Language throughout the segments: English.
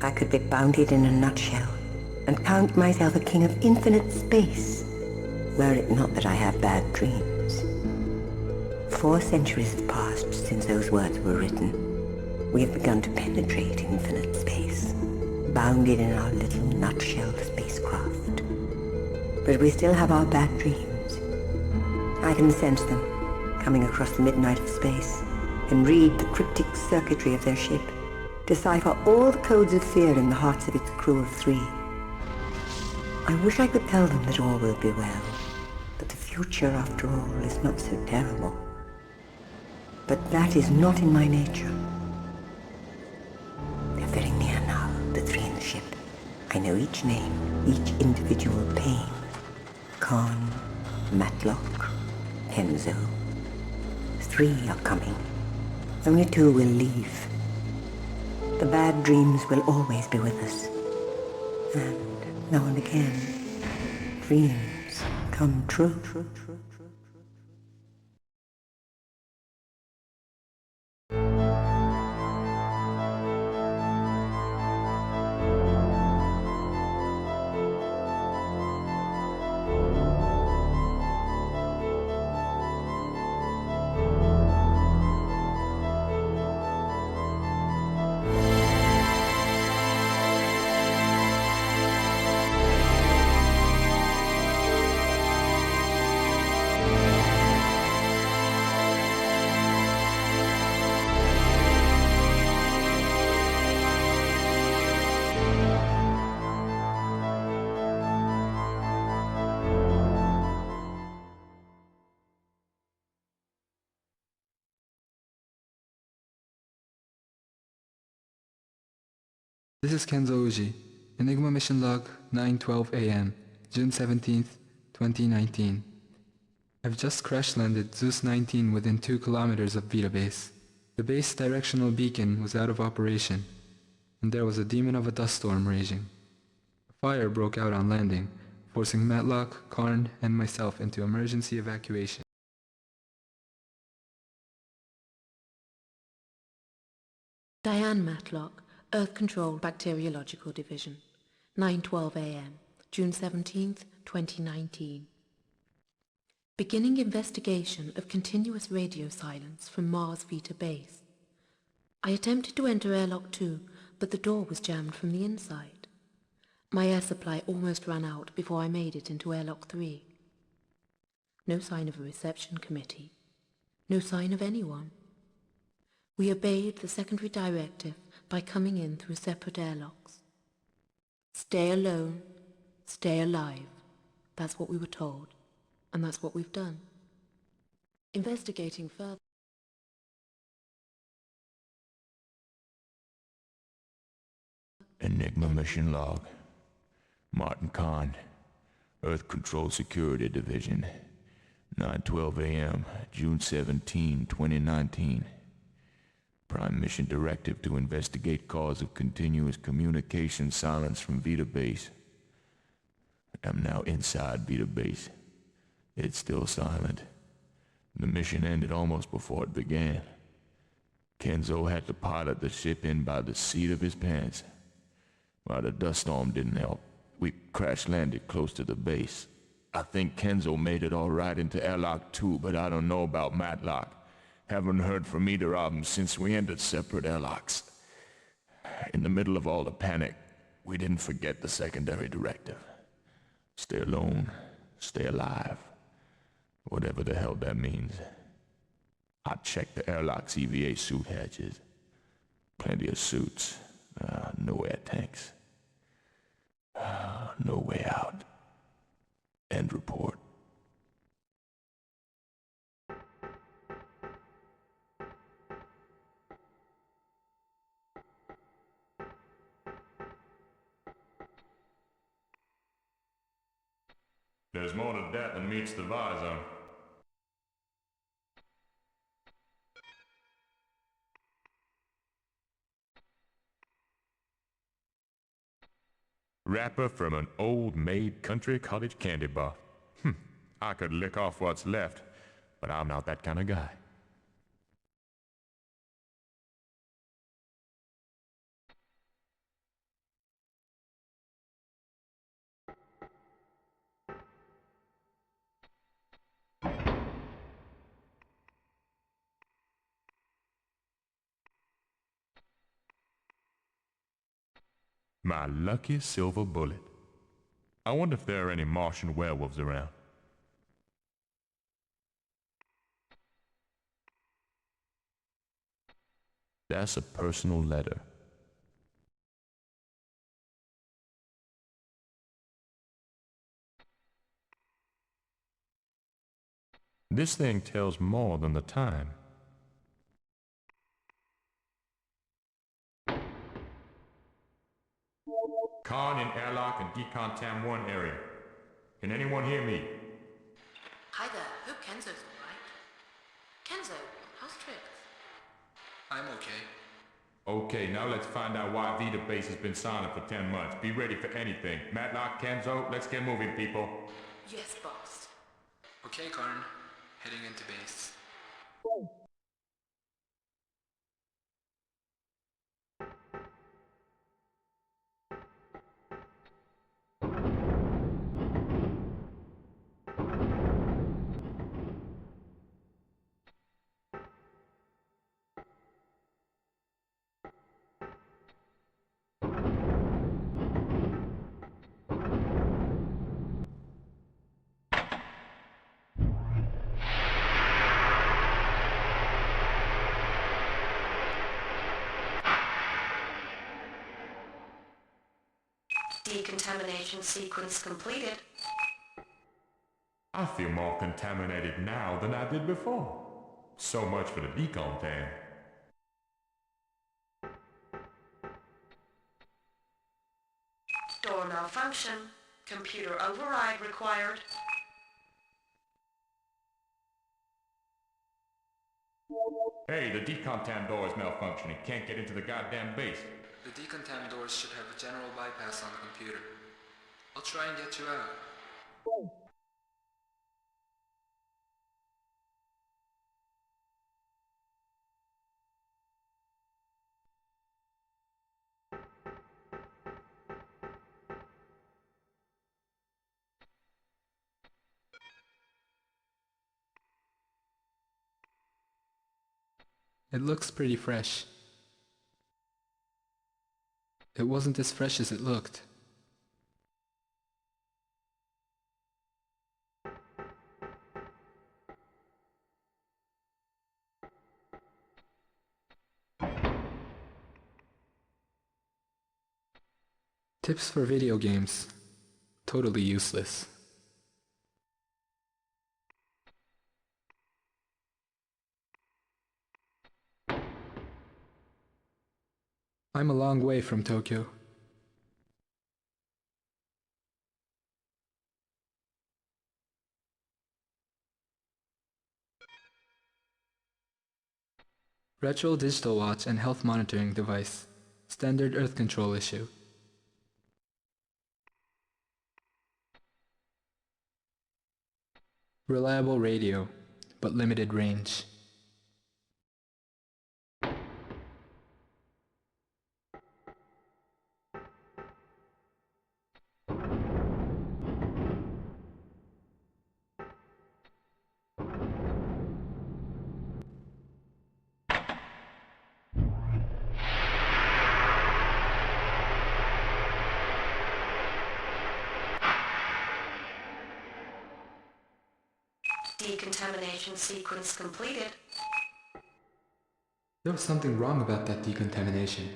I could be bounded in a nutshell and count myself a king of infinite space, were it not that I have bad dreams. 4 centuries have passed since those words were written. We have begun to penetrate infinite space, bounded in our little nutshell spacecraft. But we still have our bad dreams. I can sense them, coming across the midnight of space, and read the cryptic circuitry of their ship, decipher all the codes of fear in the hearts of its crew of 3. I wish I could tell them that all will be well, that the future, after all, is not so terrible. But that is not in my nature. They're very near now, the 3 in the ship. I know each name, each individual pain. Karne, Matlock, Kenzo. 3 are coming. Only 2 will leave. The bad dreams will always be with us. And now and again, dreams come true. This is Kenzo Going, Enigma Mission Log 9:12 AM, June 17th, 2019. I've just crash-landed Zeus 19 within 2 kilometers of Vita Base. The base directional beacon was out of operation, and there was a demon of a dust storm raging. A fire broke out on landing, forcing Matlock, Karne, and myself into emergency evacuation. Diane Matlock, Earth Control Bacteriological Division, 9:12 AM, June 17th, 2019. Beginning investigation of continuous radio silence from Mars Vita Base. I attempted to enter Airlock 2, but the door was jammed from the inside. My air supply almost ran out before I made it into Airlock 3. No sign of a reception committee. No sign of anyone. We obeyed the secondary directive by coming in through separate airlocks. Stay alone, stay alive. That's what we were told, and that's what we've done. Investigating further. Enigma Mission Log. Martin Karne, Earth Control Security Division, 9:12 AM, June 17, 2019. Prime Mission Directive to investigate cause of continuous communication silence from Vita Base. I'm now inside Vita Base. It's still silent. The mission ended almost before it began. Kenzo had to pilot the ship in by the seat of his pants. While the dust storm didn't help, we crash-landed close to the base. I think Kenzo made it all right into Airlock 2, but I don't know about Matlock. Haven't heard from either of them since we entered separate airlocks. In the middle of all the panic, we didn't forget the secondary directive. Stay alone, stay alive. Whatever the hell that means. I checked the airlock's EVA suit hatches. Plenty of suits. No air tanks. No way out. End report. There's more to that than meets the visor. Wrapper from an old-maid country cottage candy bar. I could lick off what's left, but I'm not that kind of guy. My lucky silver bullet. I wonder if there are any Martian werewolves around. That's a personal letter. This thing tells more than the time. Karne in Airlock and Decontam 1 area. Can anyone hear me? Hi there, hope Kenzo's alright. Kenzo, how's tricks? I'm okay. Okay, now let's find out why Vita Base has been silent for 10 months. Be ready for anything. Matlock, Kenzo, let's get moving, people. Yes, boss. Okay, Karne. Heading into base. Decontamination sequence completed. I feel more contaminated now than I did before. So much for the decontam. Door malfunction. Computer override required. Hey, the decontam door is malfunctioning. Can't get into the goddamn base. The decontam doors should have a general bypass on the computer. I'll try and get you out. It looks pretty fresh. It wasn't as fresh as it looked. Tips for video games. Totally useless. I'm a long way from Tokyo. Retro digital watch and health monitoring device. Standard earth control issue. Reliable radio, but limited range. Decontamination sequence completed. There was something wrong about that decontamination.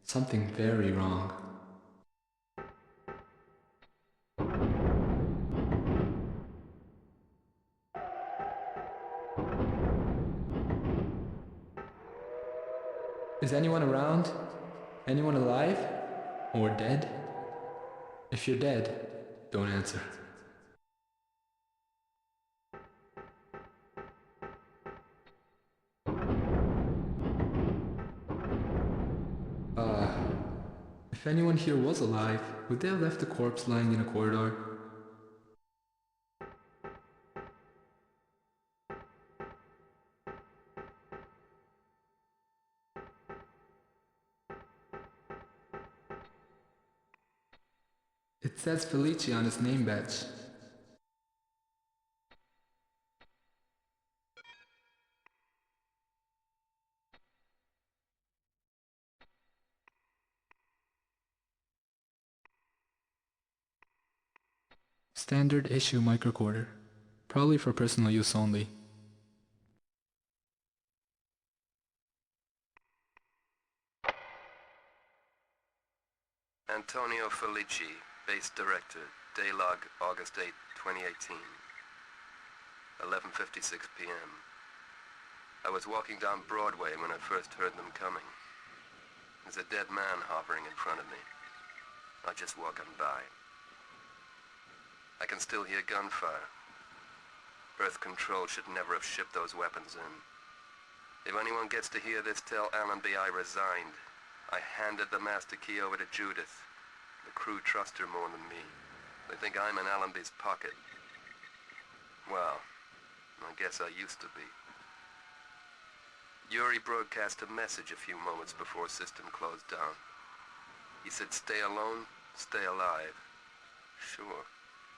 Something very wrong. Is anyone around? Anyone alive? Or dead? If you're dead, don't answer. If anyone here was alive, would they have left the corpse lying in a corridor? It says Felici on his name badge. Standard issue microrecorder. Probably for personal use only. Antonio Felici, Base Director, Daylog, August 8, 2018. 11:56 p.m. I was walking down Broadway when I first heard them coming. There's a dead man hovering in front of me. I just walking by. I can still hear gunfire. Earth Control should never have shipped those weapons in. If anyone gets to hear this, tell Allenby I resigned. I handed the master key over to Judith. The crew trust her more than me. They think I'm in Allenby's pocket. Well, I guess I used to be. Yuri broadcast a message a few moments before system closed down. He said, stay alone, stay alive. Sure,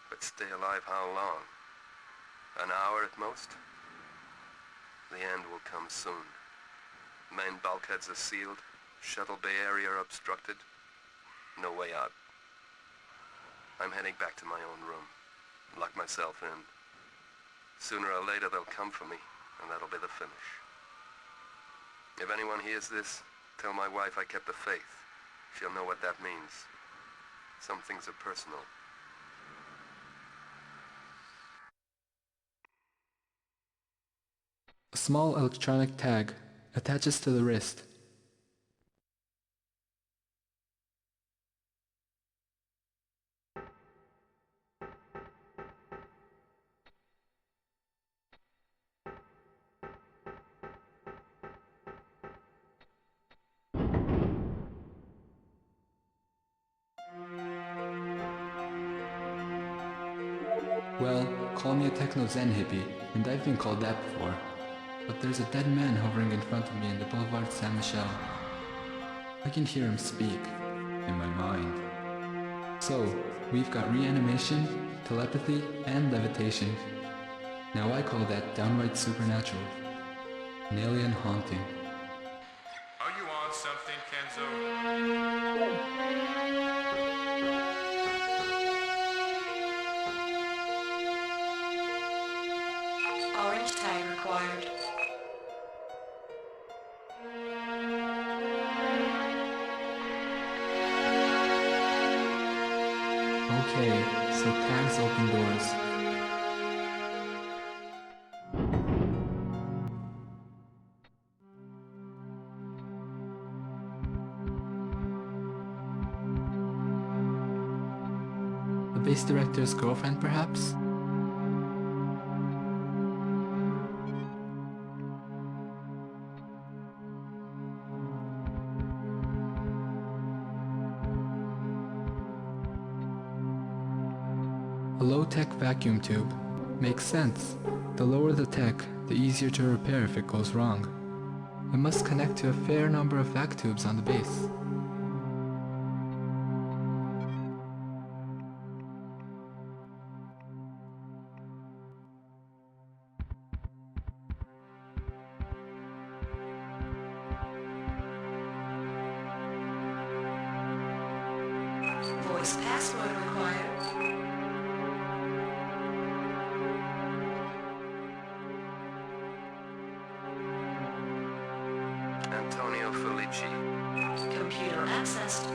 but stay alive how long? An hour at most? The end will come soon. Main bulkheads are sealed, shuttle bay area obstructed. No way out. I'm heading back to my own room. Lock myself in. Sooner or later they'll come for me, and that'll be the finish. If anyone hears this, tell my wife I kept the faith. She'll know what that means. Some things are personal. A small electronic tag attaches to the wrist. Well, call me a techno-zen hippie, and I've been called that before. But there's a dead man hovering in front of me in the Boulevard Saint-Michel. I can hear him speak, in my mind. So, we've got reanimation, telepathy, and levitation. Now I call that downright supernatural. An alien haunting. Are you on something, Kenzo? Orange tag required. Okay, so tags open doors. The base director's girlfriend, perhaps? A low-tech vacuum tube. Makes sense. The lower the tech, the easier to repair if it goes wrong. It must connect to a fair number of vac tubes on the base. Voice password required. Antonio Felici. Computer accessed.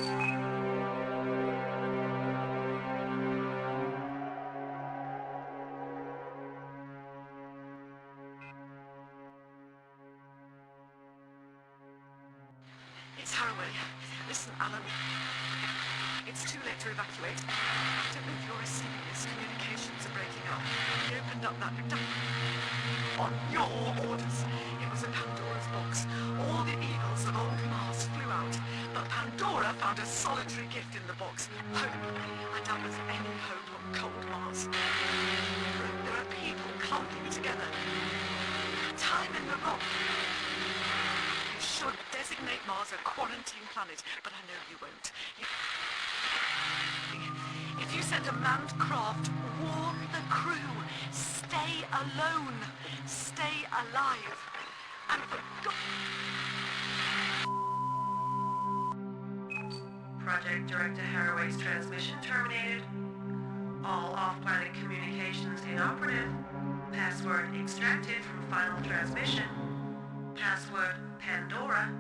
It's Harroway. Listen, Alan. It's too late to evacuate. I don't know if you're receiving this. Communications are breaking up. We opened up that on your orders. It was a Pandora's box. All the eagles of old Mars flew out, but Pandora found a solitary gift in the box. Hope. And that was any hope on cold Mars. There are people clumping together. Time in the rock. You should designate Mars a quarantine planet, but I know you won't. If you send a manned craft, warn the crew. Stay alone. Stay alive. And for God... Project Director Harroway's transmission terminated. All off-planet communications inoperative. Password extracted from final transmission. Password Pandora.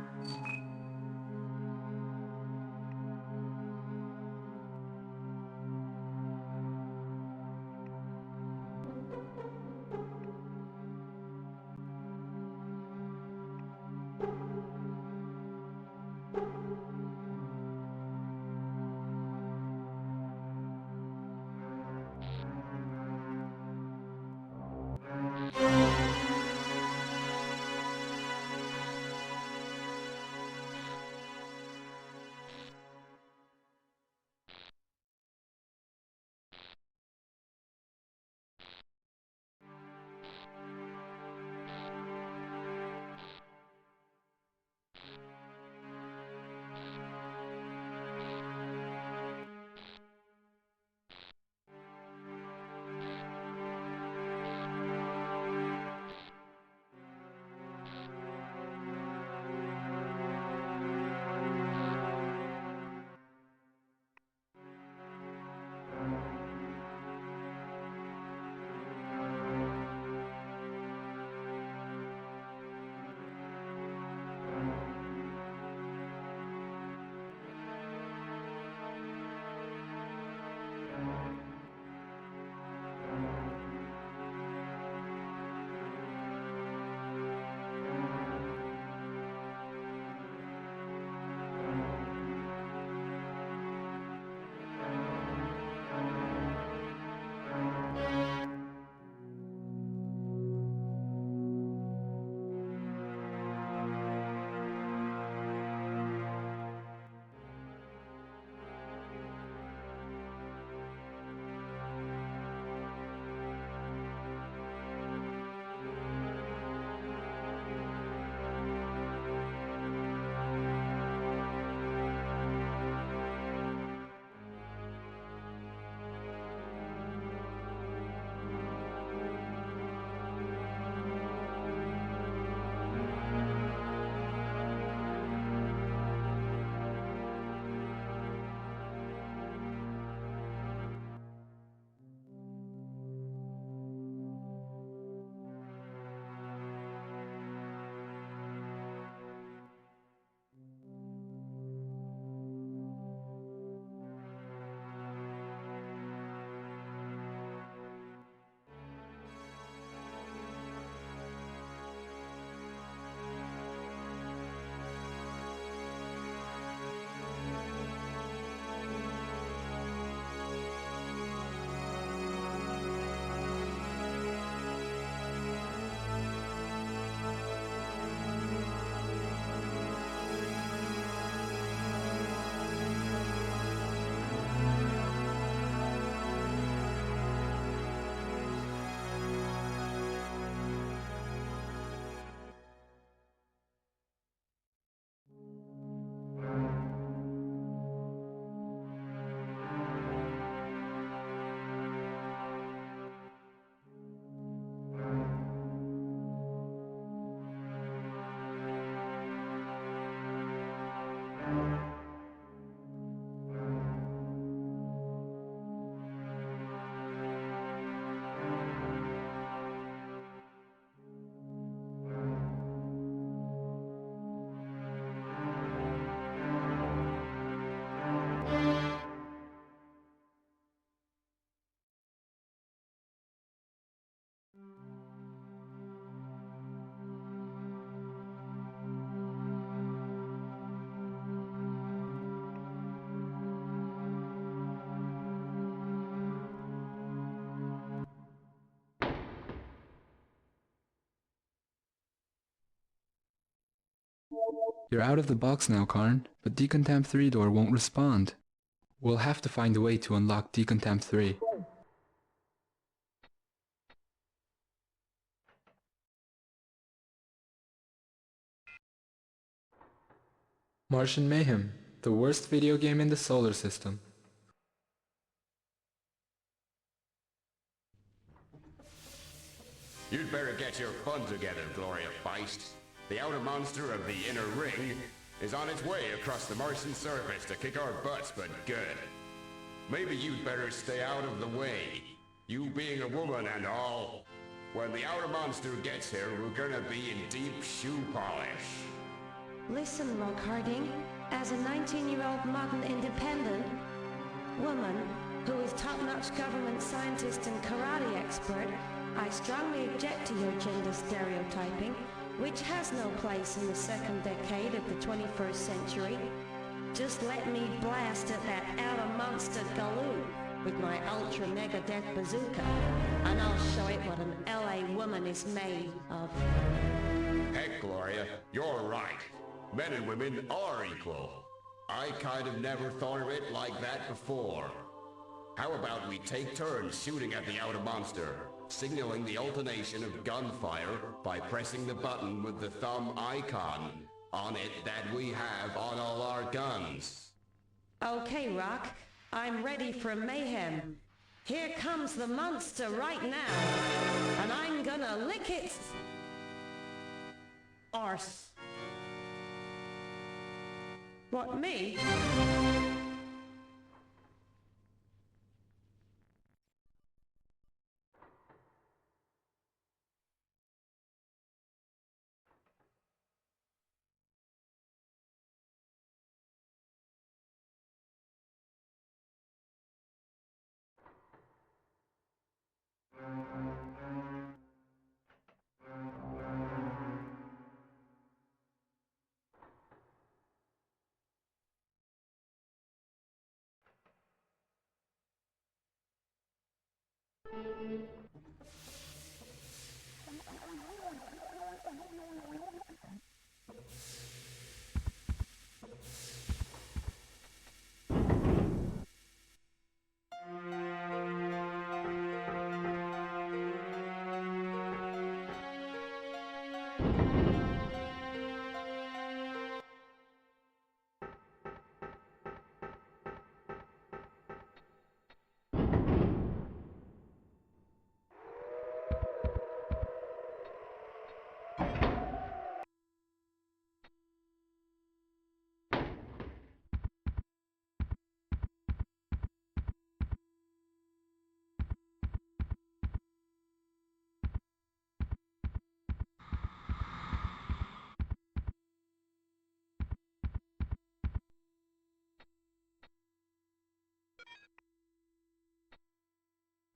You're out of the box now, Karne, but Decontam 3 door won't respond. We'll have to find a way to unlock Decontam 3. Martian Mayhem, the worst video game in the solar system. You'd better get your fun together, Gloria Feist. The outer monster of the inner ring is on its way across the Martian surface to kick our butts, but good. maybe you'd better stay out of the way. You being a woman and all. When the outer monster gets here, we're gonna be in deep shoe polish. Listen, Rock Harding, as a 19-year-old modern independent woman who is top-notch government scientist and karate expert, I strongly object to your gender stereotyping, which has no place in the second decade of the 21st century. Just let me blast at that outer monster galoot with my ultra mega death bazooka, and I'll show it what an LA woman is made of. Heck, Gloria, you're right. Men and women are equal. I kind of never thought of it like that before. How about we take turns shooting at the outer monster, signaling the alternation of gunfire by pressing the button with the thumb icon on it that we have on all our guns. Okay, Rock, I'm ready for mayhem. Here comes the monster right now, and I'm gonna lick its arse. What, me?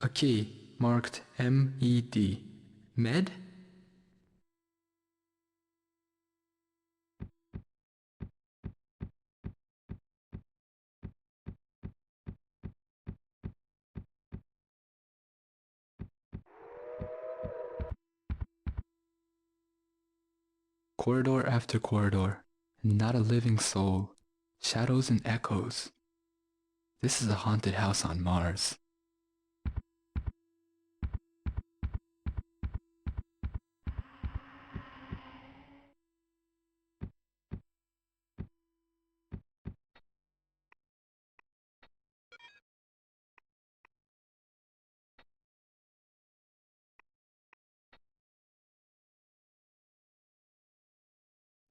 A key marked MED. Med? Corridor after corridor, and not a living soul. Shadows and echoes. This is a haunted house on Mars.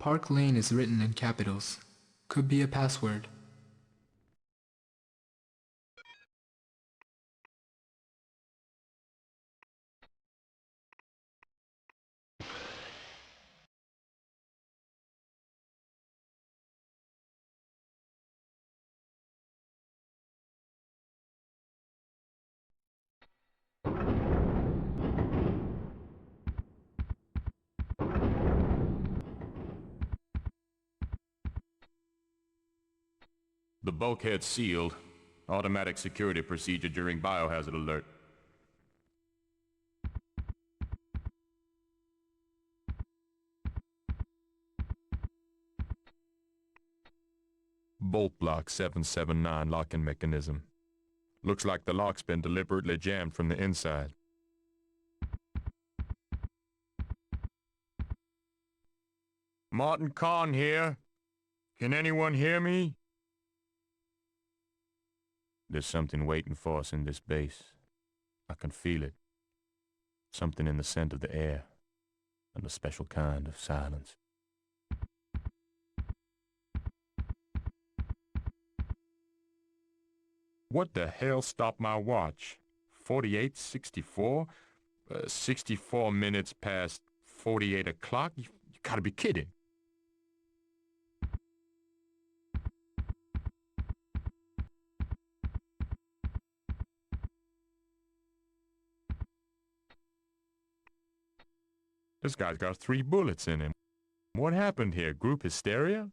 Park Lane is written in capitals. Could be a password. The bulkhead sealed. Automatic security procedure during biohazard alert. Bolt block 779 locking mechanism. Looks like the lock's been deliberately jammed from the inside. Martin Karne here. Can anyone hear me? There's something waiting for us in this base. I can feel it. Something in the scent of the air, and a special kind of silence. What the hell stopped my watch? 48:64? 64 minutes past 48 o'clock? You gotta be kidding. This guy's got 3 bullets in him. What happened here? Group hysteria?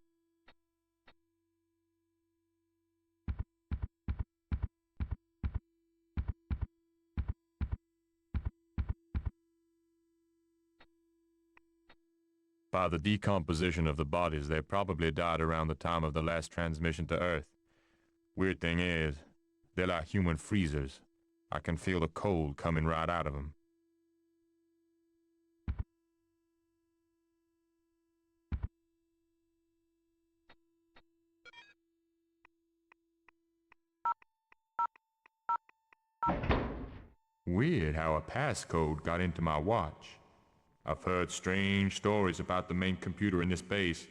By the decomposition of the bodies, they probably died around the time of the last transmission to Earth. Weird thing is, they're like human freezers. I can feel the cold coming right out of them. Weird how a passcode got into my watch. I've heard strange stories about the main computer in this base.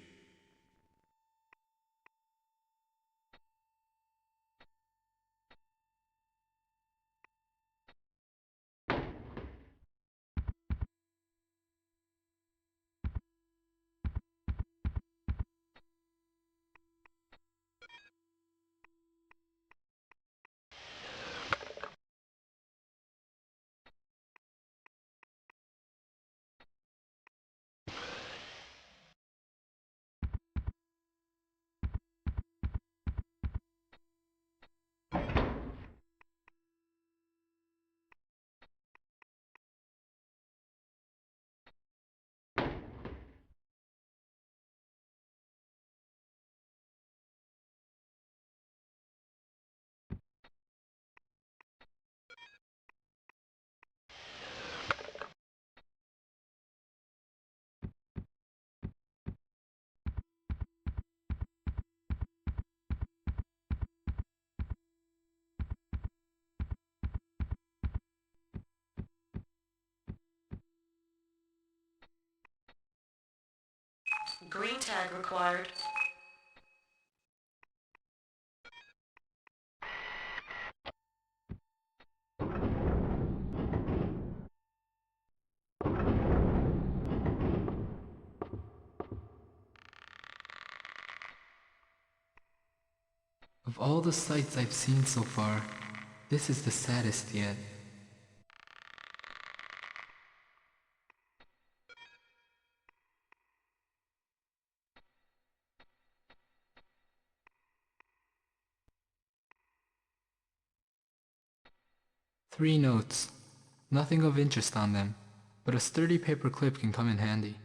Green tag required. Of all the sights I've seen so far, this is the saddest yet. Three notes. Nothing of interest on them, but a sturdy paper clip can come in handy.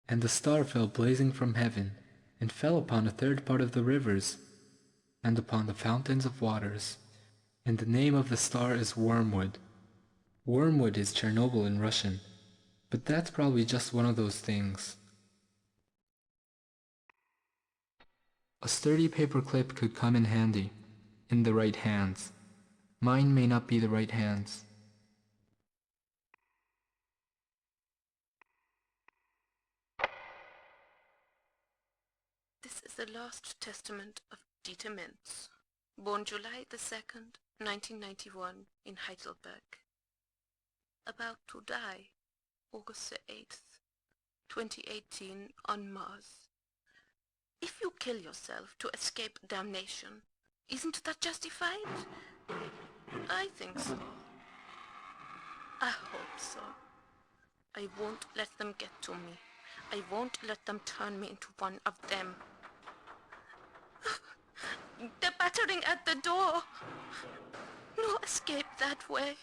And the star fell blazing from heaven, and fell upon a third part of the rivers, and upon the fountains of waters. And the name of the star is Wormwood. Wormwood is Chernobyl in Russian, but that's probably just one of those things. A sturdy paper clip could come in handy, in the right hands. Mine may not be the right hands. This is the last testament of Dieter Mentz, born July the 2nd, 1991 in Heidelberg. About to die August the 8th, 2018 on Mars. If you kill yourself to escape damnation, isn't that justified? I think so. I hope so. I won't let them get to me. I won't let them turn me into one of them. They're battering at the door. No escape that way.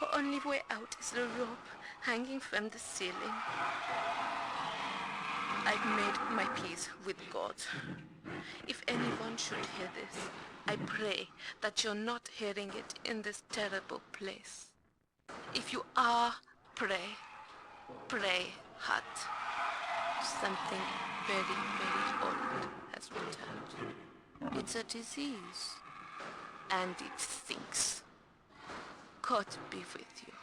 The only way out is the rope hanging from the ceiling. I've made my peace with God. If anyone should hear this, I pray that you're not hearing it in this terrible place. If you are, pray. Pray hard. Something very, very old has returned. It's a disease, and it stinks. court be with you.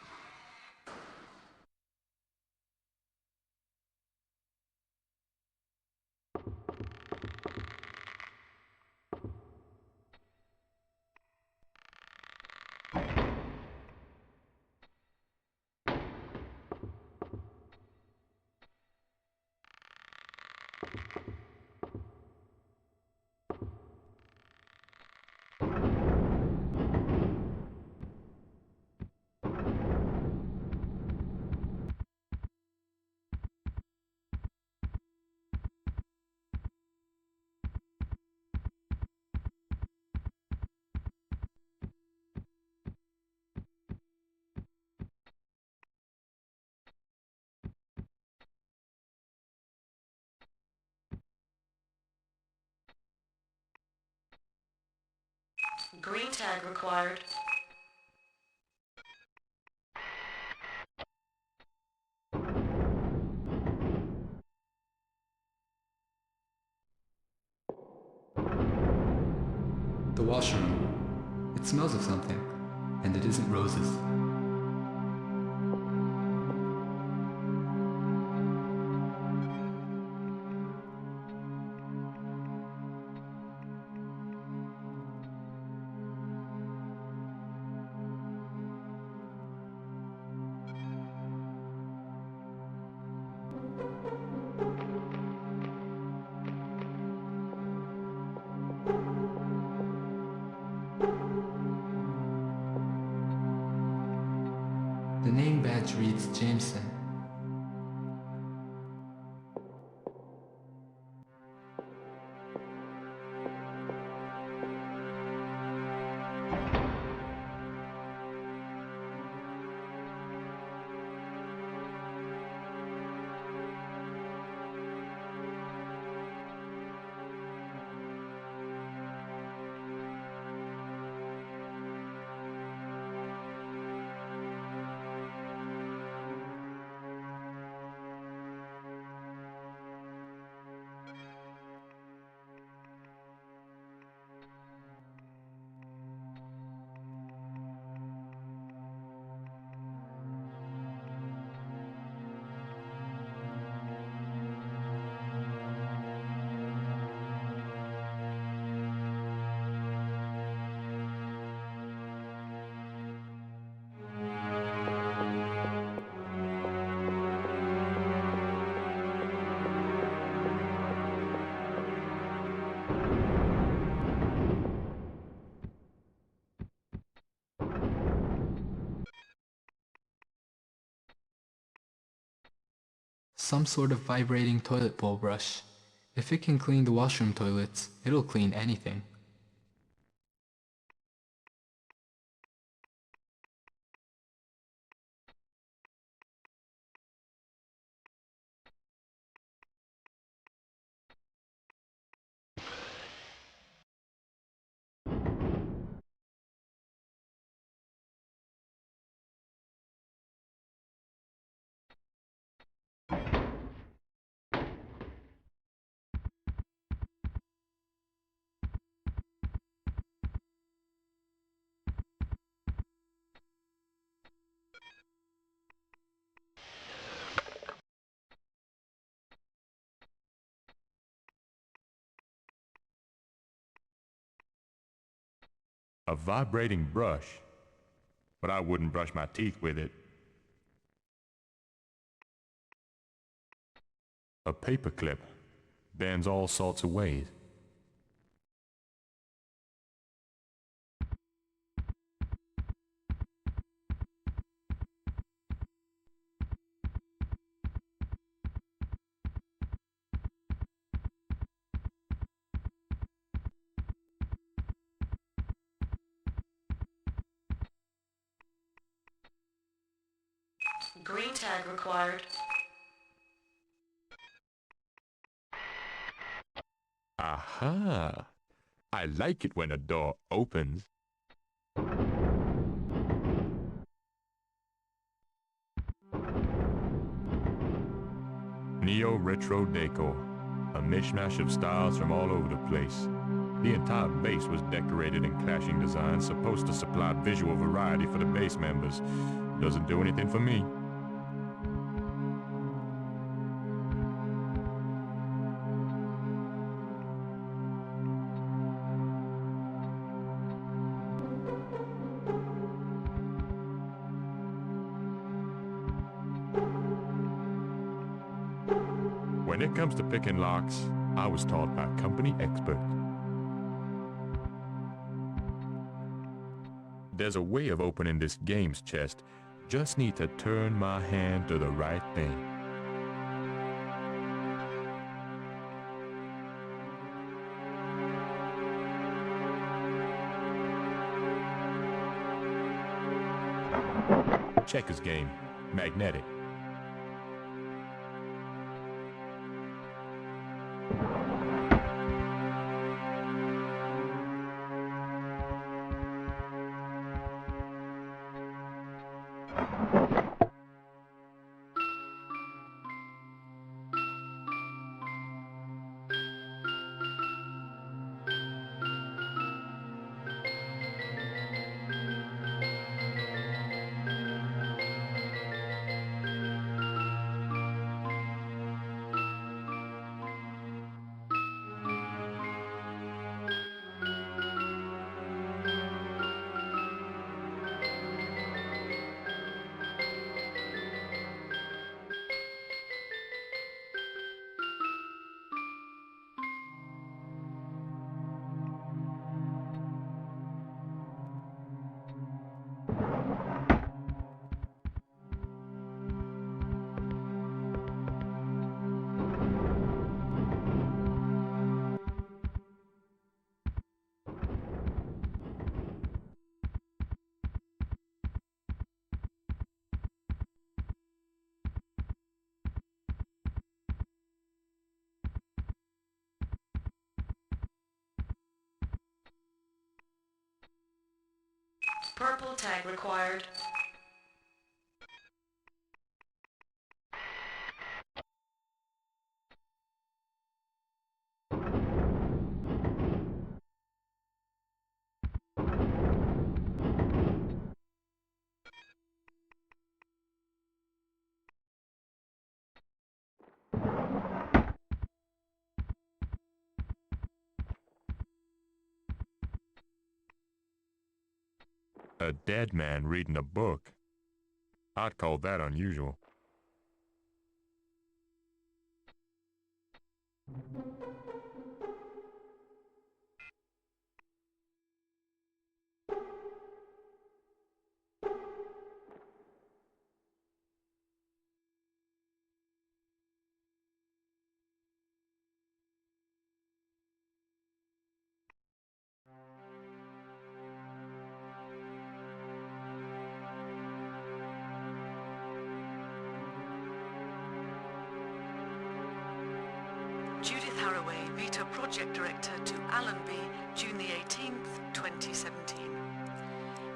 Green tag required. The washroom. It smells of something, and it isn't roses. The name badge reads Jameson. Some sort of vibrating toilet bowl brush. If it can clean the washroom toilets, it'll clean anything. A vibrating brush, but I wouldn't brush my teeth with it. A paperclip bends all sorts of ways. Green tag required. Aha! I like it when a door opens. Neo-retro decor, a mishmash of styles from all over the place. The entire base was decorated in clashing designs supposed to supply visual variety for the base members. Doesn't do anything for me. When it comes to picking locks, I was taught by company experts. There's a way of opening this game's chest. Just need to turn my hand to the right thing. Checkers game, magnetic. Purple tag required. A dead man reading a book. I'd call that unusual. Judith Harroway, Vita Project Director to Allenby, June the 18th, 2017.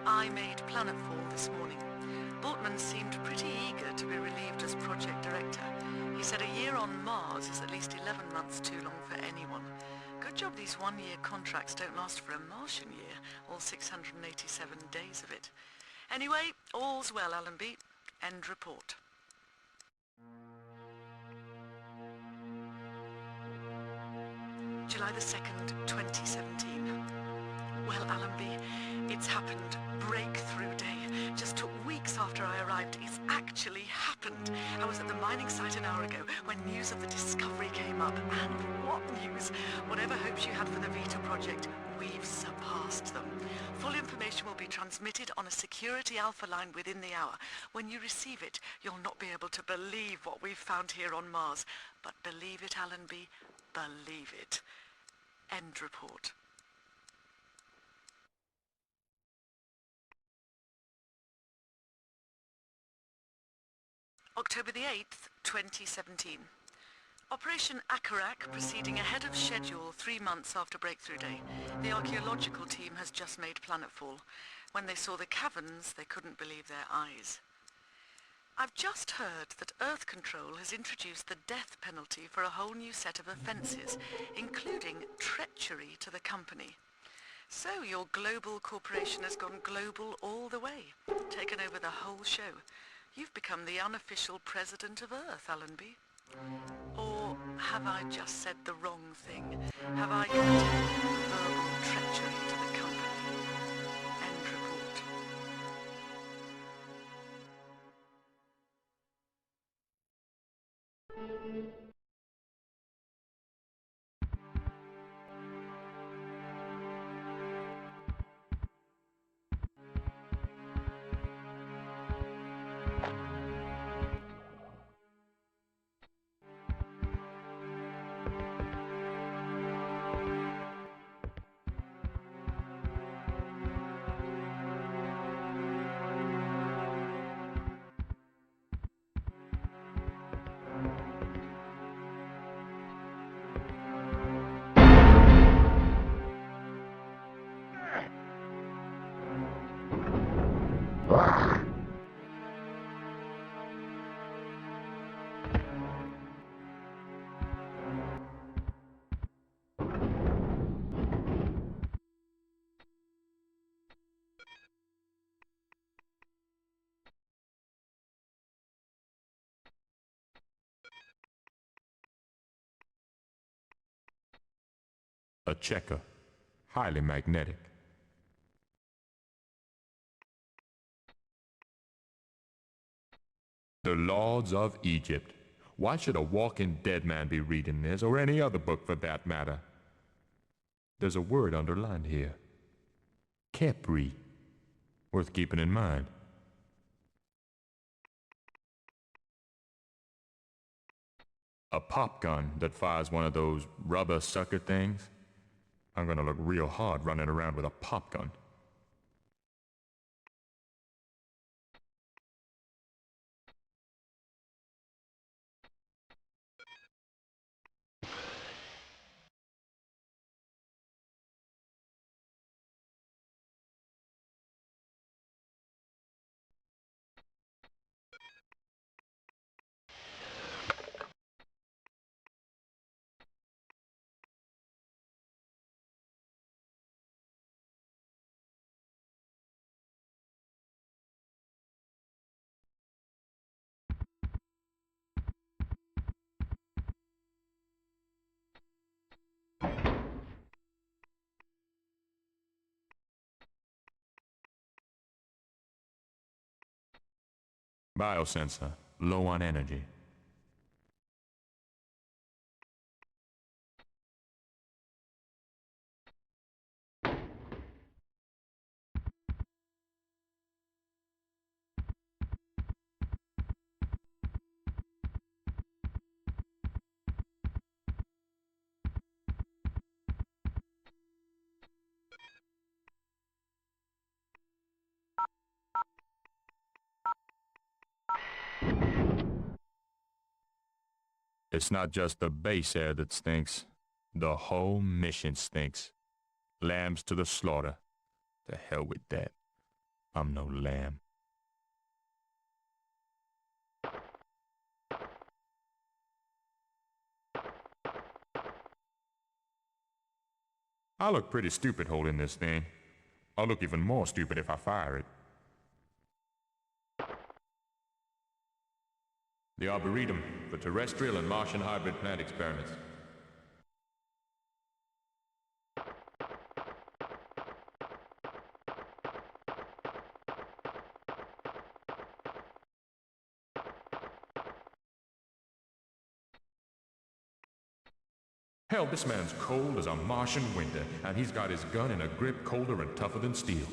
I made planetfall this morning. Boltman seemed pretty eager to be relieved as Project Director. He said a year on Mars is at least 11 months too long for anyone. Good job these one-year contracts don't last for a Martian year, all 687 days of it. Anyway, all's well, Allenby. End report. July the 2nd, 2017. Well, Allenby, it's happened. Breakthrough day. Just took weeks after I arrived. It's actually happened. I was at the mining site an hour ago when news of the discovery came up. And what news? Whatever hopes you had for the Vita project, we've surpassed them. Full information will be transmitted on a security alpha line within the hour. When you receive it, you'll not be able to believe what we've found here on Mars. But believe it, Allenby, believe it. End report. October the 8th, 2017. Operation Akarak proceeding ahead of schedule 3 months after Breakthrough Day. The archaeological team has just made planetfall. When they saw the caverns, they couldn't believe their eyes. I've just heard that Earth Control has introduced the death penalty for a whole new set of offences, including treachery to the company. So your global corporation has gone global all the way, taken over the whole show. You've become the unofficial president of Earth, Allenby. Or have I just said the wrong thing? Have I committed verbal treachery to the company? End report. A checker. Highly magnetic. The Lords of Egypt. Why should a walking dead man be reading this, or any other book for that matter? There's a word underlined here. Kepri. Worth keeping in mind. A pop gun that fires one of those rubber sucker things. I'm gonna look real hard running around with a pop gun. Biosensor, low on energy. It's not just the base air that stinks. The whole mission stinks. Lambs to the slaughter. To hell with that. I'm no lamb. I look pretty stupid holding this thing. I'll look even more stupid if I fire it. The Arboretum for terrestrial and Martian hybrid plant experiments. Hell, this man's cold as a Martian winter, and he's got his gun in a grip colder and tougher than steel.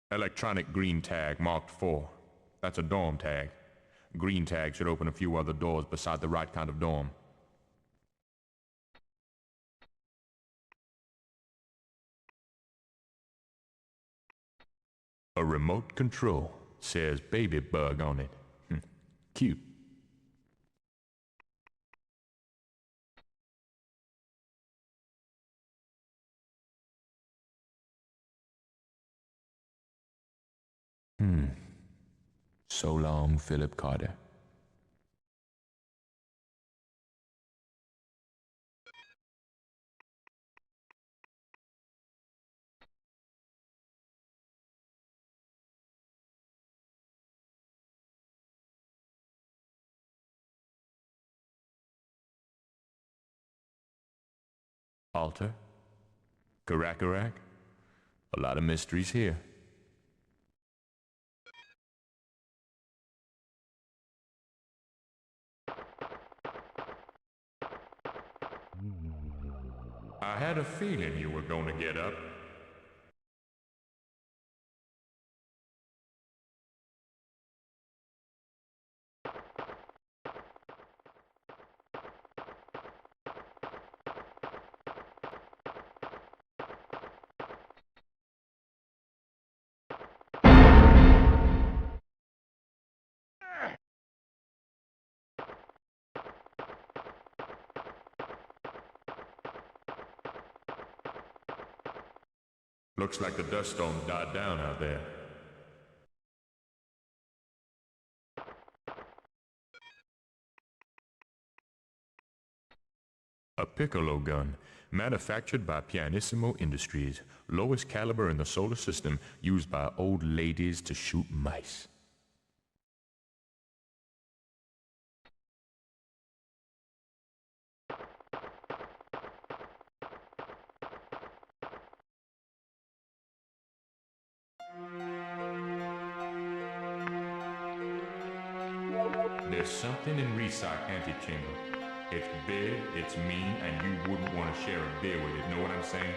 Electronic green tag marked 4. That's a dorm tag. Green tag should open a few other doors beside the right kind of dorm. A remote control. Says baby bug on it. Cute. So long, Philip Carter. Alter? Karakarak? A lot of mysteries here. I had a feeling you were gonna get up. Looks like the dust storm died down out there. A piccolo gun, manufactured by Pianissimo Industries, lowest caliber in the solar system, used by old ladies to shoot mice. There's something in Recyc antechamber. It's big, it's mean, and you wouldn't want to share a beer with it, know what I'm saying?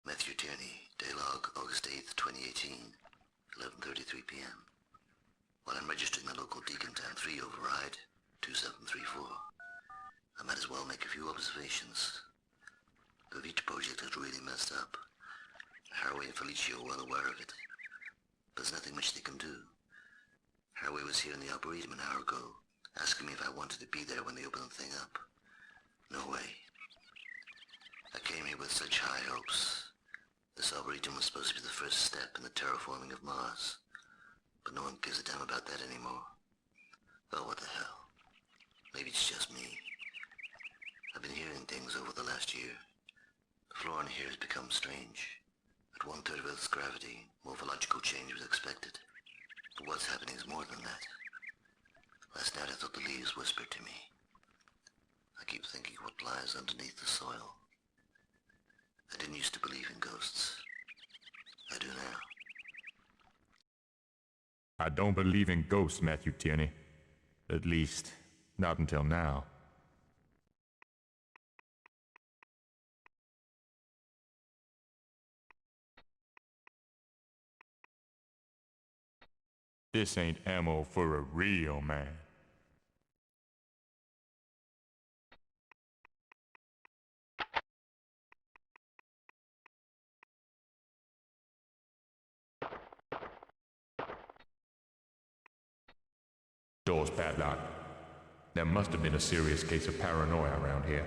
Matthew Tierney, Daylog, August 8th, 2018, 11:33 p.m. While I'm registering the local Decontam 3 override, 2734, I might as well make a few observations. The Vita project has really messed up. Harroway and Felicio are well aware of it. But there's nothing much they can do. Harroway was here in the Arboretum an hour ago, asking me if I wanted to be there when they open the thing up. No way. I came here with such high hopes. This Arboretum was supposed to be the first step in the terraforming of Mars. But no one gives a damn about that anymore. Oh, what the hell. Maybe it's just me. I've been hearing things over the last year. The flora in here has become strange. At 1/3 of Earth's gravity, morphological change was expected. But what's happening is more than that. Last night I thought the leaves whispered to me. I keep thinking what lies underneath the soil. I didn't used to believe in ghosts. I do now. I don't believe in ghosts, Matthew Tierney. At least, not until now. This ain't ammo for a real man. Door's padlocked. There must have been a serious case of paranoia around here.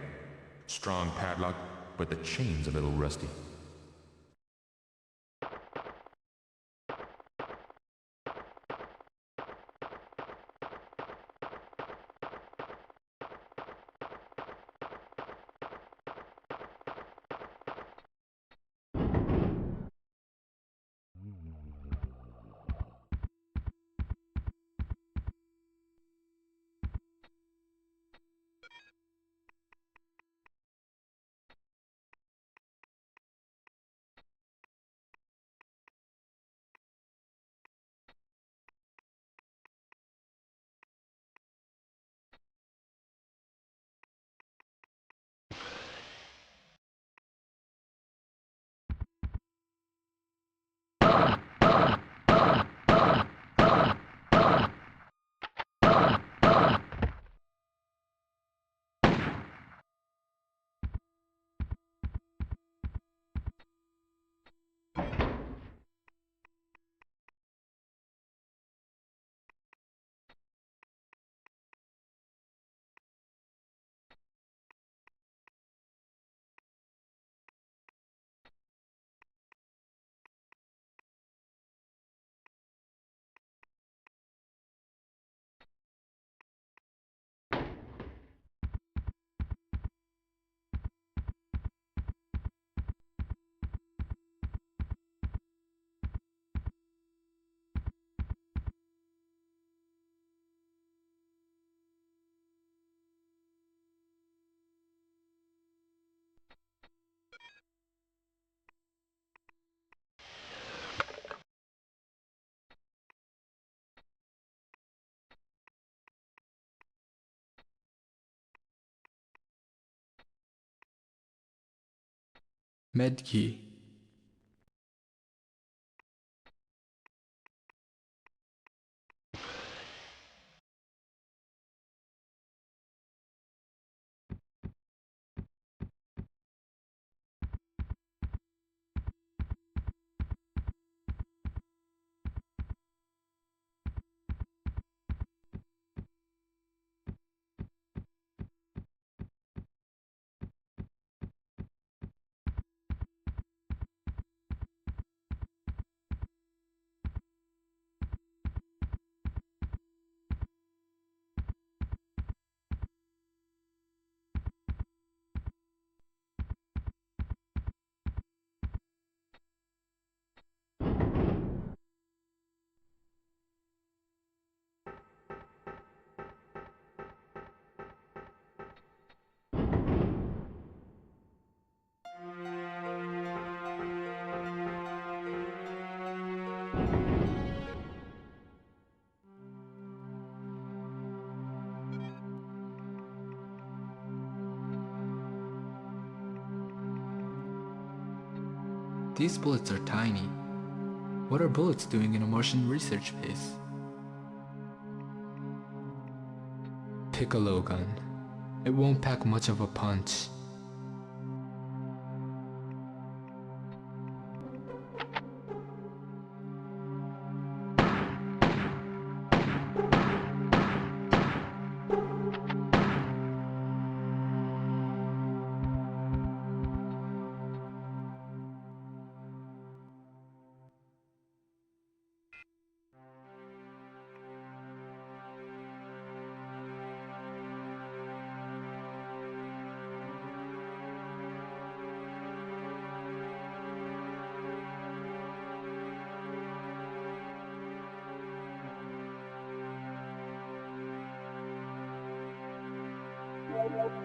Strong padlock, but the chain's a little rusty. Medkey. These bullets are tiny. What are bullets doing in a Martian research base? Piccolo gun. It won't pack much of a punch.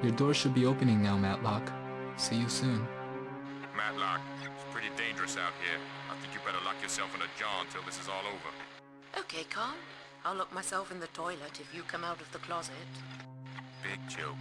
Your door should be opening now, Matlock. See you soon. Matlock, it's pretty dangerous out here. I think you better lock yourself in a jar until this is all over. Okay, Karne. I'll lock myself in the toilet if you come out of the closet. Big joke.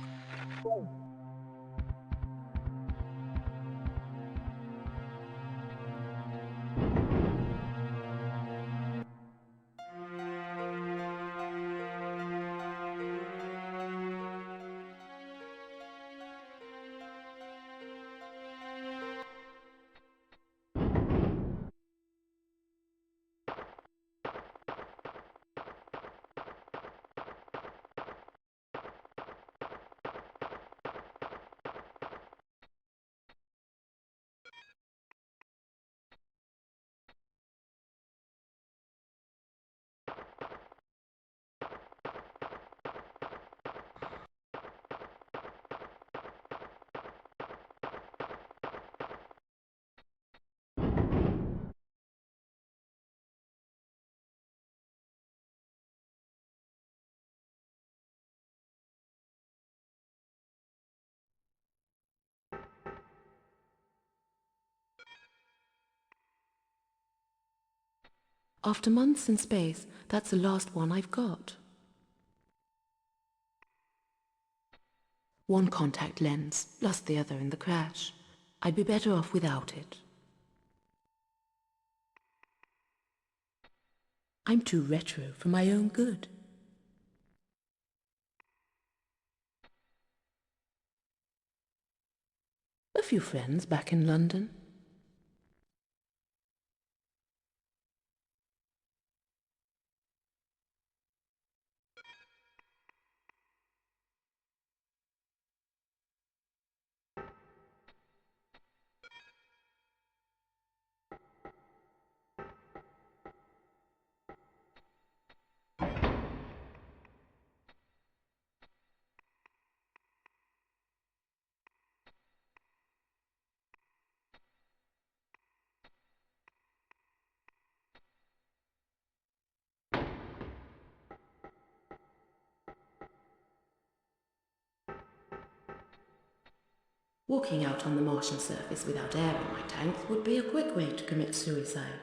After months in space, that's the last one I've got. One contact lens, lost the other in the crash. I'd be better off without it. I'm too retro for my own good. A few friends back in London. Walking out on the Martian surface without air in my tanks would be a quick way to commit suicide.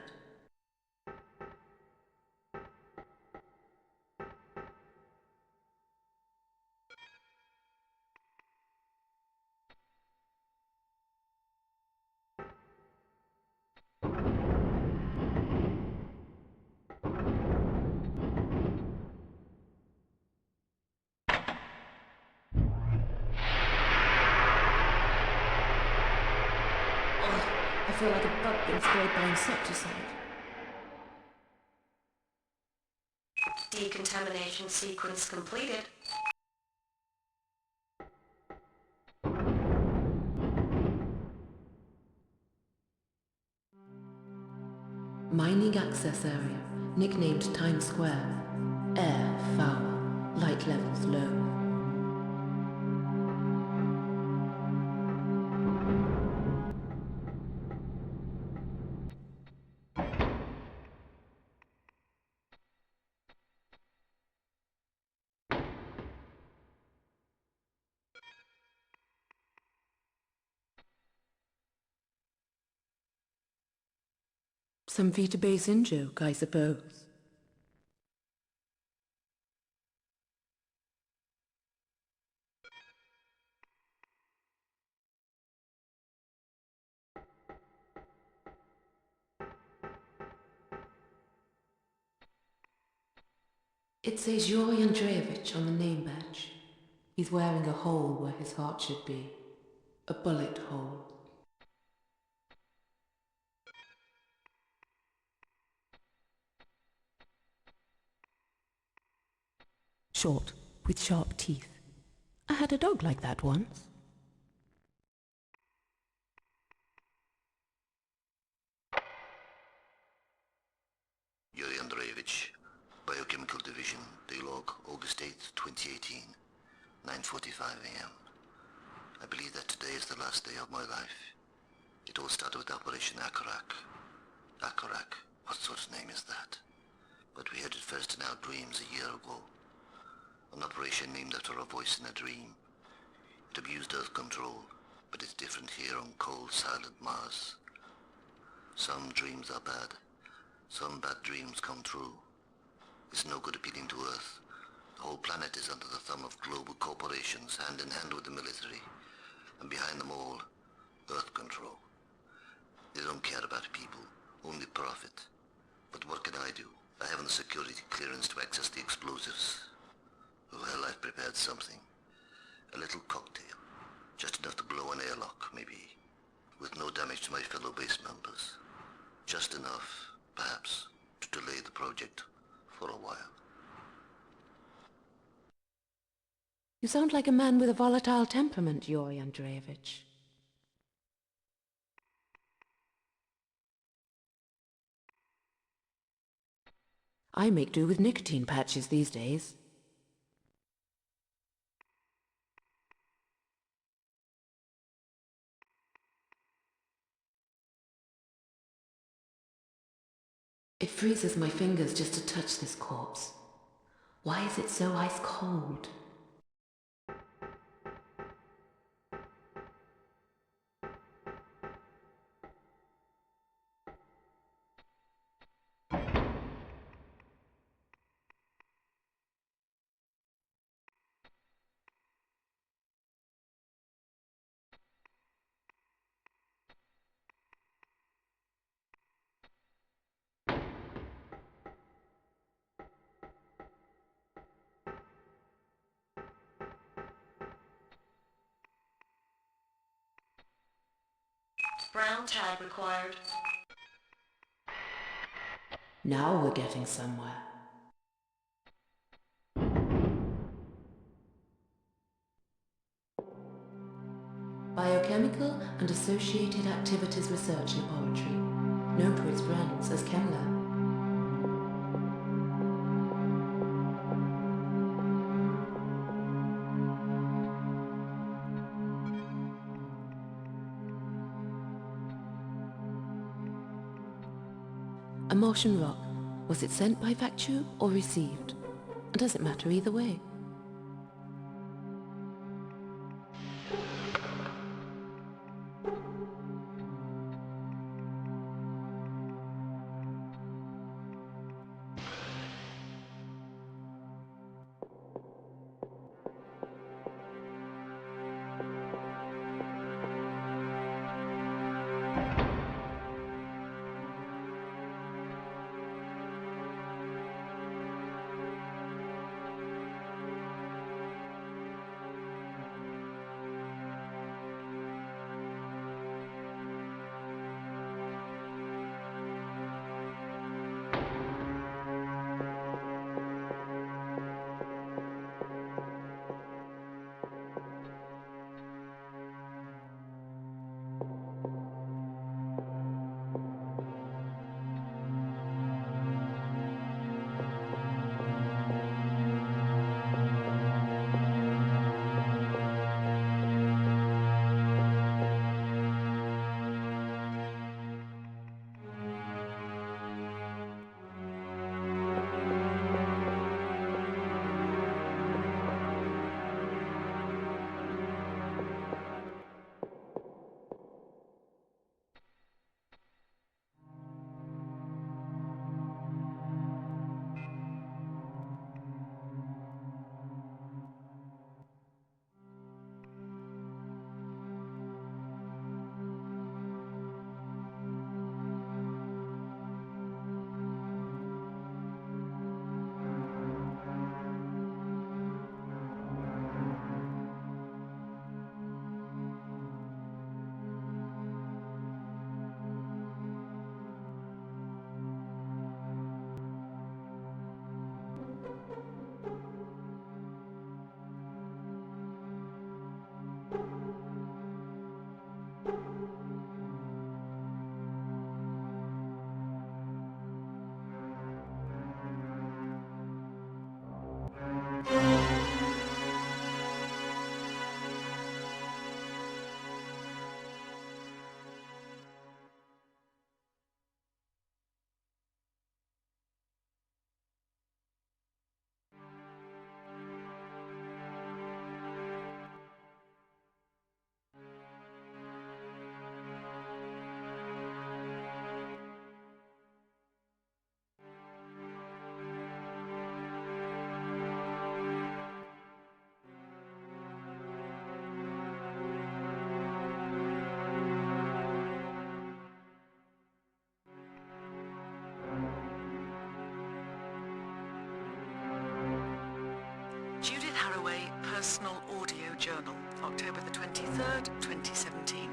feel like a bug being sprayed by insecticide. Decontamination sequence completed. Mining access area, nicknamed Times Square. Air foul, light levels low. Some Vita Base in joke, I suppose. It says Yuri Andreevich on the name badge. He's wearing a hole where his heart should be. A bullet hole. Short, with sharp teeth. I had a dog like that once. Yuri Andreevich, Biochemical Division, Daylog, August 8th, 2018, 9:45 a.m. I believe that today is the last day of my life. It all started with Operation Akarak. Akarak, what sort of name is that? But we heard it first in our dreams a year ago. An operation named after a voice in a dream. It abused Earth control, but it's different here on cold, silent Mars. Some dreams are bad. Some bad dreams come true. It's no good appealing to Earth. The whole planet is under the thumb of global corporations, hand in hand with the military. And behind them all, Earth control. They don't care about people, only profit. But what can I do? I haven't the security clearance to access the explosives. Well, I've prepared something. A little cocktail. Just enough to blow an airlock, maybe. With no damage to my fellow base members. Just enough, perhaps, to delay the project for a while. You sound like a man with a volatile temperament, Yuri Andreevich. I make do with nicotine patches these days. It freezes my fingers just to touch this corpse. Why is it so ice cold? Brown tag required. Now we're getting somewhere. Biochemical and Associated Activities Research Laboratory, known to its friends as ChemLab. A Martian rock. Was it sent by vac tube or received? Does it matter either way? Journal, October the 23rd, 2017.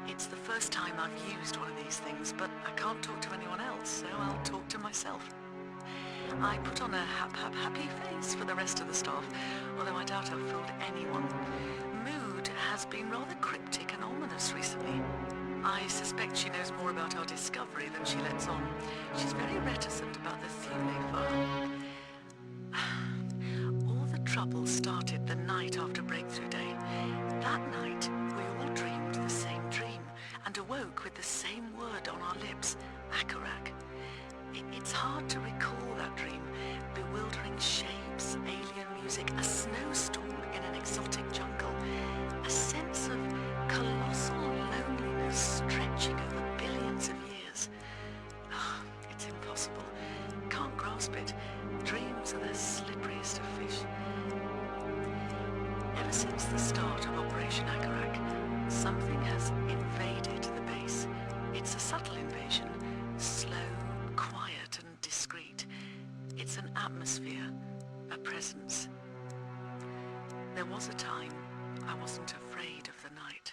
It's the first time I've used one of these things, but I can't talk to anyone else, so I'll talk to myself. I put on a happy face for the rest of the staff, although I doubt I've fooled anyone. Mood has been rather cryptic and ominous recently. I suspect she knows more about our discovery than she lets on. She's very reticent about the Thule file. All the trouble started the night after Breakthrough Day. That night, we all dreamed the same dream and awoke with the same word on our lips, Akarak. It's hard to recall that dream. Bewildering shapes, alien music, a snowstorm in an exotic jungle, a sense of colossal loneliness stretching over billions of years. It's impossible. Can't grasp it. Dreams are the slipperiest of fish. Ever since the start of Operation Akarak, something has invaded the base. It's a subtle invasion, slow, quiet and discreet. It's an atmosphere, a presence. There was a time I wasn't afraid of the night.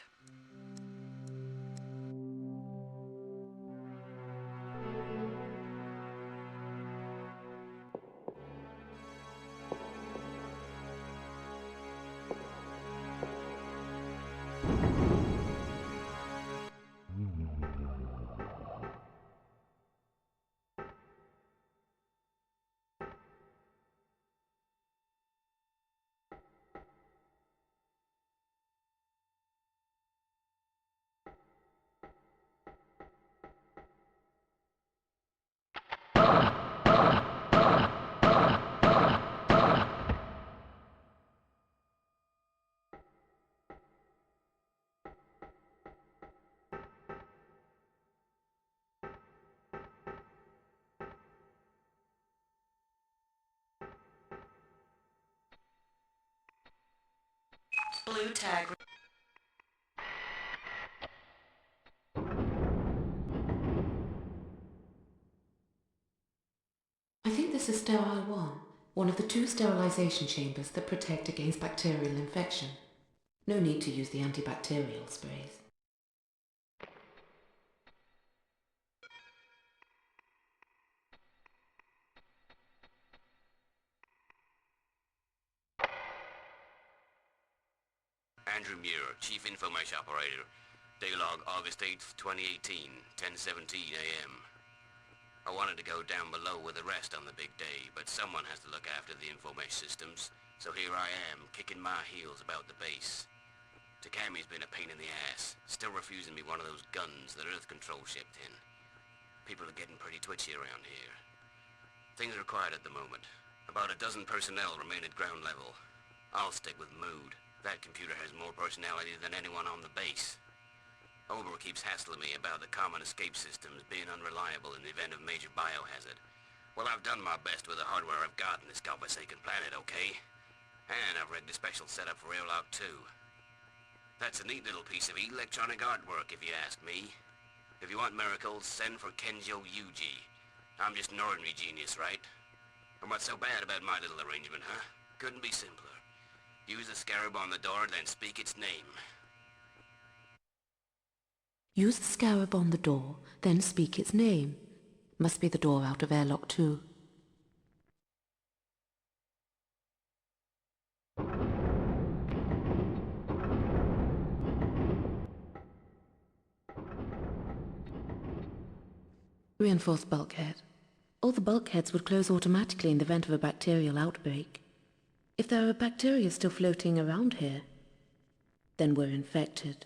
Blue tag. I think this is Sterile 1, one of the 2 sterilization chambers that protect against bacterial infection. No need to use the antibacterial sprays. Andrew Muir, Chief Infomeshing Operator. Daylog, August 8th, 2018, 10:17 a.m. I wanted to go down below with the rest on the big day, but someone has to look after the Infomeshing systems, so here I am, kicking my heels about the base. Takami's been a pain in the ass, still refusing me one of those guns that Earth Control shipped in. People are getting pretty twitchy around here. Things are quiet at the moment. About a dozen personnel remain at ground level. I'll stick with Mood. That computer has more personality than anyone on the base. Ober keeps hassling me about the common escape systems being unreliable in the event of major biohazard. Well, I've done my best with the hardware I've got in this godforsaken planet, okay? And I've rigged a special setup for Airlock too. That's a neat little piece of electronic artwork, if you ask me. If you want miracles, send for Kenzo Yuji. I'm just an ordinary genius, right? And what's so bad about my little arrangement, huh? Couldn't be simpler. Use the scarab on the door, then speak its name. Use the scarab on the door, then speak its name. Must be the door out of Airlock 2. Reinforced bulkhead. All the bulkheads would close automatically in the event of a bacterial outbreak. If there are bacteria still floating around here, then we're infected.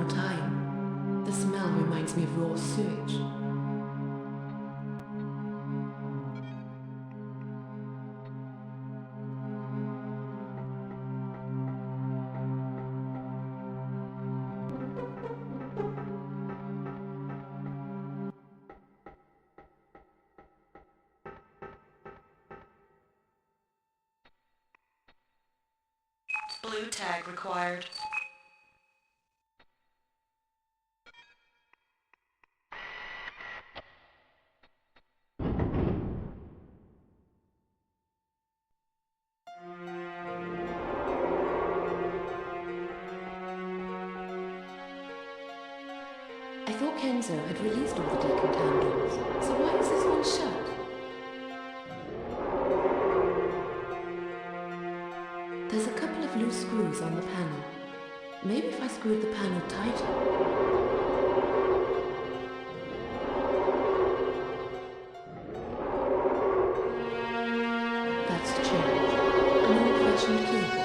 no time. The smell reminds me of raw sewage. Blue tag required. I thought Kenzo had released all the decontam doors, so why is this one shut? There's a couple of loose screws on the panel. Maybe if I screwed the panel tighter. That's changed. An old-fashioned keyboard.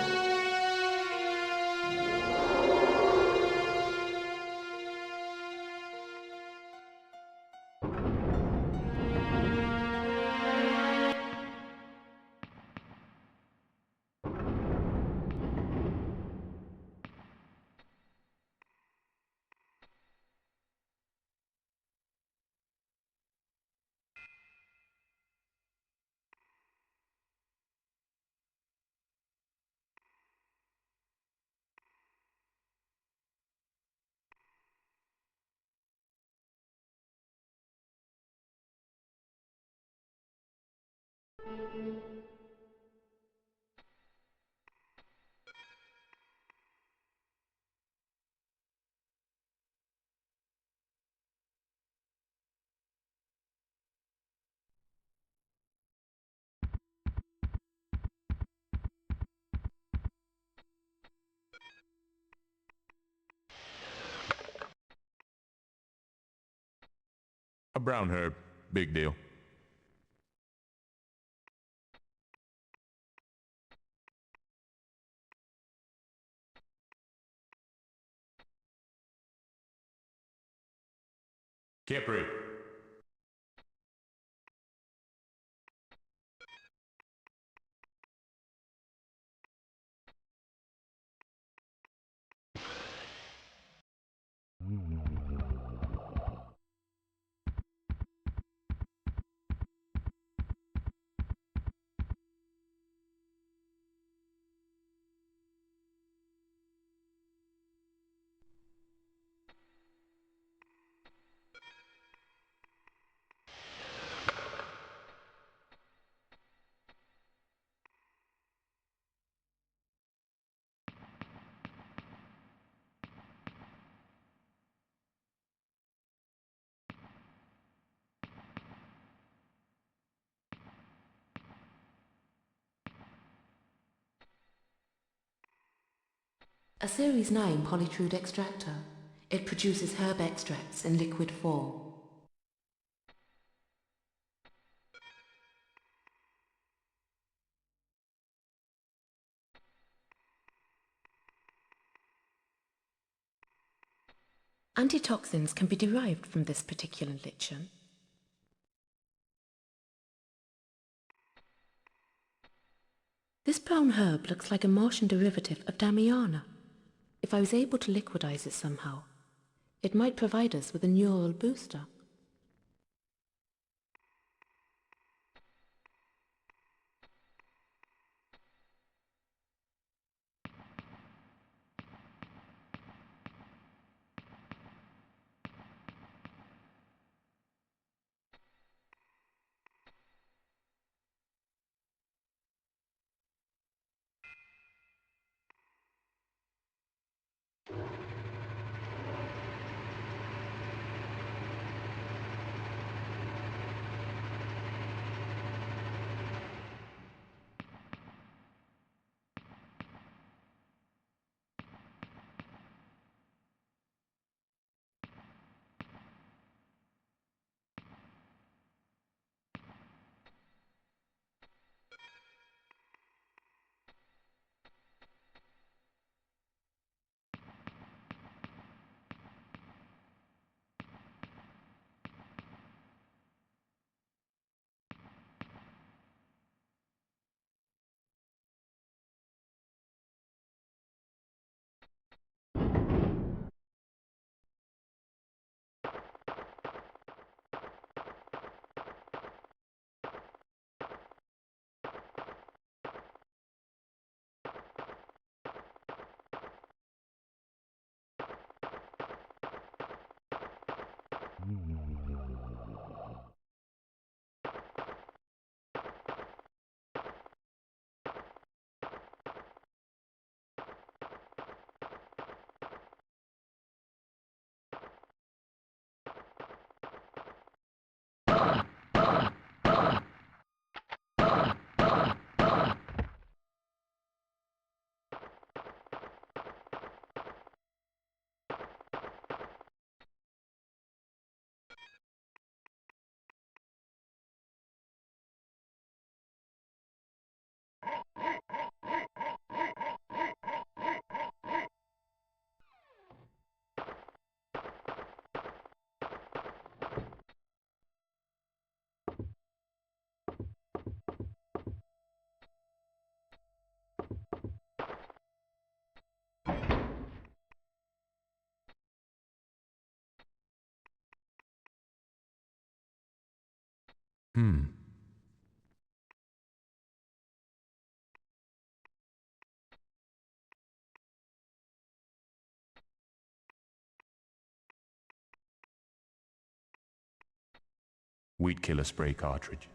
A brown herb. Big deal. Kipri. A Series 9 polytrude extractor. It produces herb extracts in liquid form. Antitoxins can be derived from this particular lichen. This brown herb looks like a Martian derivative of Damiana. If I was able to liquidize it somehow, it might provide us with a neural booster. Weed killer spray cartridge.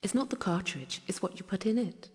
It's not the cartridge, it's what you put in it.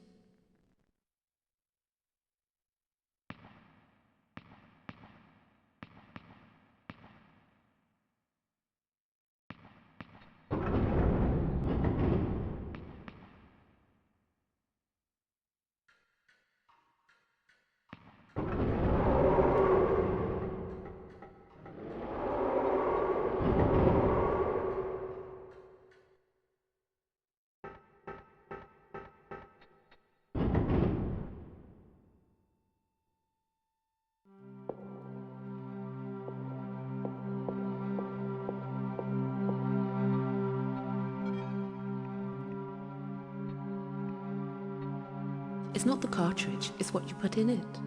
It's not the cartridge, it's what you put in it.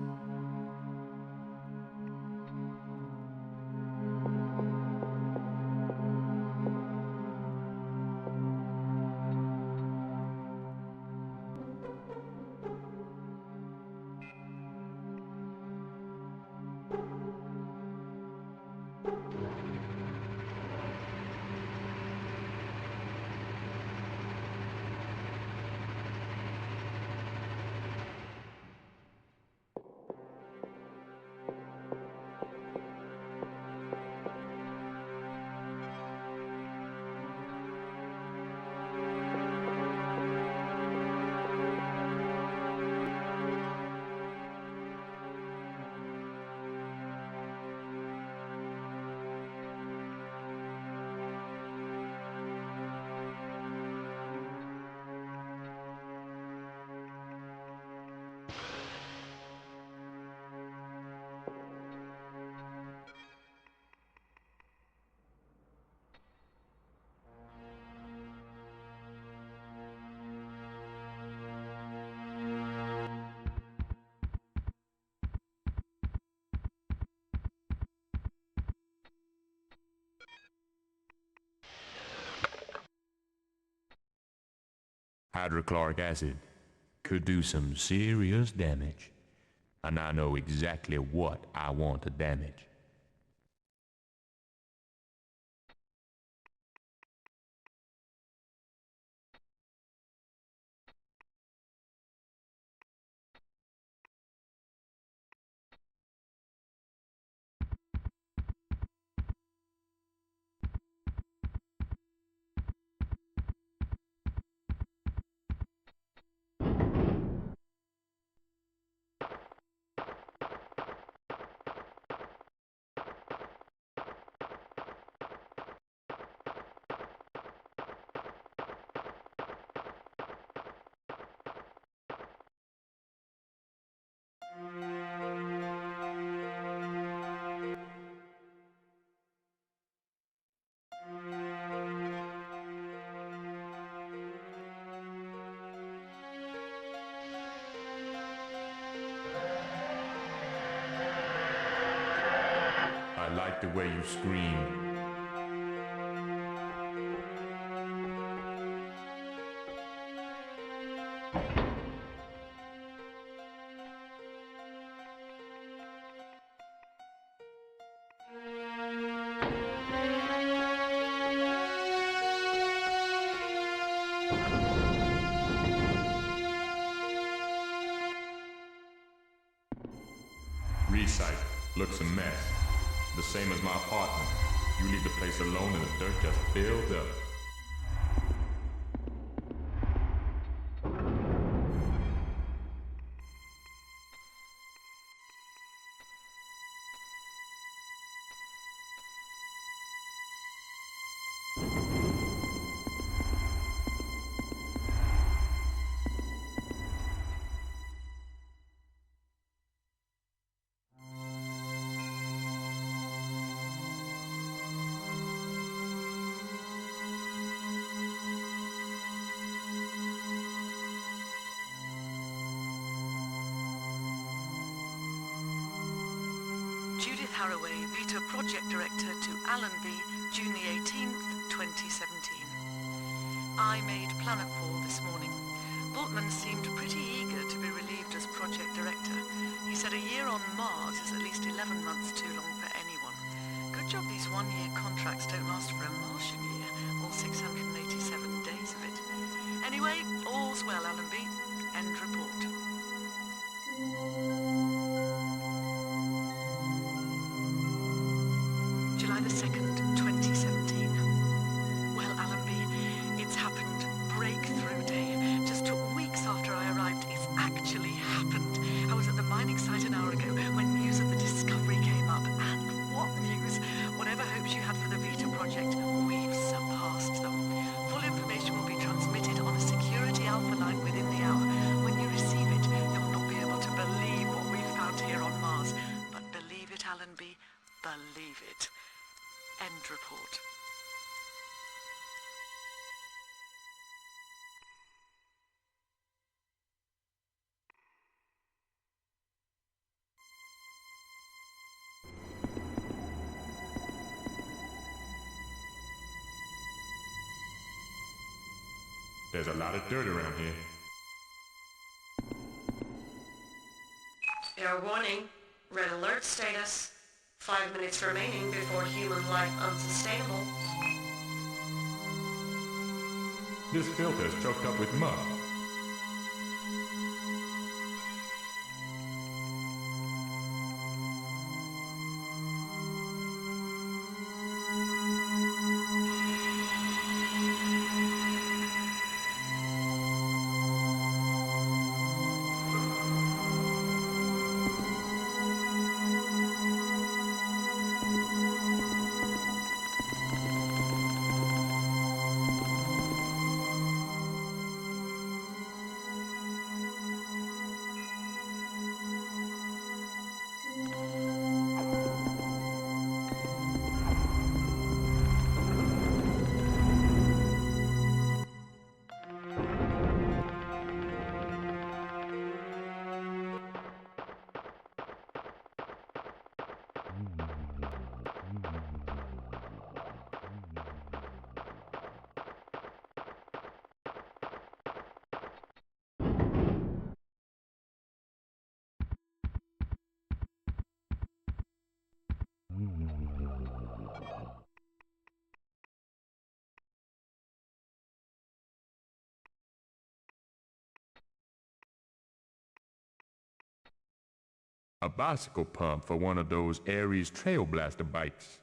Hydrochloric acid could do some serious damage, and I know exactly what I want to damage. I like the way you scream. Resite. Looks a mess. The same as my apartment. You leave the place alone and the dirt just builds up. Judith Harroway, Vita Project Director to Alan V, June the 18th, 2017. I made planetfall this morning. Bultmann seemed pretty eager to be relieved as Project Director. He said a year on Mars is at least 11 months too long for anyone. Good job these one-year contracts don't last for a Martian year, all 687 days of it. Anyway, all's well, Alan B. End report. July the 2nd, 2017. Well, Alan B, it's happened. Breakthrough day. Just took weeks after I arrived. It's actually happened. I was at the mining site an hour ago when news of the discovery came up. And what news? Whatever hopes you had for the Vita project, we've surpassed them. Full information will be transmitted on a security alpha line within the hour. When you receive it, you'll not be able to believe what we've found here on Mars. But believe it, Alan B, believe it. End report. There's a lot of dirt around here. Air warning. Red alert status. 5 minutes remaining before human life unsustainable. This filter is choked up with mud. A bicycle pump for one of those Ares Trailblaster bikes.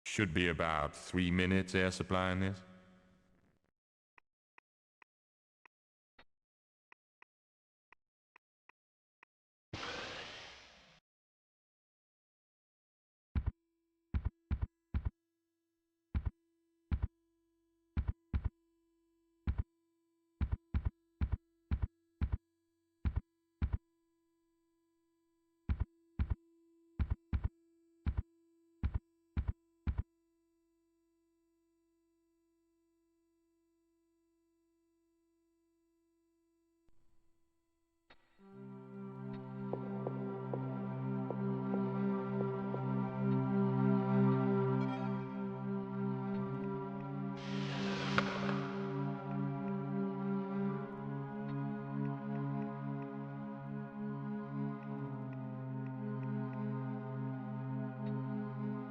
Should be about 3 minutes air supplying this.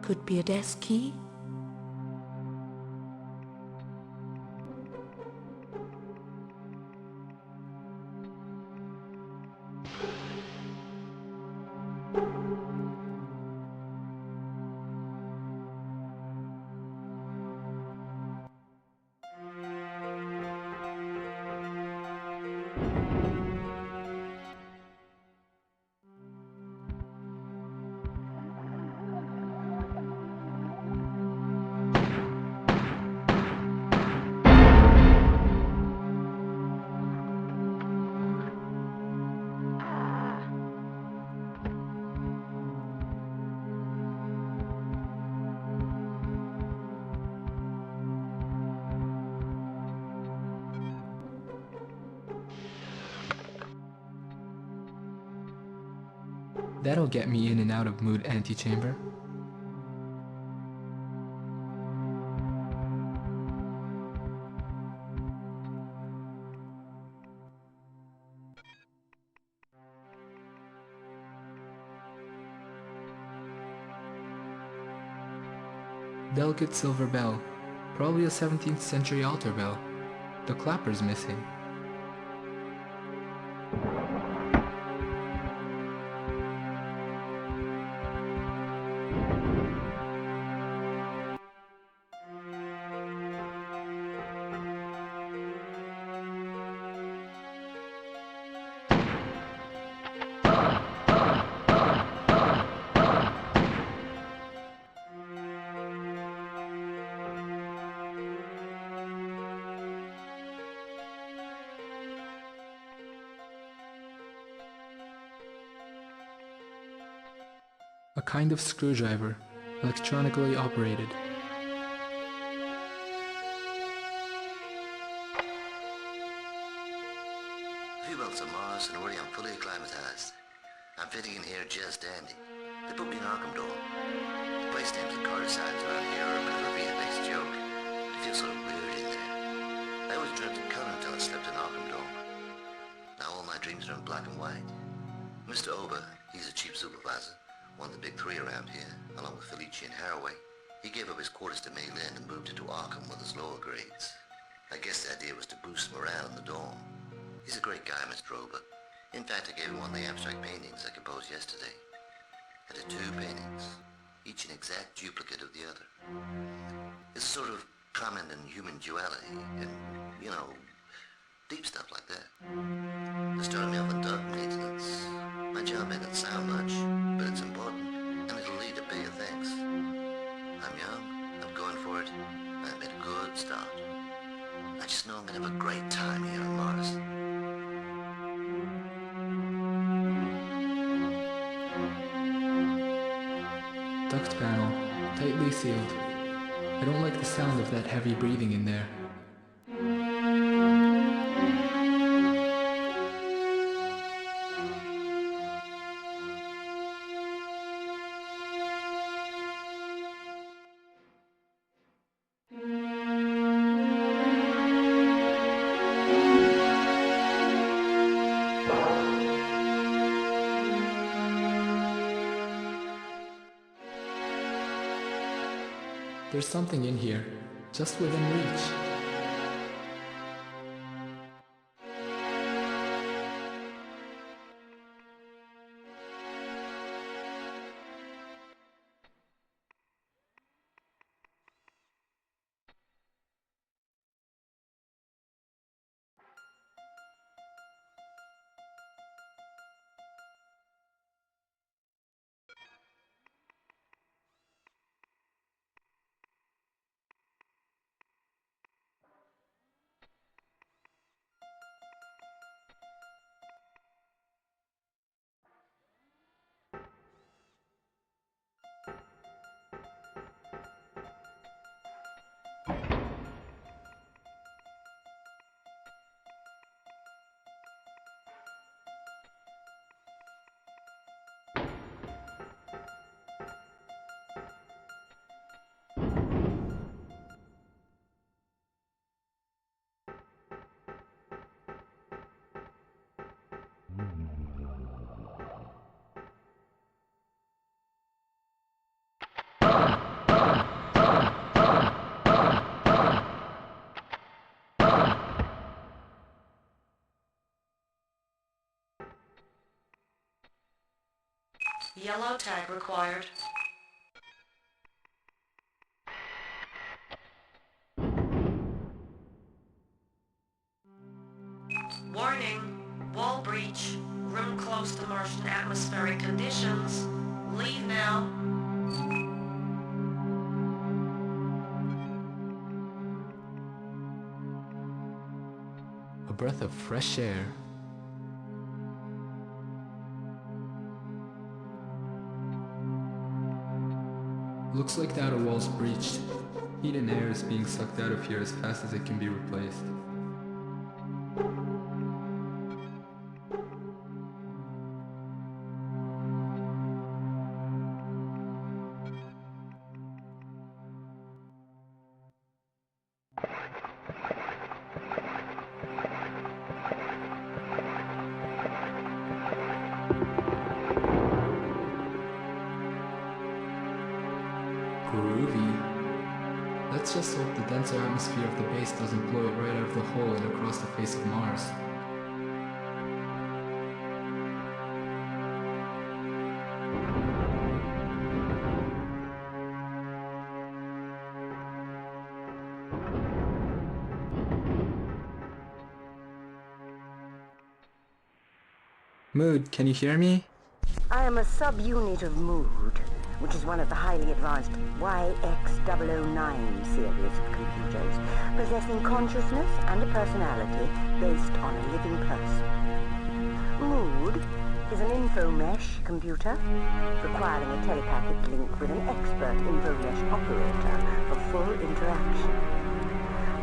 Could be a desk key? That'll get me in and out of mood antechamber. Delicate silver bell, probably a 17th century altar bell. The clapper's missing. A kind of screwdriver, electronically operated. A few months on Mars and already I'm fully acclimatized. I'm fitting in here just dandy. They put me in Arkham Door. The place names and card signs around here are a bit of a Vietnamese joke. It feels sort of weird in there. I always dreamt of color until I slept in Arkham Door. Now all my dreams are in black and white. Mr. Ober, he's a chief supervisor. One of the big three around here, along with Felici and Harroway. He gave up his quarters to Mayland and moved into Arkham with his lower grades. I guess the idea was to boost morale in the dorm. He's a great guy, Mr. Ober. In fact, I gave him one of the abstract paintings I composed yesterday. I did 2 paintings, each an exact duplicate of the other. It's sort of comment on human duality and, you know, deep stuff like that. They started me off on dark maintenance. My job may not sound much, but it's important, and it'll lead to bigger things. I'm young, I'm going for it, and I've made a good start. I just know I'm gonna have a great time here on Mars. Duct panel, tightly sealed. I don't like the sound of that heavy breathing in there. There's something in here, just within reach. Yellow tag required. Warning, wall breach, room close to Martian atmospheric conditions. Leave now. A breath of fresh air. Looks like the outer wall's breached. Heat and air is being sucked out of here as fast as it can be replaced. Groovy. Let's just hope the denser atmosphere of the base doesn't blow it right out of the hole and across the face of Mars. Mood, can you hear me? I am a subunit of Mood, which is one of the highly advanced YX009 series of computers, possessing consciousness and a personality based on a living person. Mood is an infomesh computer, requiring a telepathic link with an expert infomesh operator for full interaction.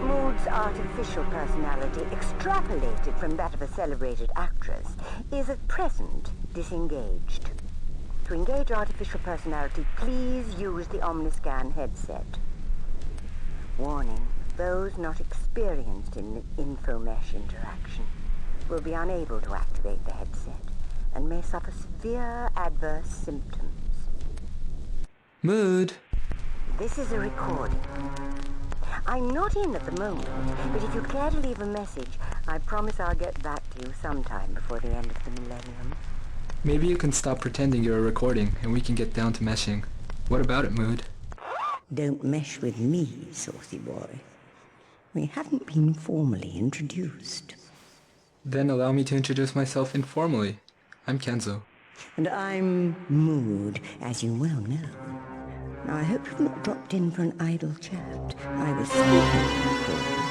Mood's artificial personality, extrapolated from that of a celebrated actress, is at present disengaged. To engage artificial personality, please use the Omniscan headset. Warning, those not experienced in infomesh interaction will be unable to activate the headset and may suffer severe adverse symptoms. Mood! This is a recording. I'm not in at the moment, but if you'd care to leave a message, I promise I'll get back to you sometime before the end of the millennium. Maybe you can stop pretending you're a recording and we can get down to meshing. What about it, Mood? Don't mesh with me, saucy boy. We haven't been formally introduced. Then allow me to introduce myself informally. I'm Kenzo. And I'm Mood, as you well know. Now, I hope you've not dropped in for an idle chat. I was speaking for you.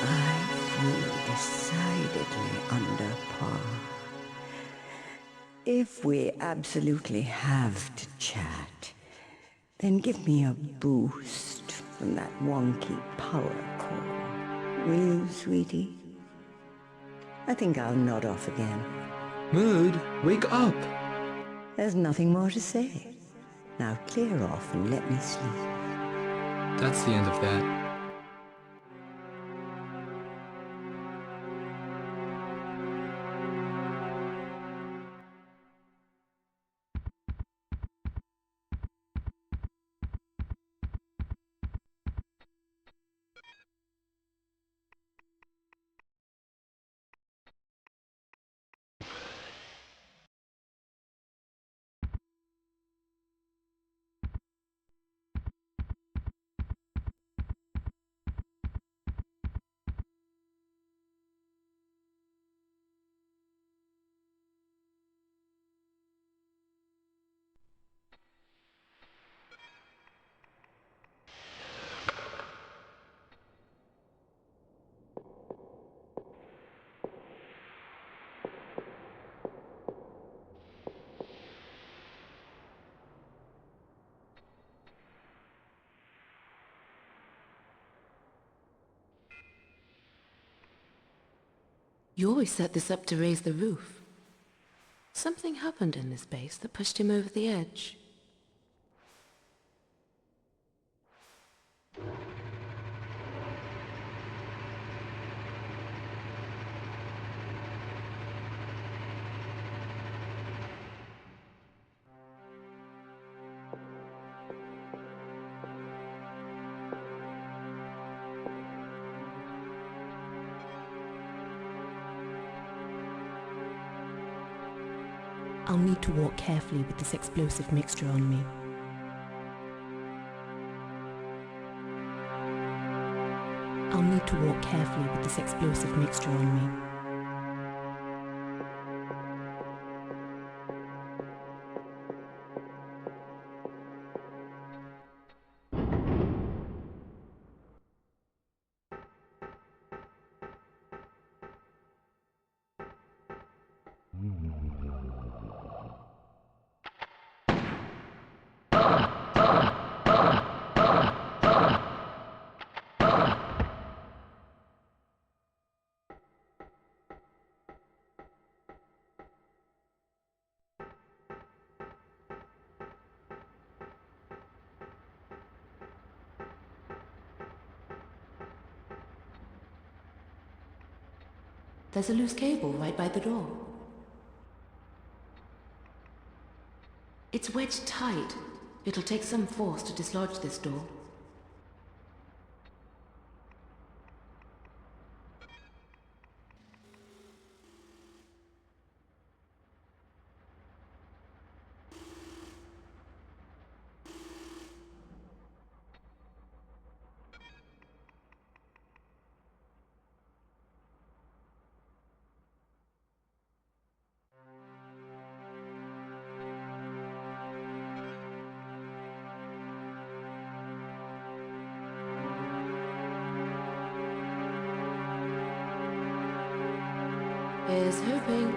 I feel decidedly under par. If we absolutely have to chat, then give me a boost from that wonky power core. Will you, sweetie? I think I'll nod off again. Mood, wake up! There's nothing more to say. Now clear off and let me sleep. That's the end of that. You always set this up to raise the roof. Something happened in this base that pushed him over the edge. I'll need to walk carefully with this explosive mixture on me. I'll need to walk carefully with this explosive mixture on me. There's a loose cable right by the door. It's wedged tight. It'll take some force to dislodge this door. Here's hoping.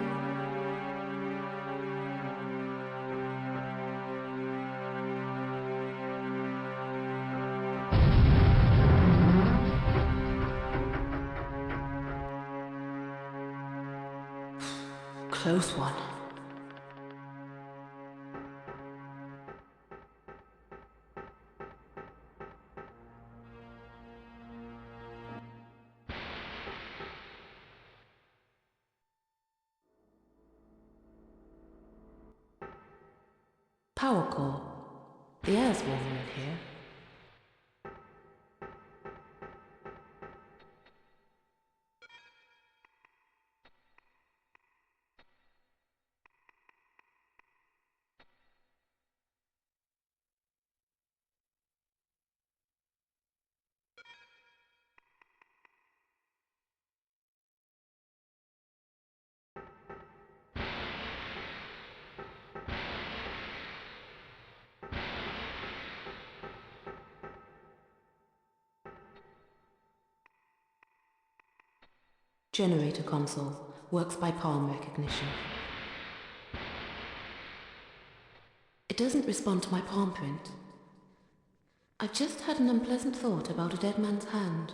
Close one. Power core. The air's warmer in here. Generator console. Works by palm recognition. It doesn't respond to my palm print. I've just had an unpleasant thought about a dead man's hand.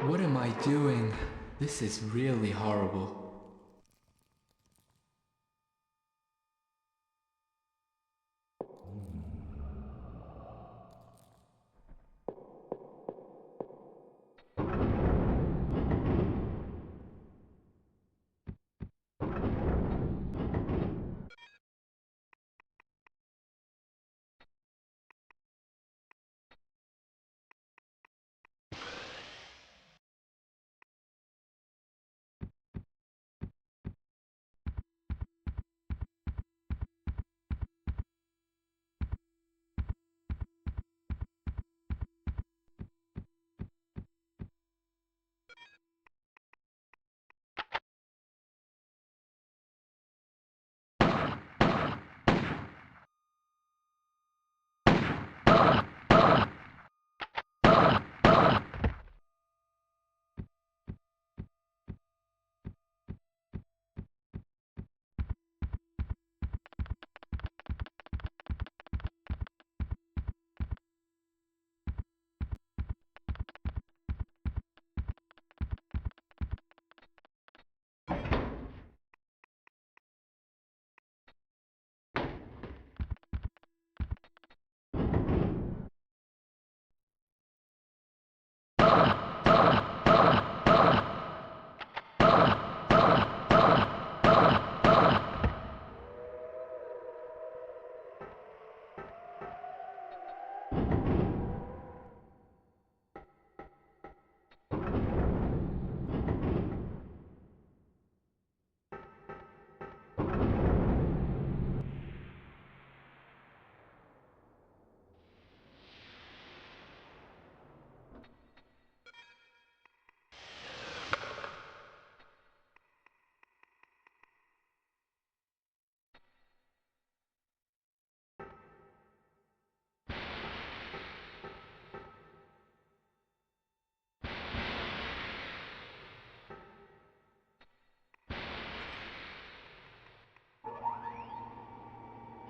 What am I doing? This is really horrible.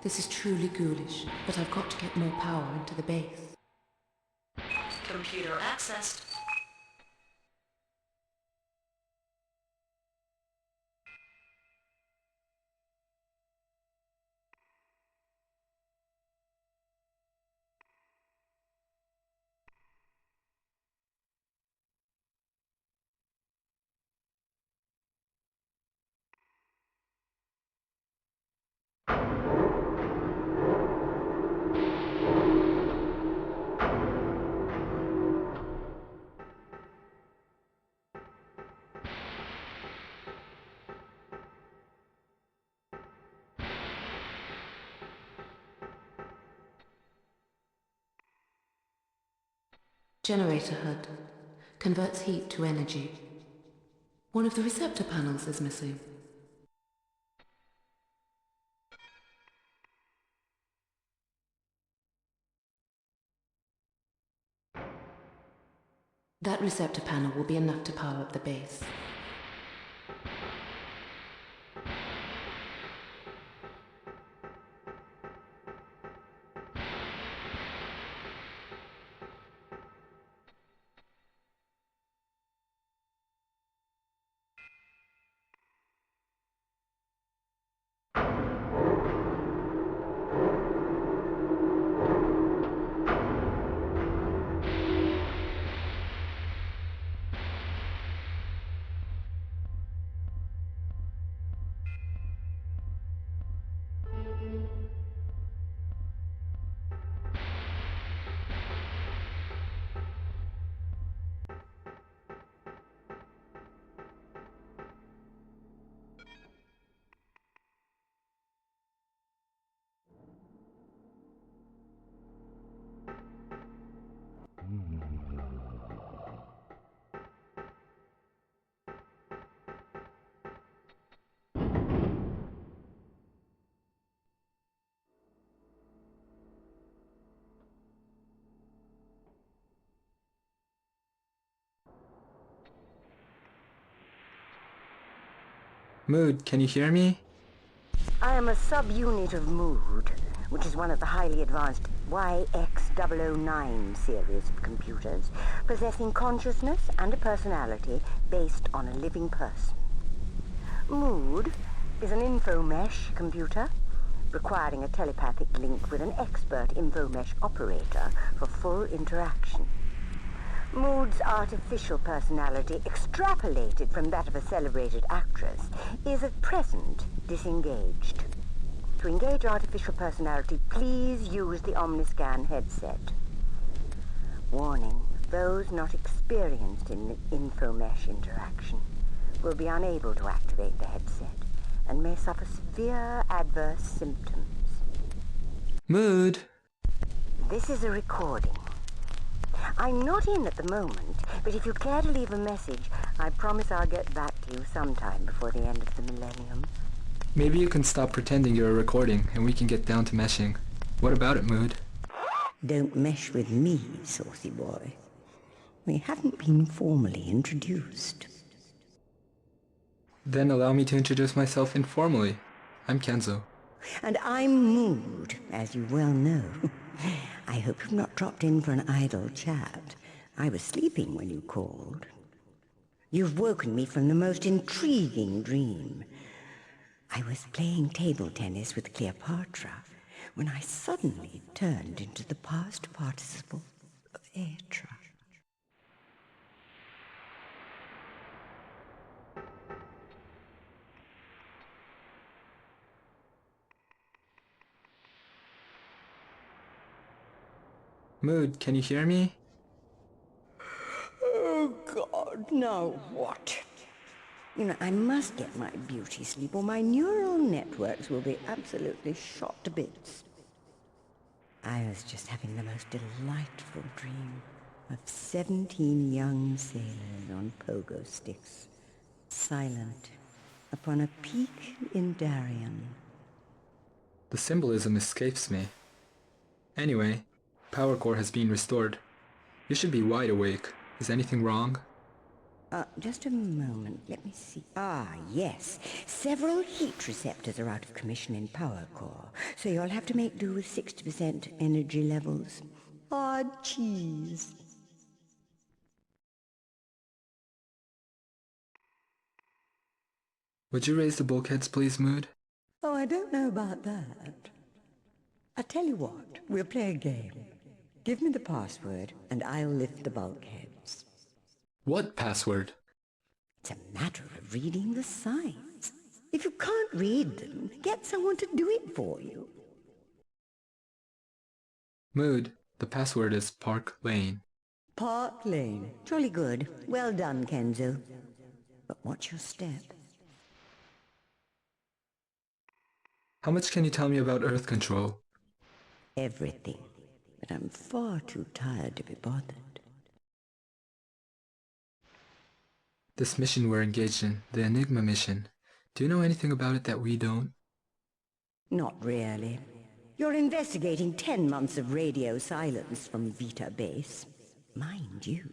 This is truly ghoulish, but I've got to get more power into the base. Computer accessed. Generator HUD. Converts heat to energy. One of the receptor panels is missing. That receptor panel will be enough to power up the base. Mood, can you hear me? I am a subunit of Mood, which is one of the highly advanced YX 009 series of computers possessing consciousness and a personality based on a living person. Mood is an infomesh computer requiring a telepathic link with an expert infomesh operator for full interaction. Mood's artificial personality, extrapolated from that of a celebrated actress, is at present disengaged. To engage artificial personality, please use the Omniscan headset. Warning, those not experienced in infomesh interaction will be unable to activate the headset and may suffer severe adverse symptoms. Mood! This is a recording. I'm not in at the moment, but if you care to leave a message, I promise I'll get back to you sometime before the end of the millennium. Maybe you can stop pretending you're recording and we can get down to meshing. What about it, Mood? Don't mesh with me, saucy boy. We haven't been formally introduced. Then allow me to introduce myself informally. I'm Kenzo. And I'm Mood, as you well know. I hope you've not dropped in for an idle chat. I was sleeping when you called. You've woken me from the most intriguing dream. I was playing table tennis with Cleopatra when I suddenly turned into the past participle of Aetra. Mood, can you hear me? Oh, God, now what? You know, I must get my beauty sleep or my neural networks will be absolutely shot to bits. I was just having the most delightful dream of 17 young sailors on pogo sticks, silent, upon a peak in Darien. The symbolism escapes me. Anyway, power core has been restored. You should be wide awake. Is anything wrong? Just a moment, let me see. Ah, yes. Several heat receptors are out of commission in power core, so you'll have to make do with 60% energy levels. Odd cheese. Would you raise the bulkheads, please, Mood? Oh, I don't know about that. I tell you what, we'll play a game. Give me the password, and I'll lift the bulkheads. What password? It's a matter of reading the signs. If you can't read them, get someone to do it for you. Mood, the password is Park Lane. Park Lane. Jolly good. Well done, Kenzo. But watch your step. How much can you tell me about Earth control? Everything. But I'm far too tired to be bothered. This mission we're engaged in, the Enigma mission, do you know anything about it that we don't? Not really. You're investigating 10 months of radio silence from Vita Base. Mind you,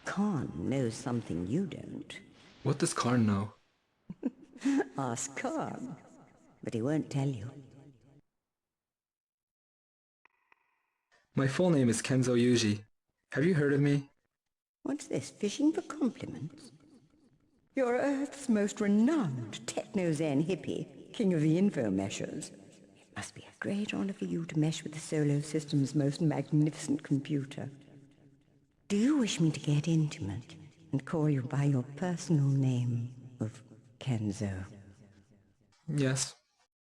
Karne knows something you don't. What does Karne know? Ask Karne. But he won't tell you. My full name is Kenzo Yuji. Have you heard of me? What's this, fishing for compliments? You're Earth's most renowned techno-zen hippie, king of the infomeshers. It must be a great honor for you to mesh with the solar system's most magnificent computer. Do you wish me to get intimate and call you by your personal name of Kenzo? Yes.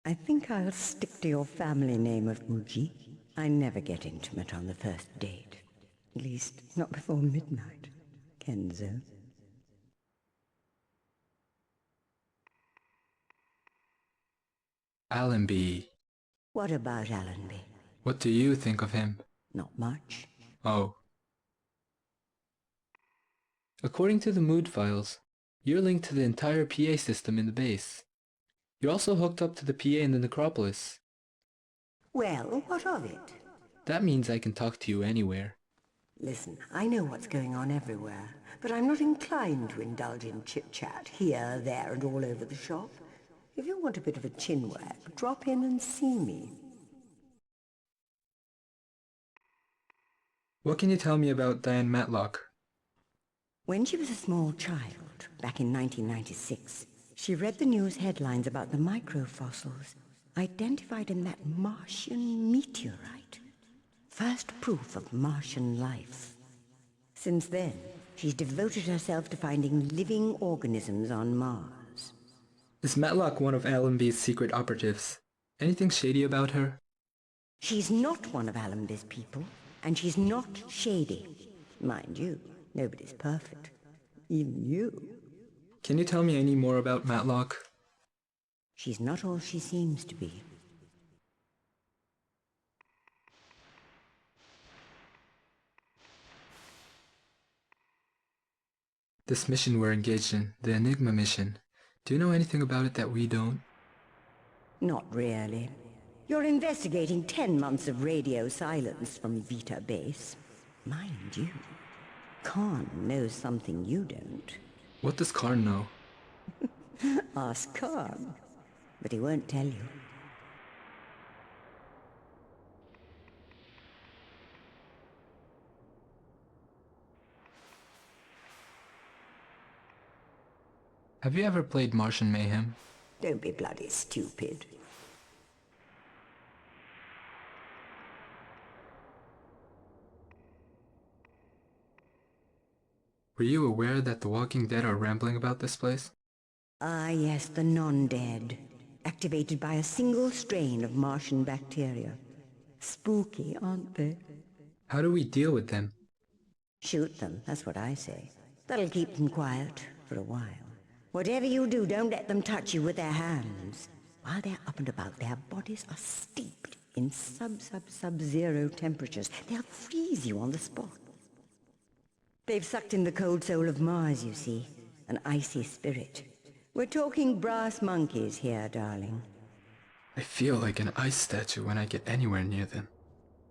I think I'll stick to your family name of Uji. I never get intimate on the first date. At least, not before midnight, Kenzo. Allenby. What about Allenby? What do you think of him? Not much. Oh. According to the mood files, you're linked to the entire PA system in the base. You're also hooked up to the PA in the Necropolis. Well, what of it? That means I can talk to you anywhere. Listen, I know what's going on everywhere, but I'm not inclined to indulge in chit-chat here, there, and all over the shop. If you want a bit of a chinwag, drop in and see me. What can you tell me about Diane Matlock? When she was a small child, back in 1996, she read the news headlines about the microfossils identified in that Martian meteorite. First proof of Martian life. Since then, she's devoted herself to finding living organisms on Mars. Is Matlock one of Allenby's secret operatives? Anything shady about her? She's not one of Allenby's people, and she's not shady. Mind you, nobody's perfect. Even you. Can you tell me any more about Matlock? She's not all she seems to be. This mission we're engaged in, the Enigma mission, do you know anything about it that we don't? Not really. You're investigating 10 months of radio silence from Vita Base. Mind you, Karne knows something you don't. What does Karne know? Ask Karne, but he won't tell you. Have you ever played Martian Mayhem? Don't be bloody stupid. Were you aware that the Walking Dead are rambling about this place? Ah, yes, the non-dead. Activated by a single strain of Martian bacteria. Spooky, aren't they? How do we deal with them? Shoot them, that's what I say. That'll keep them quiet for a while. Whatever you do, don't let them touch you with their hands. While they're up and about, their bodies are steeped in sub-zero temperatures. They'll freeze you on the spot. They've sucked in the cold soul of Mars, you see. An icy spirit. We're talking brass monkeys here, darling. I feel like an ice statue when I get anywhere near them.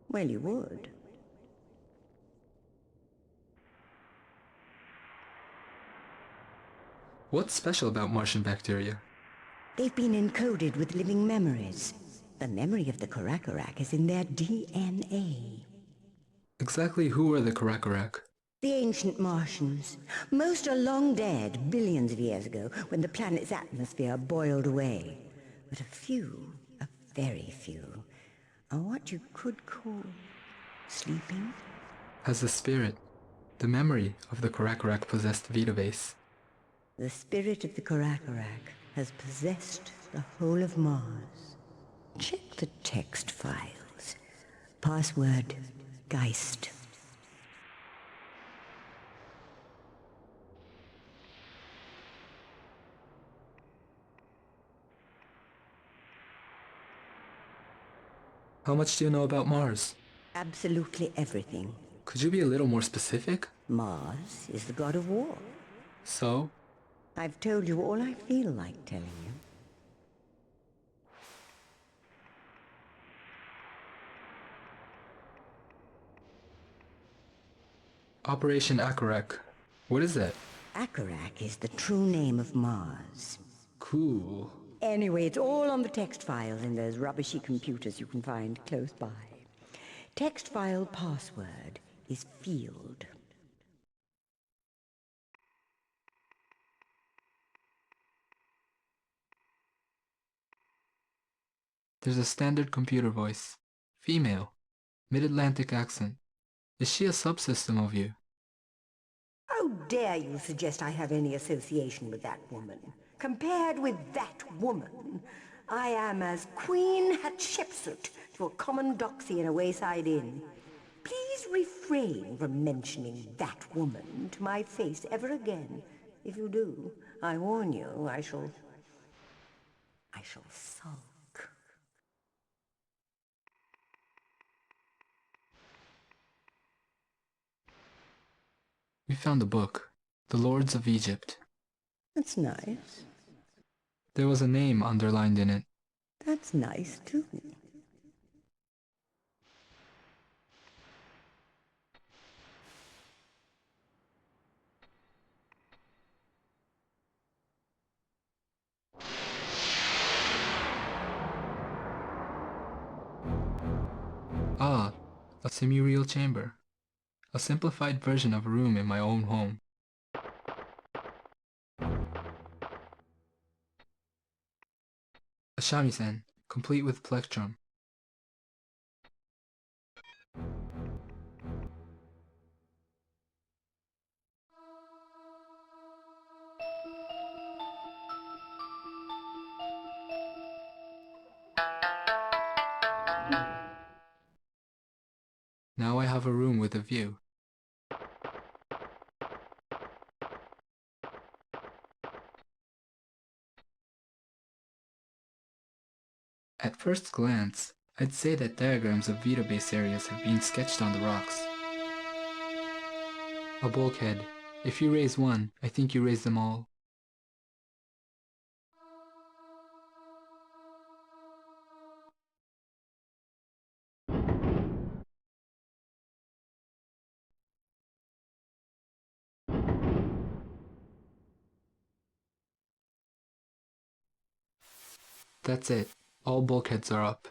Well, you would. What's special about Martian bacteria? They've been encoded with living memories. The memory of the Karakorak is in their DNA. Exactly who are the Karakorak? The ancient Martians. Most are long dead, billions of years ago, when the planet's atmosphere boiled away. But a few, a very few, are what you could call sleeping. Has the spirit, the memory of the Karakorak possessed Vita Base? The spirit of the Karakorak has possessed the whole of Mars. Check the text files. Password, Geist. How much do you know about Mars? Absolutely everything. Could you be a little more specific? Mars is the god of war. So? I've told you all I feel like telling you. Operation Akarak. What is that? Akarak is the true name of Mars. Cool. Anyway, it's all on the text files in those rubbishy computers you can find close by. Text file password is field. There's a standard computer voice. Female. Mid-Atlantic accent. Is she a subsystem of you? How dare you suggest I have any association with that woman? Compared with that woman, I am as Queen Hatshepsut to a common doxy in a wayside inn. Please refrain from mentioning that woman to my face ever again. If you do, I warn you, I shall sulk. We found a book. The Lords of Egypt. That's nice. There was a name underlined in it. That's nice, too. Ah, a semi-real chamber. A simplified version of a room in my own home. A shamisen, complete with plectrum. Now I have a room with a view. At first glance, I'd say that diagrams of Vita base areas have been sketched on the rocks. A bulkhead. If you raise one, I think you raise them all. That's it. All bulkheads are up.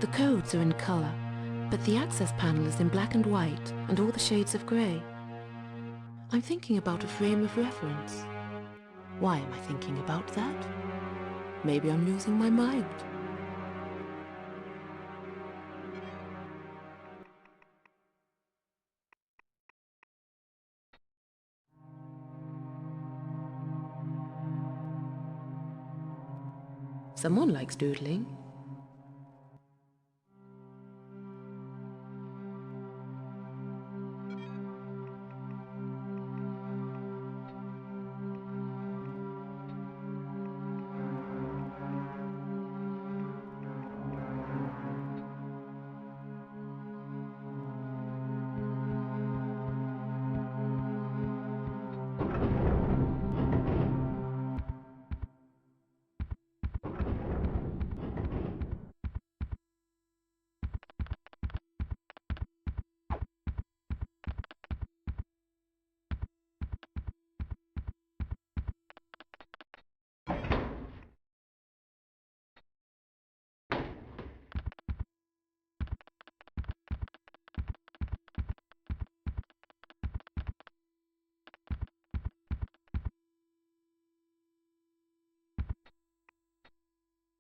The codes are in color, but the access panel is in black and white and all the shades of grey. I'm thinking about a frame of reference. Why am I thinking about that? Maybe I'm losing my mind. Someone likes doodling.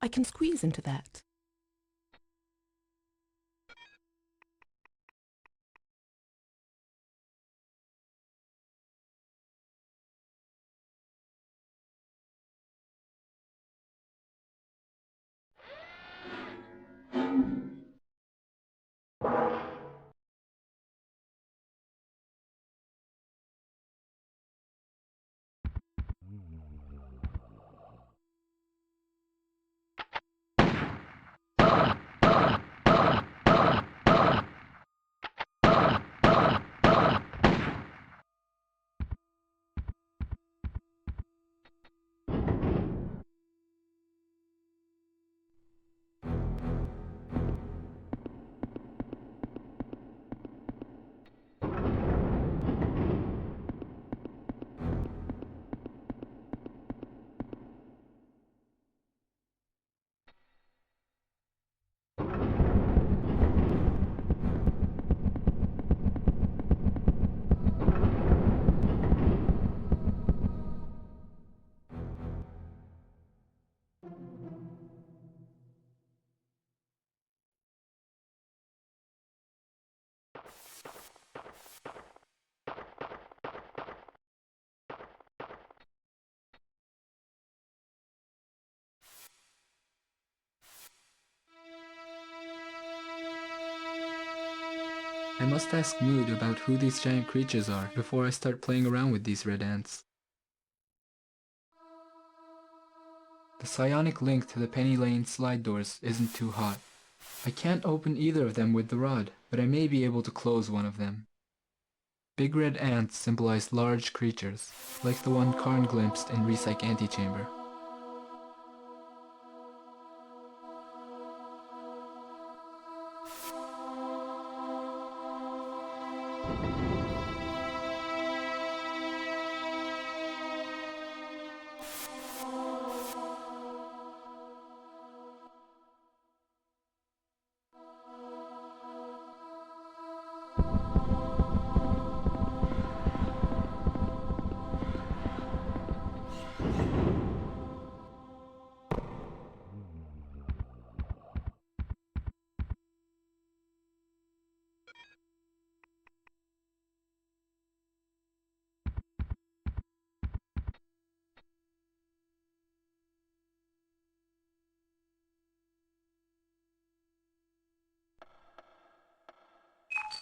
I can squeeze into that. I must ask Mood about who these giant creatures are before I start playing around with these red ants. The psionic link to the Penny Lane slide doors isn't too hot. I can't open either of them with the rod, but I may be able to close one of them. Big red ants symbolize large creatures, like the one Karne glimpsed in Repsych Antechamber.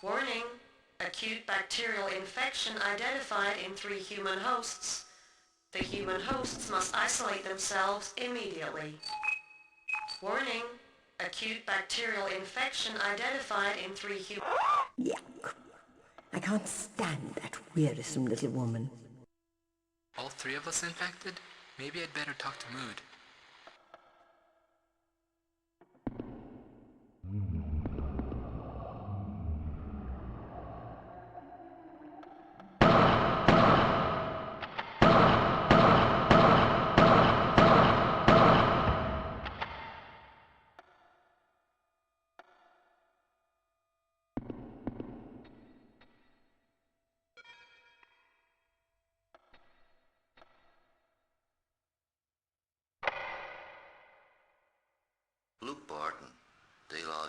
Warning, acute bacterial infection identified in 3 human hosts. The human hosts must isolate themselves immediately. Warning, acute bacterial infection identified in 3 human... Yuck. I can't stand that wearisome little woman. All 3 of us infected? Maybe I'd better talk to Mood.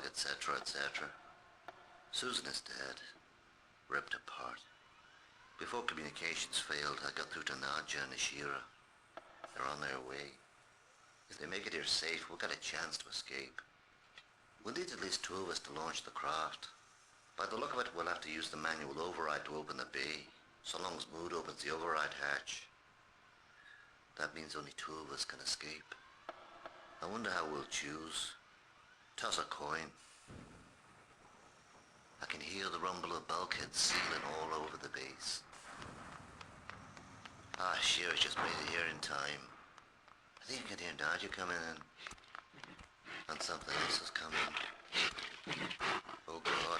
Airlock, etc., etc. Susan is dead. Ripped apart. Before communications failed, I got through to Nadja and Ashira. They're on their way. If they make it here safe, we'll get a chance to escape. We'll need at least 2 of us to launch the craft. By the look of it, we'll have to use the manual override to open the bay, so long as Mood opens the override hatch. That means only 2 of us can escape. I wonder how we'll choose. Toss a coin. I can hear the rumble of bulkheads sealing all over the base. Ah, Shira's just made it here in time. I think I can hear Nadja coming in. And something else is coming. Oh God.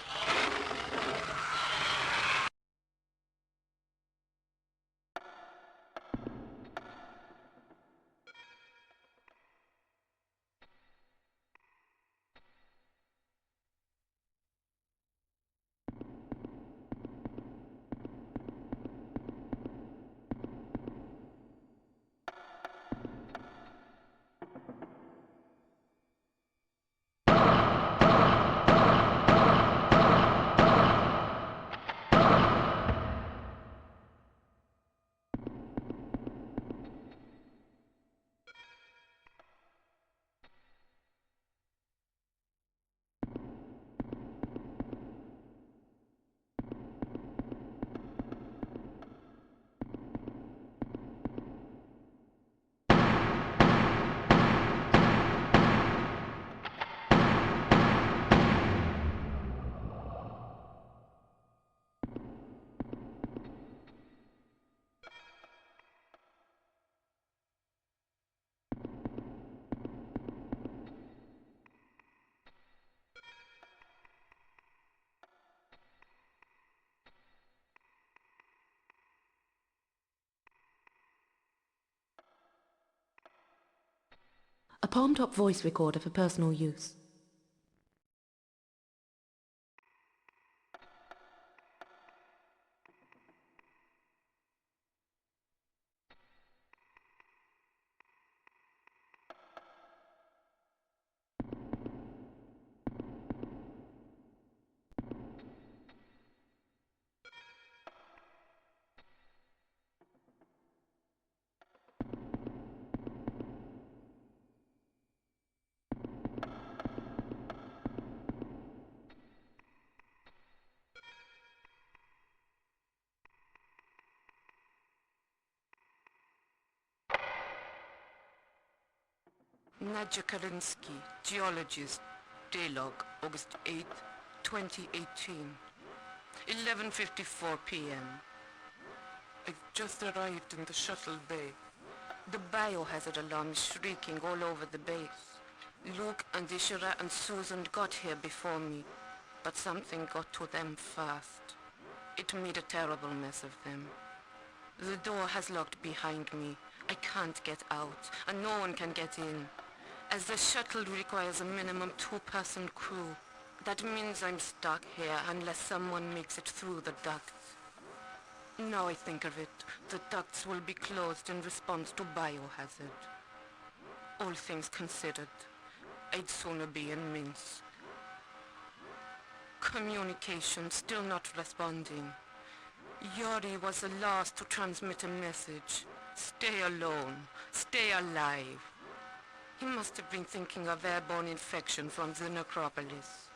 A palm-top voice recorder for personal use. Nadja Karinsky, geologist, Daylog, August 8, 2018, 11:54 p.m. I've just arrived in the shuttle bay. The biohazard alarm is shrieking all over the base. Luke and Ishira and Susan got here before me, but something got to them fast. It made a terrible mess of them. The door has locked behind me. I can't get out, and no one can get in. As the shuttle requires a minimum 2-person crew, that means I'm stuck here unless someone makes it through the ducts. Now I think of it, the ducts will be closed in response to biohazard. All things considered, I'd sooner be in Minsk. Communication still not responding. Yuri was the last to transmit a message. Stay alone. Stay alive. He must have been thinking of airborne infection from the Necropolis.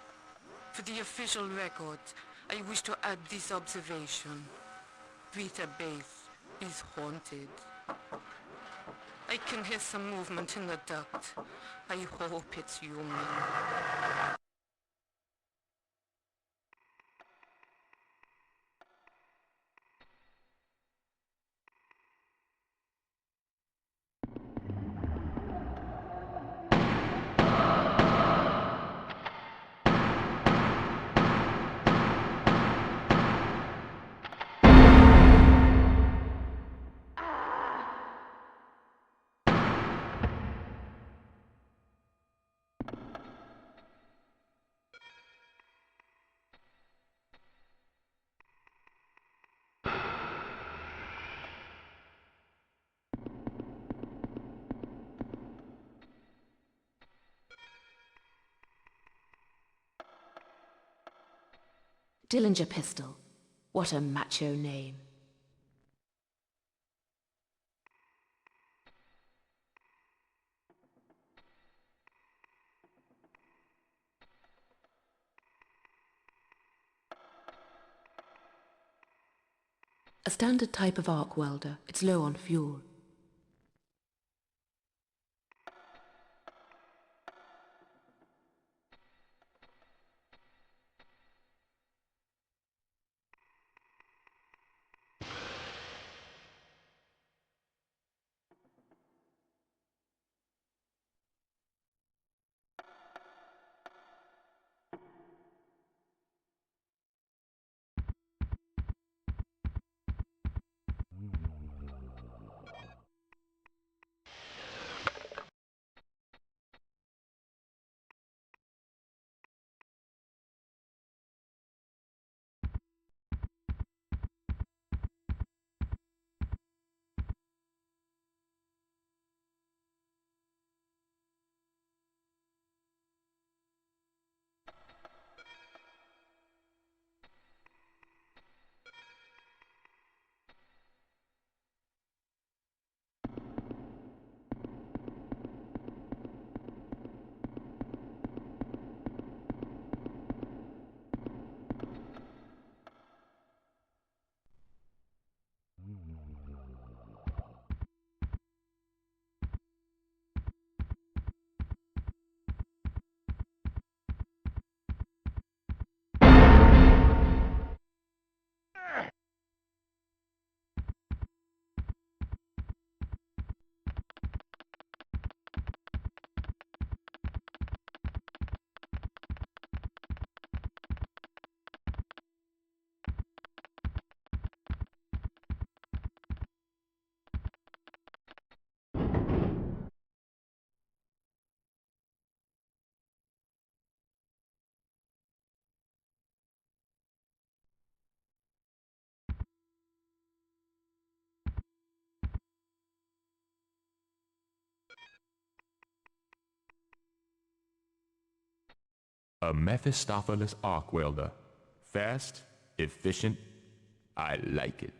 For the official record, I wish to add this observation. Vita Base is haunted. I can hear some movement in the duct. I hope it's human. Dillinger Pistol. What a macho name. A standard type of arc welder. It's low on fuel. A Mephistopheles arc welder. Fast, efficient, I like it.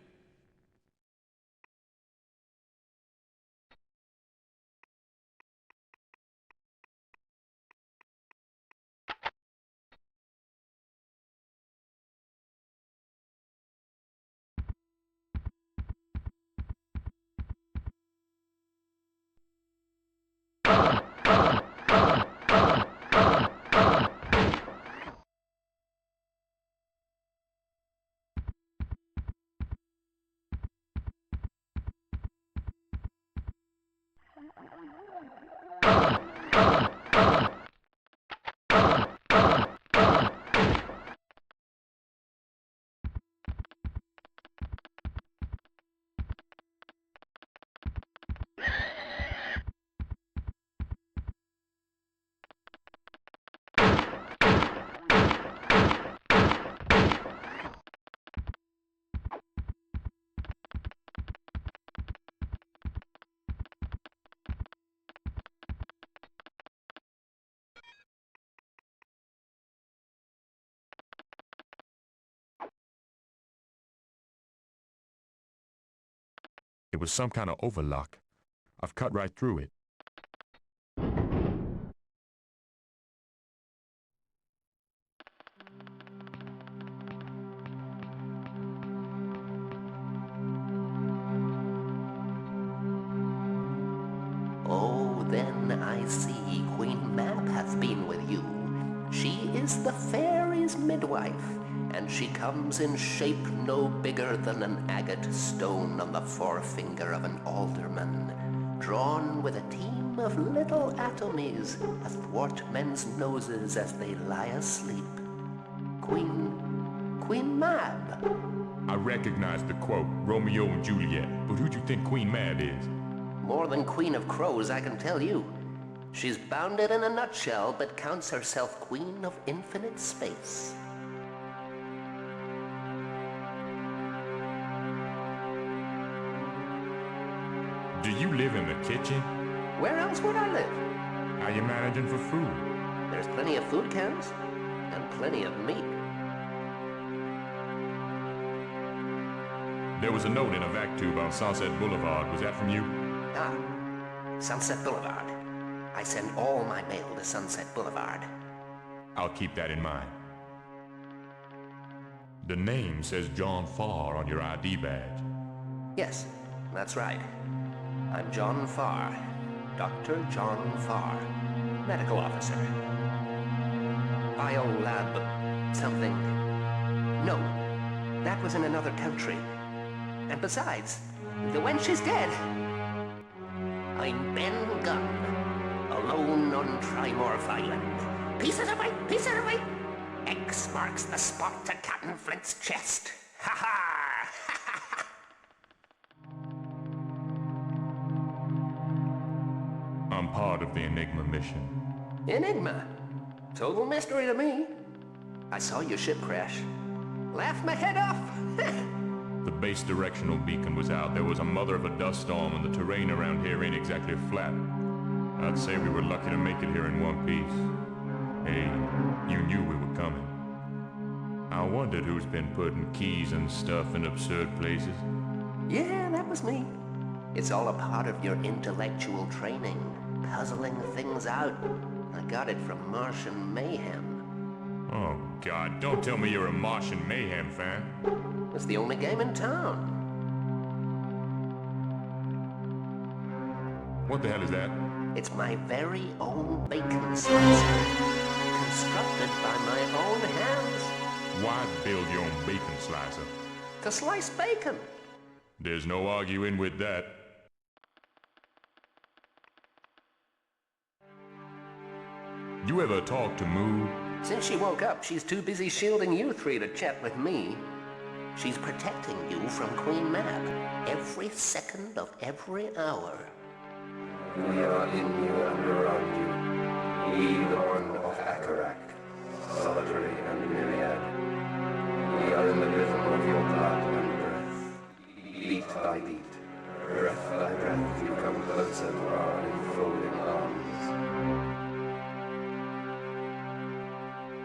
It was some kind of overlock. I've cut right through it. Oh, then I see Queen Mab hath been with you. She is the fairy's midwife, and she comes in shape no bigger than an agate stone on the forefinger of an alderman, drawn with a team of little atomies athwart men's noses as they lie asleep. Queen Mab. I recognize the quote, Romeo and Juliet, but who do you think Queen Mab is? More than Queen of Crows, I can tell you. She's bounded in a nutshell, but counts herself Queen of Infinite Space. Do you live in the kitchen? Where else would I live? How you managing for food? There's plenty of food cans, and plenty of meat. There was a note in a vac tube on Sunset Boulevard. Was that from you? Ah, Sunset Boulevard. I send all my mail to Sunset Boulevard. I'll keep that in mind. The name says John Farr on your ID badge. Yes, that's right. I'm John Farr. Dr. John Farr. Medical officer. Bio Lab something. No, that was in another country. And besides, the wench is dead. I'm Ben Gunn, alone on Trimorph Island. Pieces away, pieces away! X marks the spot to Captain Flint's chest. Ha ha! I'm part of the Enigma mission. Enigma? Total mystery to me. I saw your ship crash. Laughed my head off. The base directional beacon was out. There was a mother of a dust storm, and the terrain around here ain't exactly flat. I'd say we were lucky to make it here in one piece. Hey, you knew we were coming. I wondered who's been putting keys and stuff in absurd places. Yeah, that was me. It's all a part of your intellectual training. Puzzling things out. I got it from Martian Mayhem. Oh, God, don't tell me you're a Martian Mayhem fan. It's the only game in town. What the hell is that? It's my very own bacon slicer. Constructed by my own hands. Why build your own bacon slicer? To slice bacon. There's no arguing with that. You ever talk to Moo? Since she woke up, she's too busy shielding you three to chat with me. She's protecting you from Queen Mab every second of every hour. We are in you and around you. Ye the born of Akarak, solitary and myriad. We are in the rhythm of your blood and breath. Beat by beat, breath by breath, you come closer to our enfolding arms.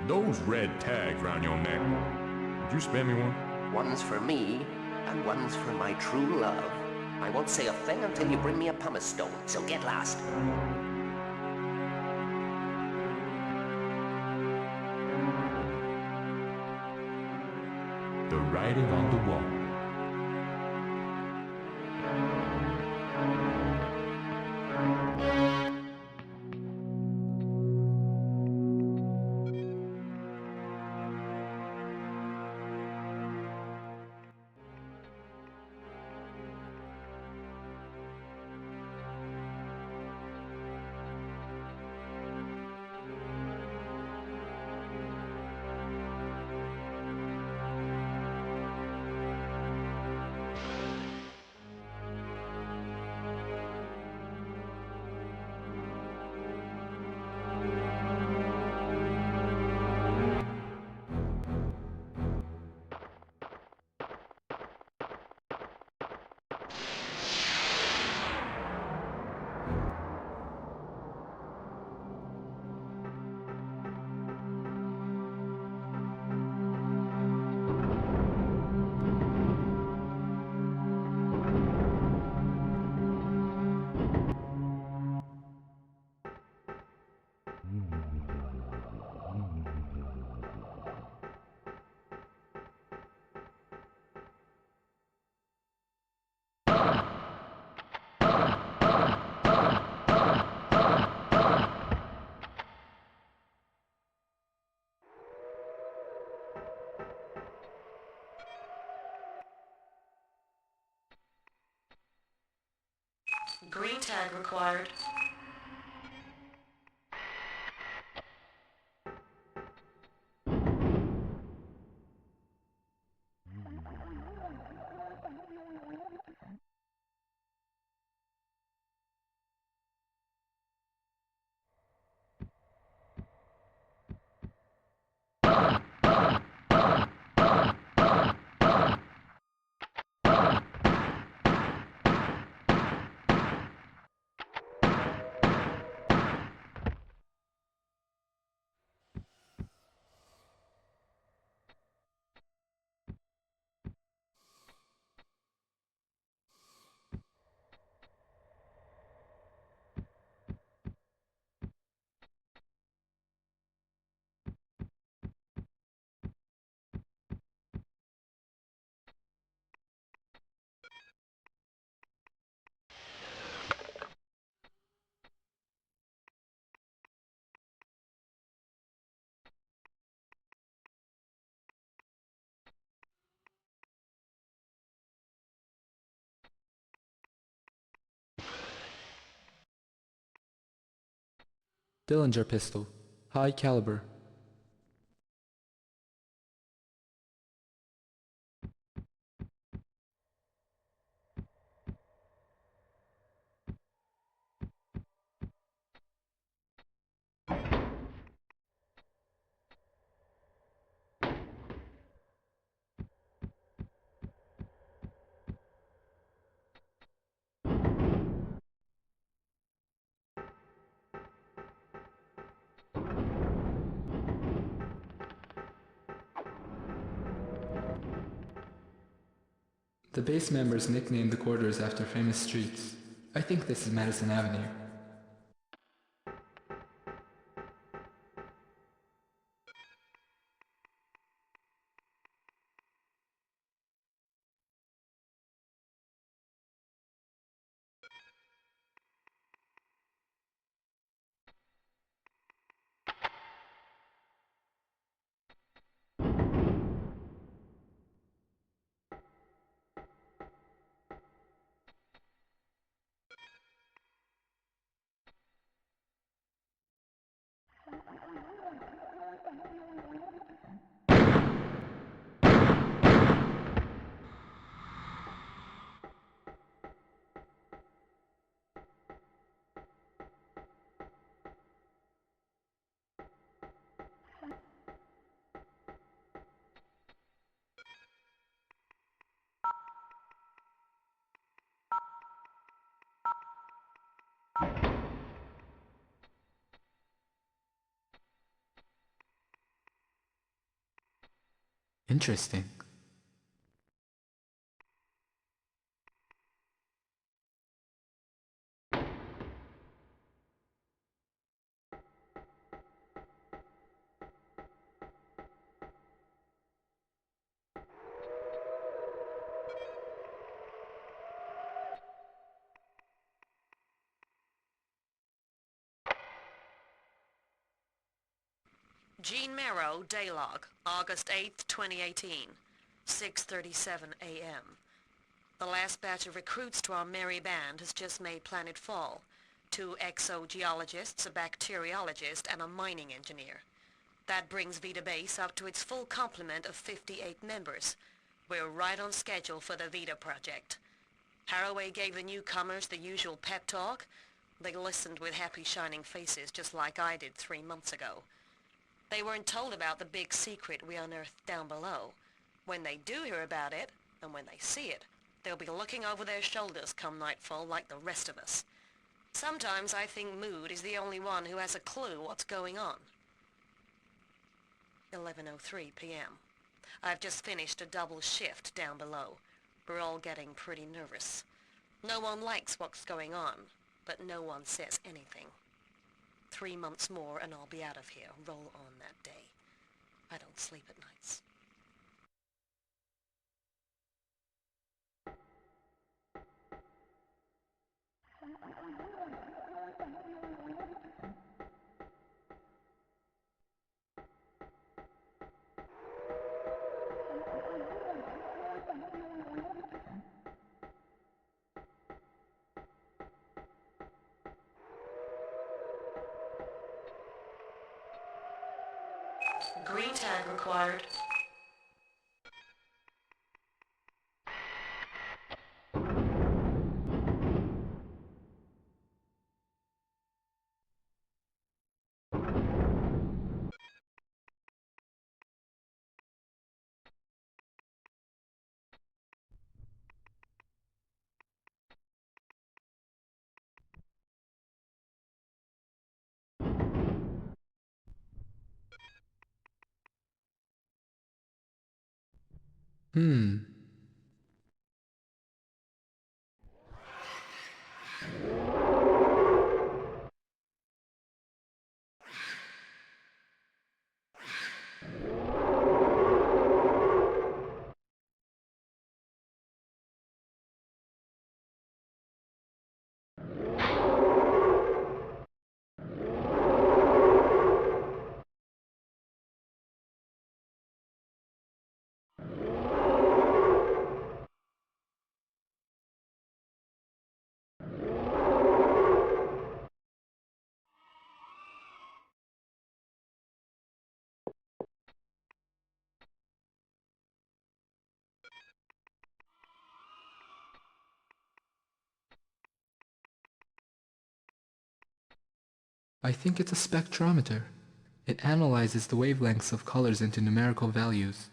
Those red tags round your neck, would you spare me one? One's for me, and one's for my true love. I won't say a thing until you bring me a pumice stone, so get lost. The writing on the wall. Green tag required. Dillinger pistol, high caliber. The base members nicknamed the quarters after famous streets. I think this is Madison Avenue. Interesting. Gene Merrow, Daylog, August 8th, 2018, 6:37 a.m. The last batch of recruits to our merry band has just made planet fall. 2 exogeologists, a bacteriologist, and a mining engineer. That brings Vita Base up to its full complement of 58 members. We're right on schedule for the Vita project. Harroway gave the newcomers the usual pep talk. They listened with happy shining faces just like I did 3 months ago. They weren't told about the big secret we unearthed down below. When they do hear about it, and when they see it, they'll be looking over their shoulders come nightfall like the rest of us. Sometimes I think Mood is the only one who has a clue what's going on. 11:03 p.m. I've just finished a double shift down below. We're all getting pretty nervous. No one likes what's going on, but no one says anything. 3 months more and I'll be out of here. Roll on that day. I don't sleep at nights. Green tag required. I think it's a spectrometer. It analyzes the wavelengths of colors into numerical values.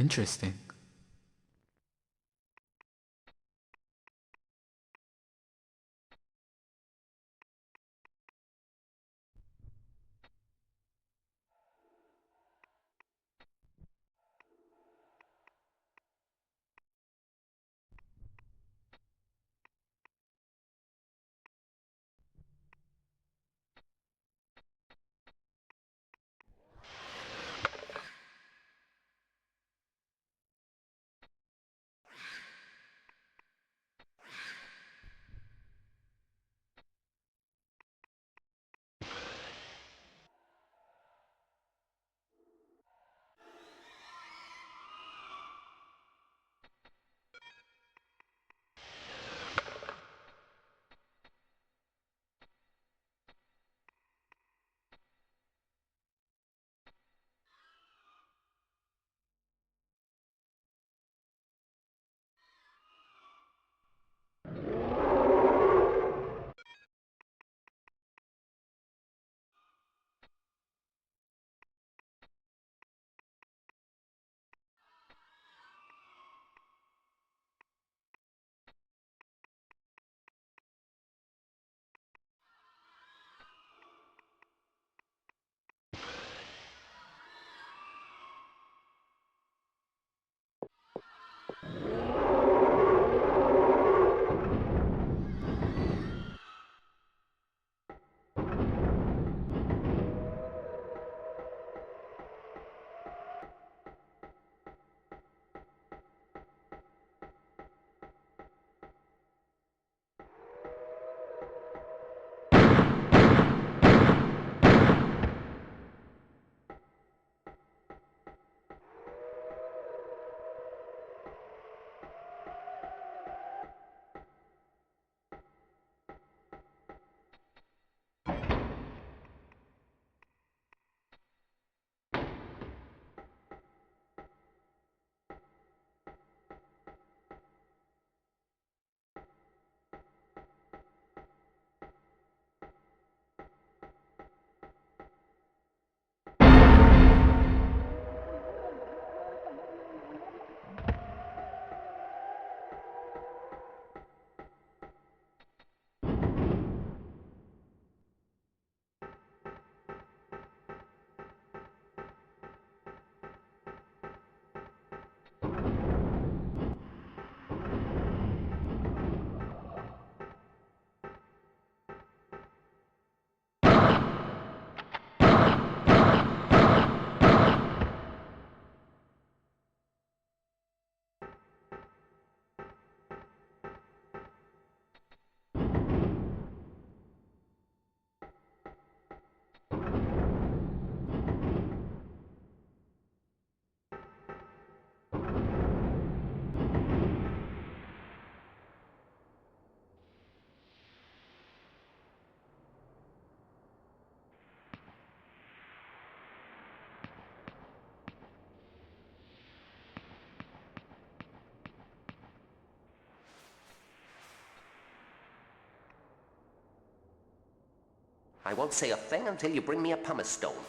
Interesting. I won't say a thing until you bring me a pumice stone.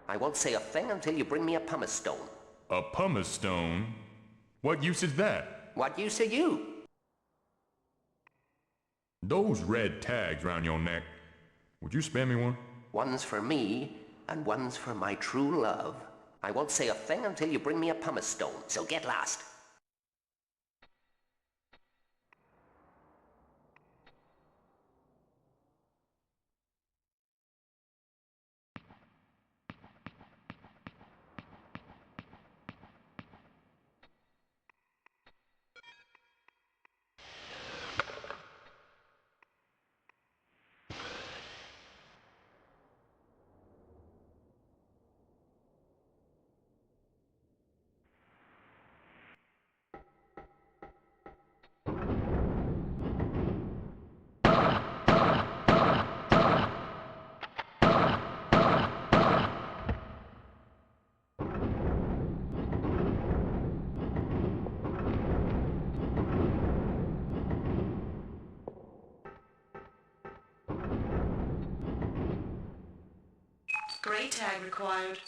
I won't say a thing until you bring me a pumice stone. A pumice stone? What use is that? What use are you? Those red tags round your neck. Would you spare me one? One's for me, and one's for my true love. I won't say a thing until you bring me a pumice stone, so get lost. Gray tag required.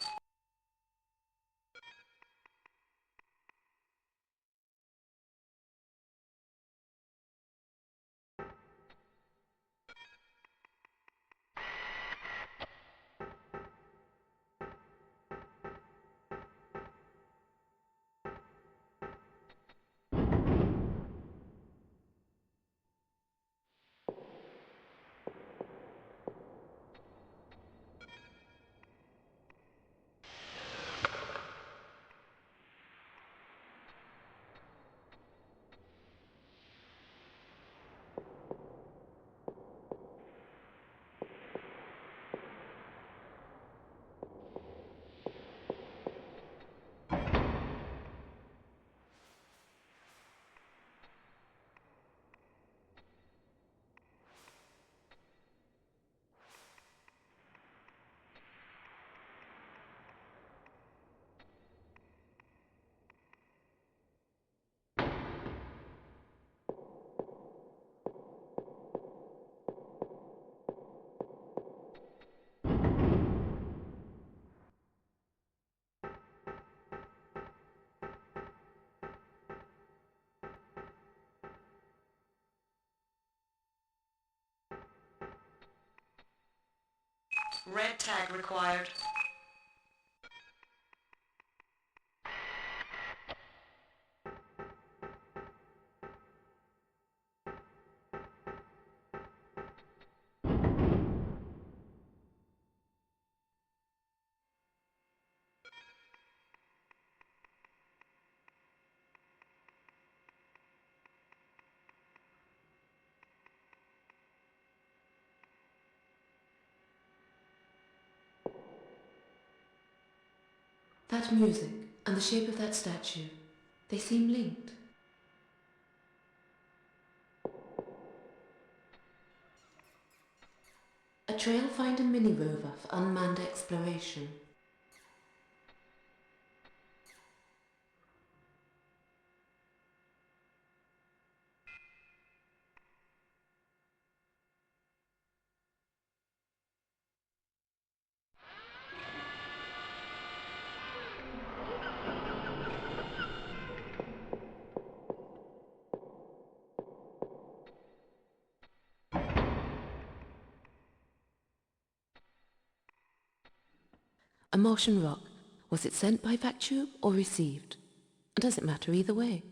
Red tag required. That music and the shape of that statue, they seem linked. A trail finder mini rover for unmanned exploration. A Martian rock. Was it sent by vacuum or received? Does it matter either way?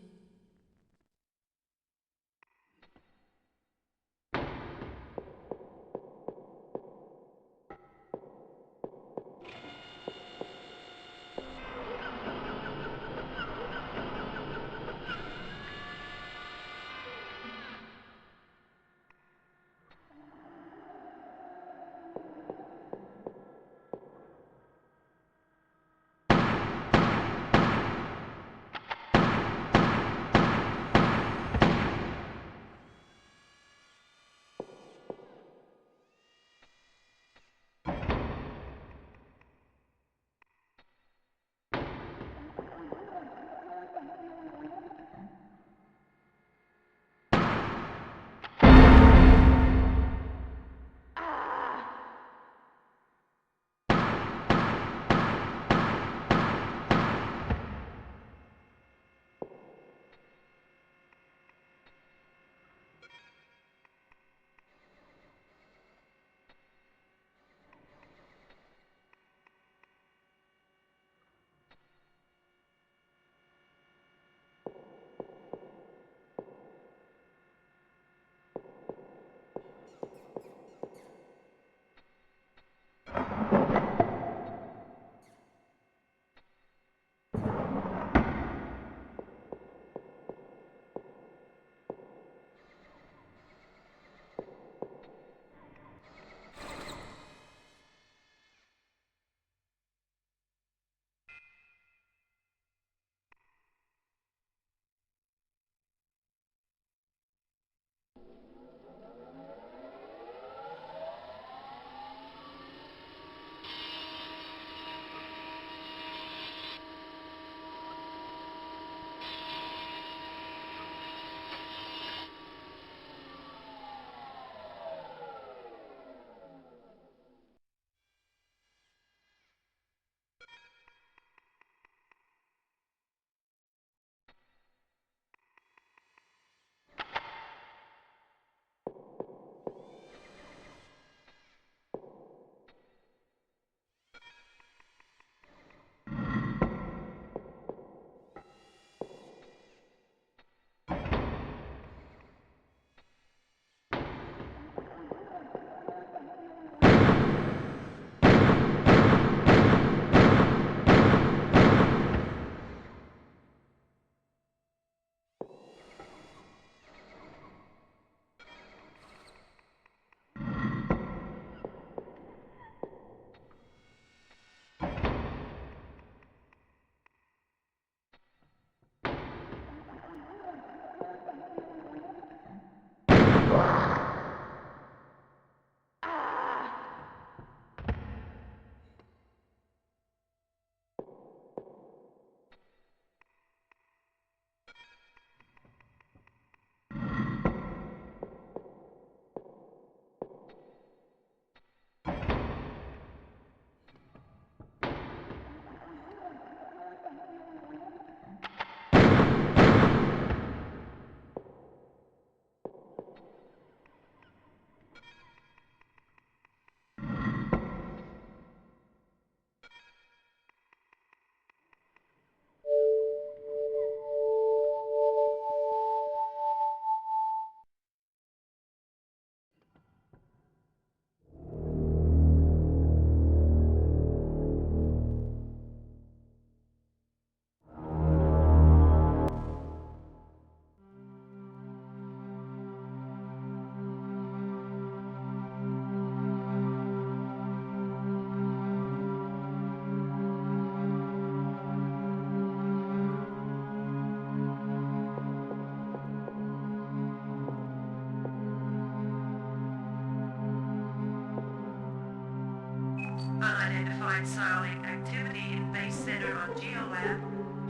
Unidentified psionic activity in base center on Geo Lab.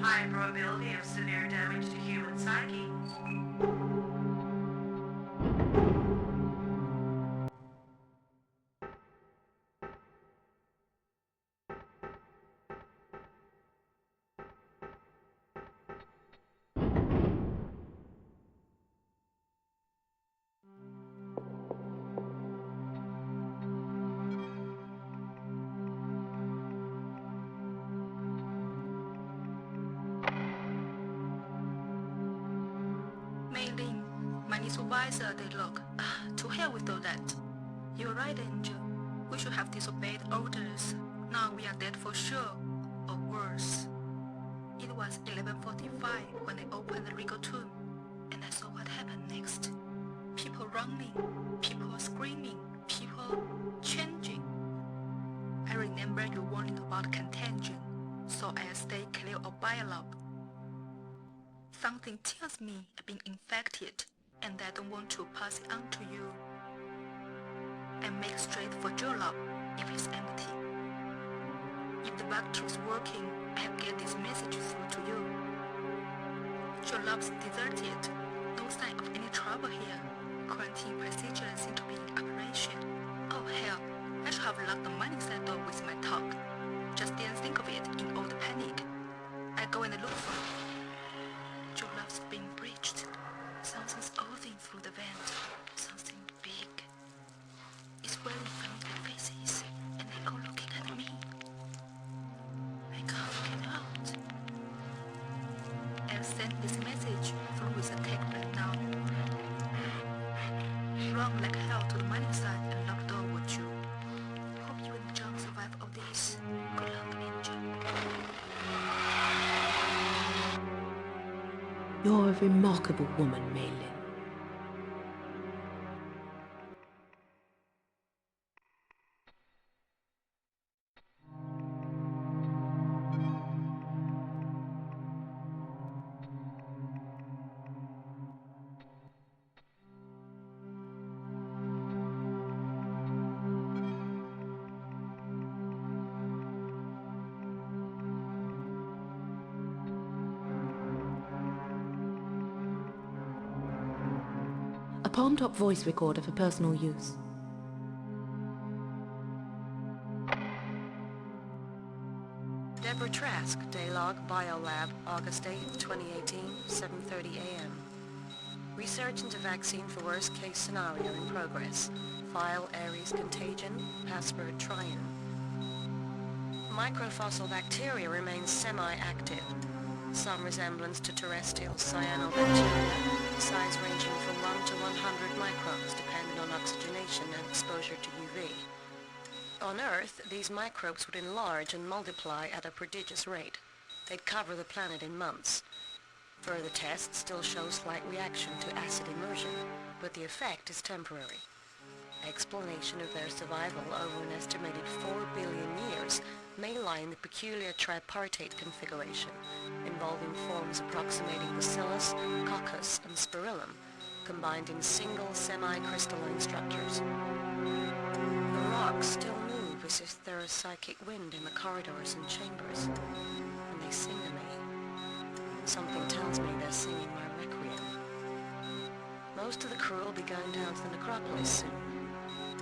High probability of severe damage to human psyche. Supervisor, Decontamination. To hell with all that. You're right, Angel. We should have disobeyed orders. Now we are dead for sure. Or worse. It was 11:45 when they opened the Regal tomb, and I saw what happened next. People running, people screaming, people changing. I remember you warning about contagion, so I stay clear of Biolab. Something tells me I've been infected, and I don't want to pass it on to you. I make straight for Geo Lab if it's empty. If the Vector's working, I'll get this message through to you. Geo Lab's deserted. No sign of any trouble here. Quarantine procedures seem to be in operation. Oh hell, I should have locked the money settle with my talk. Just didn't think of it in all the panic. I go and look for it. Geo Lab's being breached. Something's oozing through the vent. Something big. It's wearing familiar faces, and they all looking at me. I can't get out. I'll send this message through with a tech right now. Run like hell to the mining site and lock door with you. Hope you and John survive all this. Good luck, Angel. You're a remarkable woman, Meilin. A palm-top voice recorder for personal use. Deborah Trask, Daylog, Biolab, August 8, 2018, 7:30 a.m. Research into vaccine for worst-case scenario in progress. File Ares Contagion, password Trian. Microfossil bacteria remains semi-active. Some resemblance to terrestrial cyanobacteria, size ranging from 1 to 100 microns depending on oxygenation and exposure to UV. On Earth, these microbes would enlarge and multiply at a prodigious rate. They'd cover the planet in months. Further tests still show slight reaction to acid immersion, but the effect is temporary. Explanation of their survival over an estimated 4 billion years may lie in the peculiar tripartite configuration, involving forms approximating bacillus, coccus, and spirillum, combined in single semi-crystalline structures. The rocks still move as if there is psychic wind in the corridors and chambers, and they sing to me. Something tells me they're singing my requiem. Most of the crew will be going down to the Necropolis soon.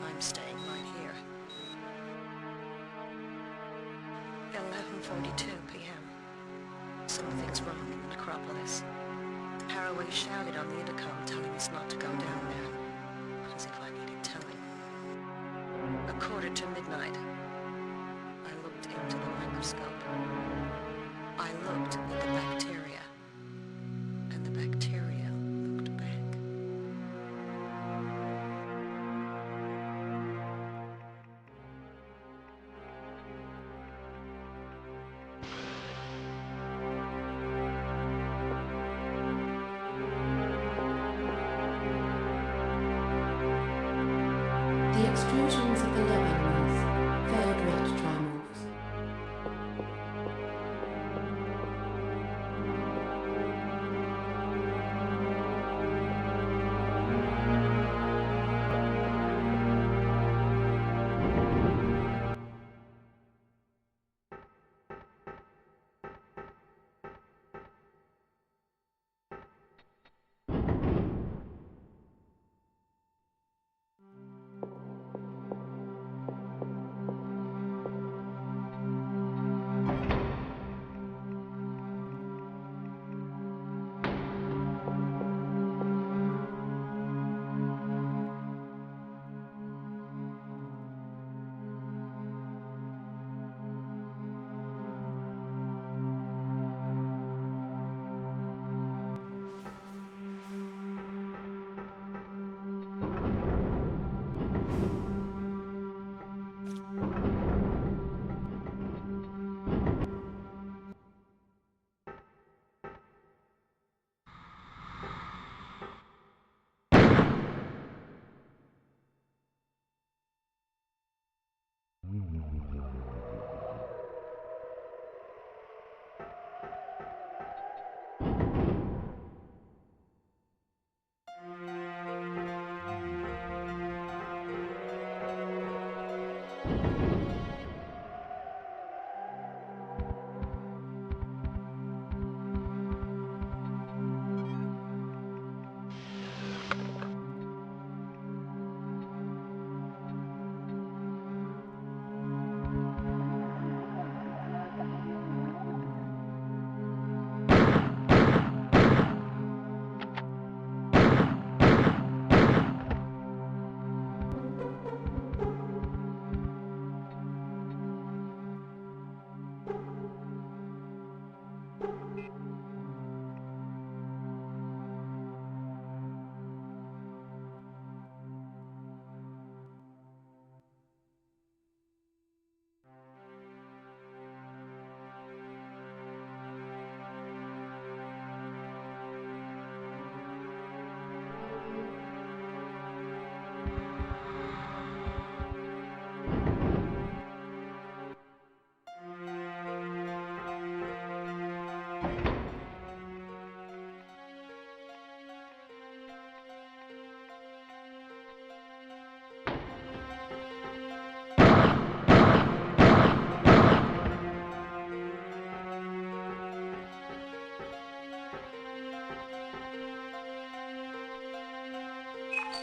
I'm staying right here. 11:42 p.m. Something's wrong in the Necropolis. Harroway shouted on the intercom telling us not to go down there. As if I needed telling. midnight. I looked into the microscope. I looked at the bacteria. And the bacteria looked back. The extrusions of the Lebanese failed Rat Trimorphs.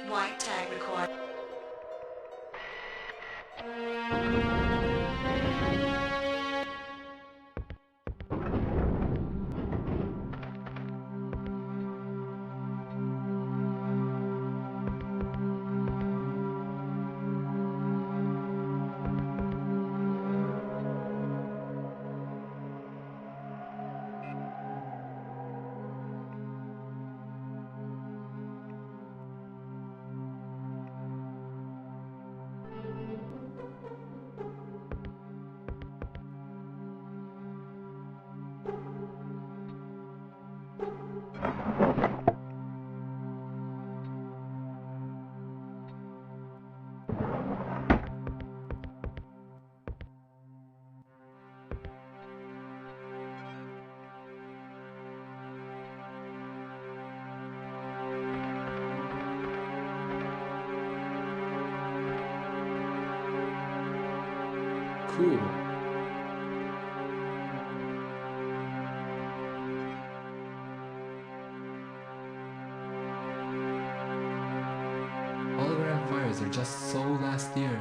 White tag required. Cool. Hologram fires are just so last year.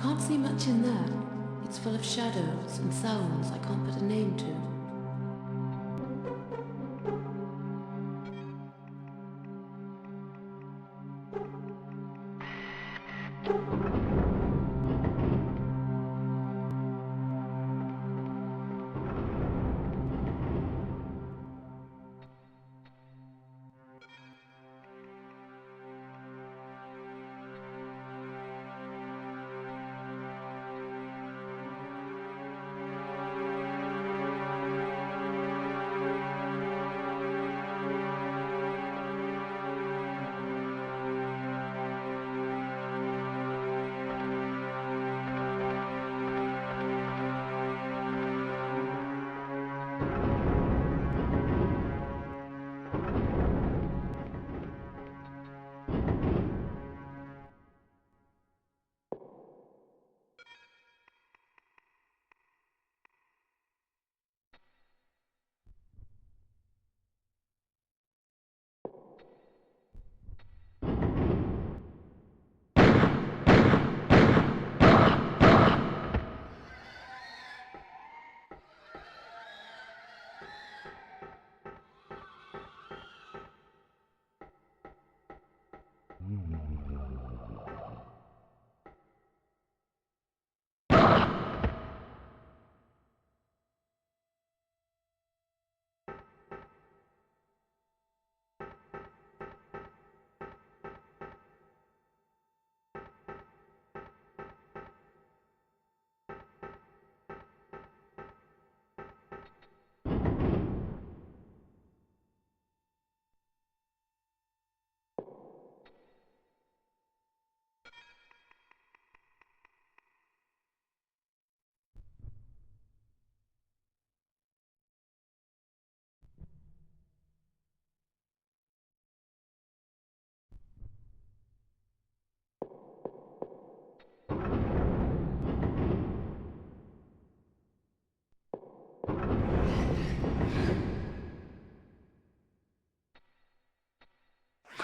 Can't see much in there. It's full of shadows and sounds I can't put a name to.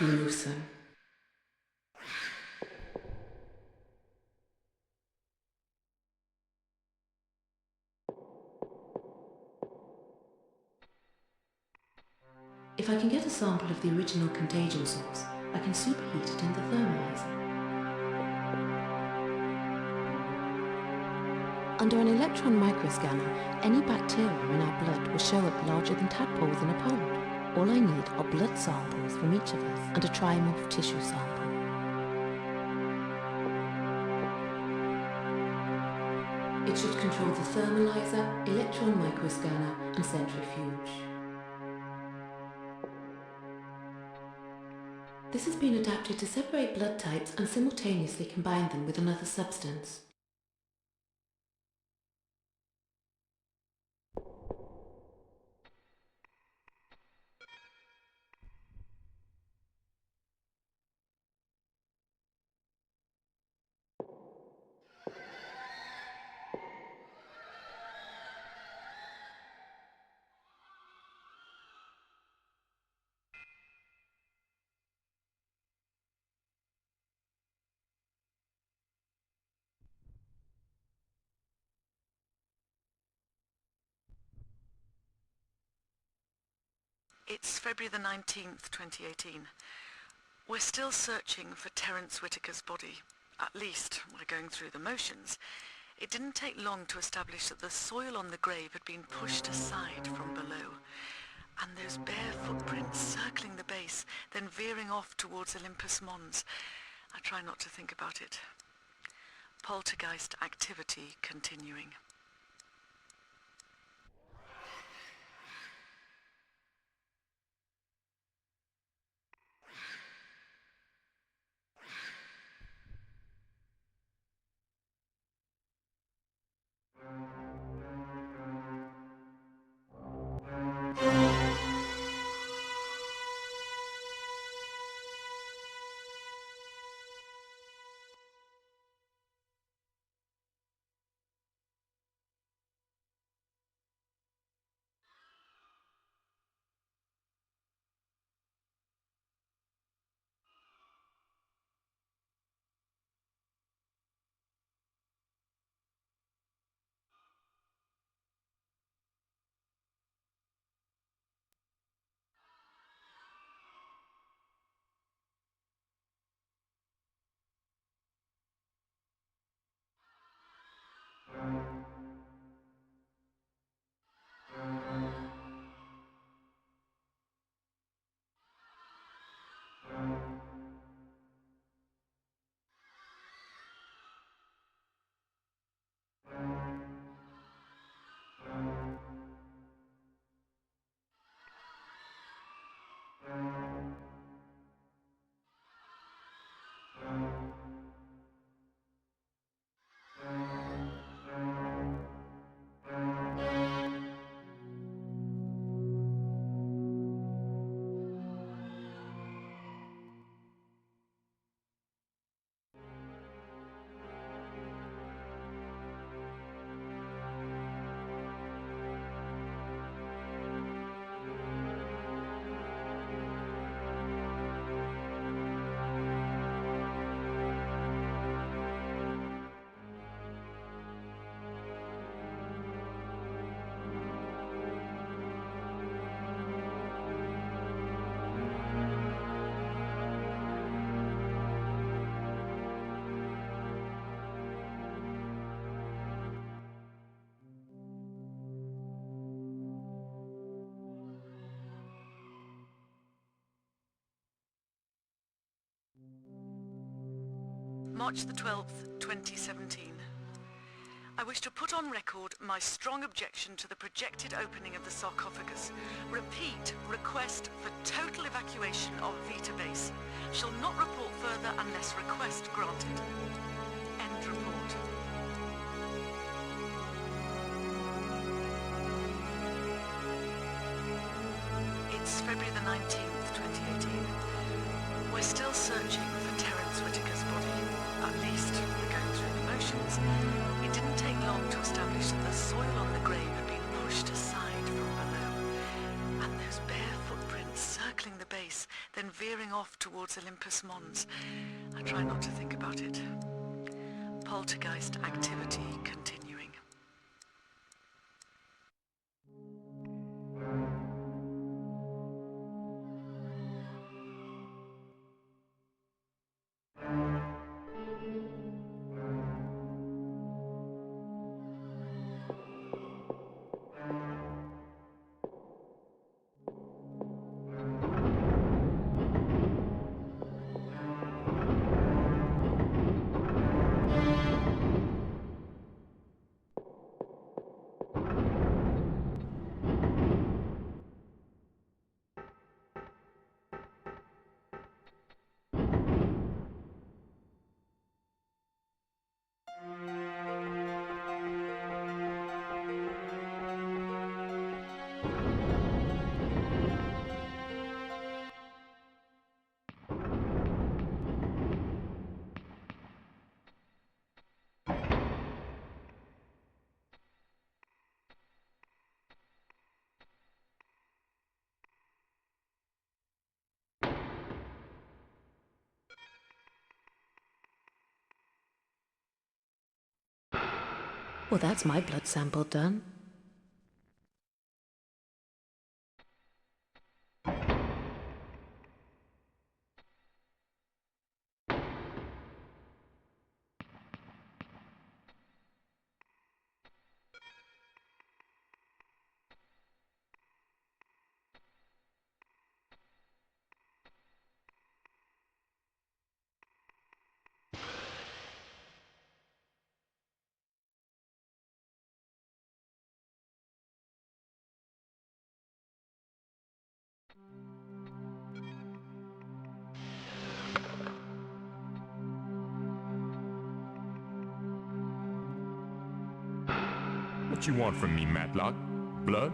Gruesome. If I can get a sample of the original contagion source, I can superheat it in the thermalizer. Under an electron microscanner, any bacteria in our blood will show up larger than tadpoles in a pond. All I need are blood samples from each of us and a Trimorph tissue sample. It should control the thermalizer, electron microscanner and centrifuge. This has been adapted to separate blood types and simultaneously combine them with another substance. It's February the 19th, 2018. We're still searching for Terence Whitaker's body. At least, we're going through the motions. It didn't take long to establish that the soil on the grave had been pushed aside from below. And those bare footprints circling the base, then veering off towards Olympus Mons. I try not to think about it. Poltergeist activity continuing. March the 12th, 2017. I wish to put on record my strong objection to the projected opening of the sarcophagus. Repeat, request for total evacuation of Vita Base. Shall not report further unless request granted. End report. It's February the 19th, 2018. We're still searching for Terence Whitaker's body. At least, we're going through the motions. It didn't take long to establish that the soil on the grave had been pushed aside from below. And those bare footprints circling the base, then veering off towards Olympus Mons. I try not to think about it. Poltergeist activity continuing. Well, that's my blood sample done. What you want from me, Matlock? Blood?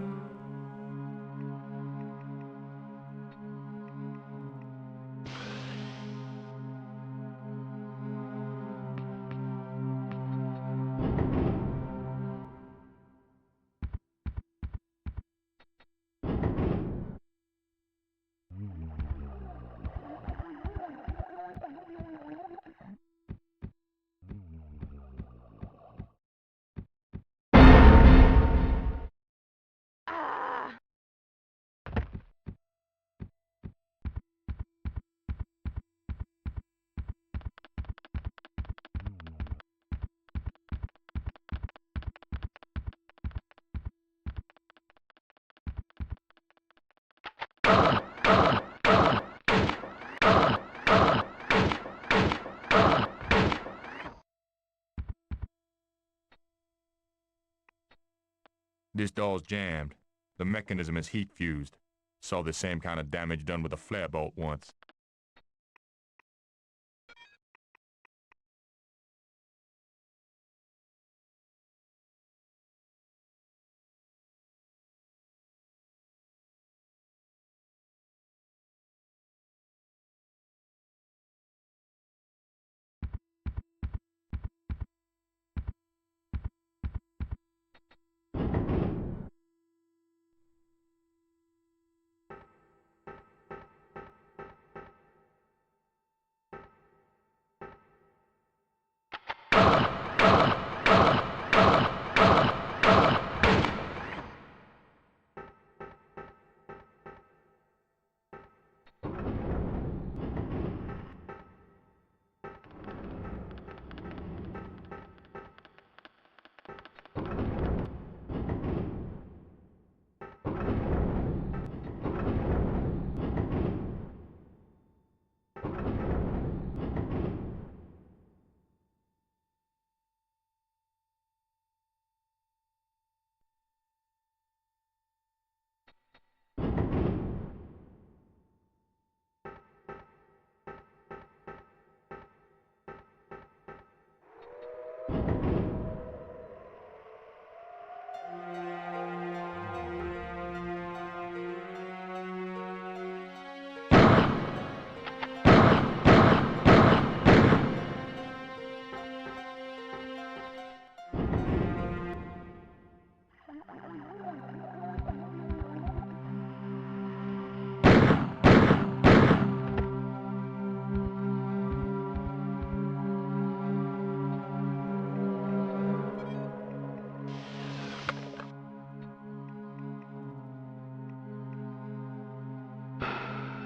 This door's jammed. The mechanism is heat fused. Saw the same kind of damage done with a flare bolt once.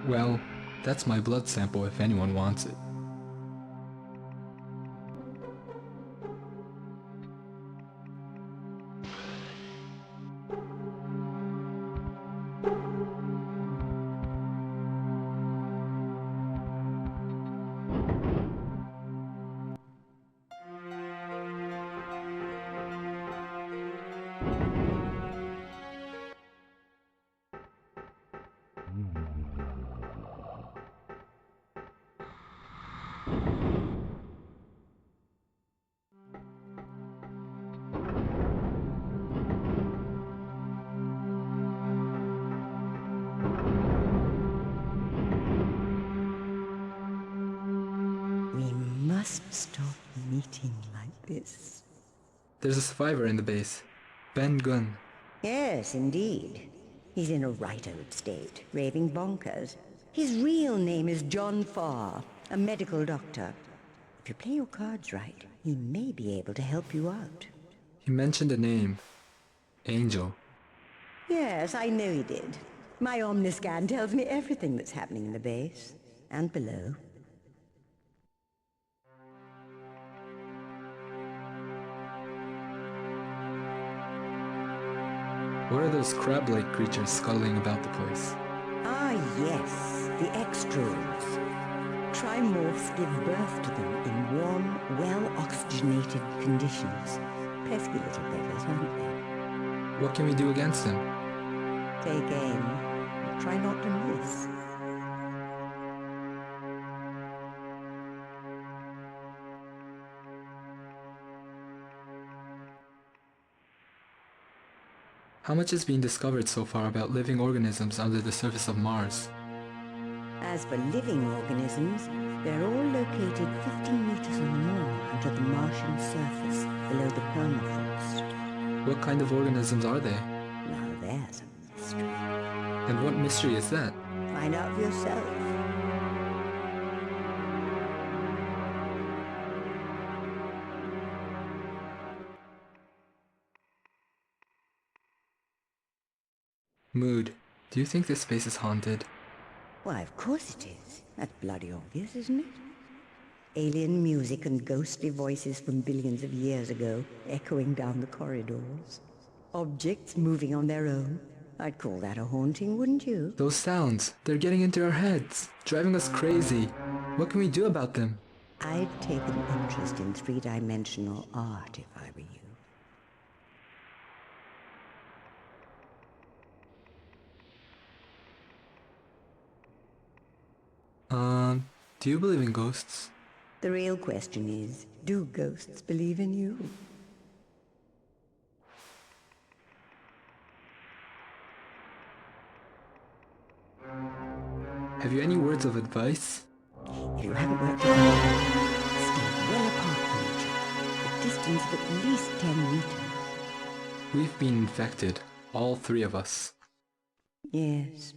Well, that's my blood sample if anyone wants it. Stop meeting like this. There's a survivor in the base. Ben Gunn. Yes, indeed. He's in a right-old state, raving bonkers. His real name is John Farr, a medical doctor. If you play your cards right, he may be able to help you out. He mentioned a name. Angel. Yes, I know he did. My Omniscan tells me everything that's happening in the base, and below. What are those crab-like creatures scuttling about the place? Ah, yes, the extras. Trimorphs give birth to them in warm, well-oxygenated conditions. Pesky little beggars, aren't they? What can we do against them? Take aim. Try not to miss. How much has been discovered so far about living organisms under the surface of Mars? As for living organisms, they're all located 15 meters or more under the Martian surface below the permafrost. What kind of organisms are they? Now there's a mystery. And what mystery is that? Find out for yourself. Mood, do you think this space is haunted? Why, of course it is. That's bloody obvious, isn't it? Alien music and ghostly voices from billions of years ago echoing down the corridors. Objects moving on their own. I'd call that a haunting, wouldn't you? Those sounds, they're getting into our heads, driving us crazy. What can we do about them? I'd take an interest in three-dimensional art if I were you. Do you believe in ghosts? The real question is, do ghosts believe in you? Have you any words of advice? If you haven't worked it out, stay well apart from each other, a distance of at least 10 meters. We've been infected, all three of us. Yes,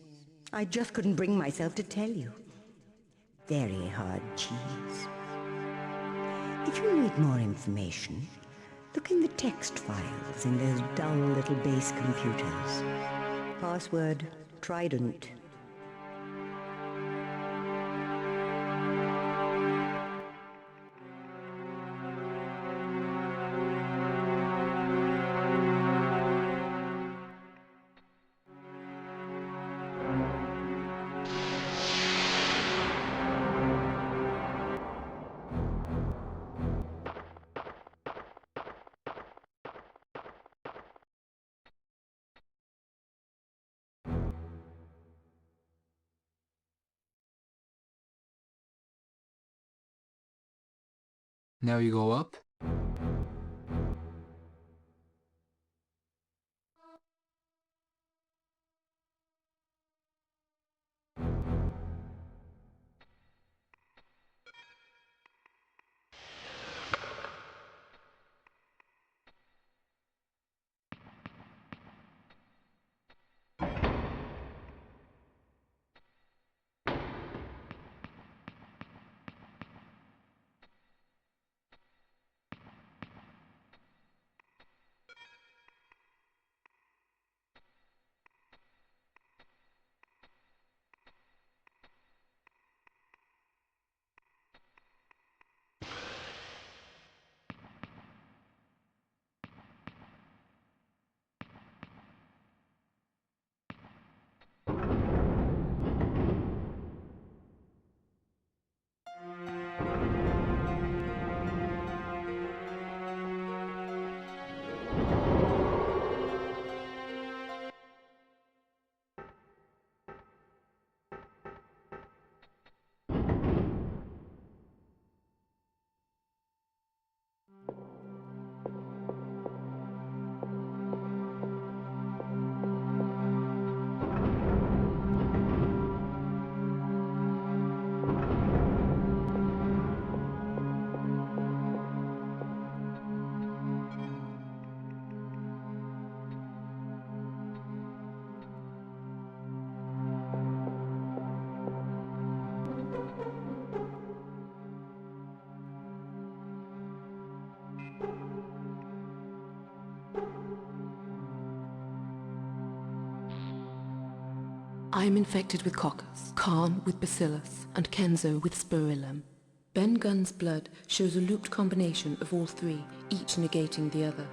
I just couldn't bring myself to tell you. Very hard cheese. If you need more information, look in the text files in those dull little base computers. Password, Trident. Now you go up. I am infected with Coccus, Karne with Bacillus, and Kenzo with Spirillum. Ben Gunn's blood shows a looped combination of all three, each negating the other.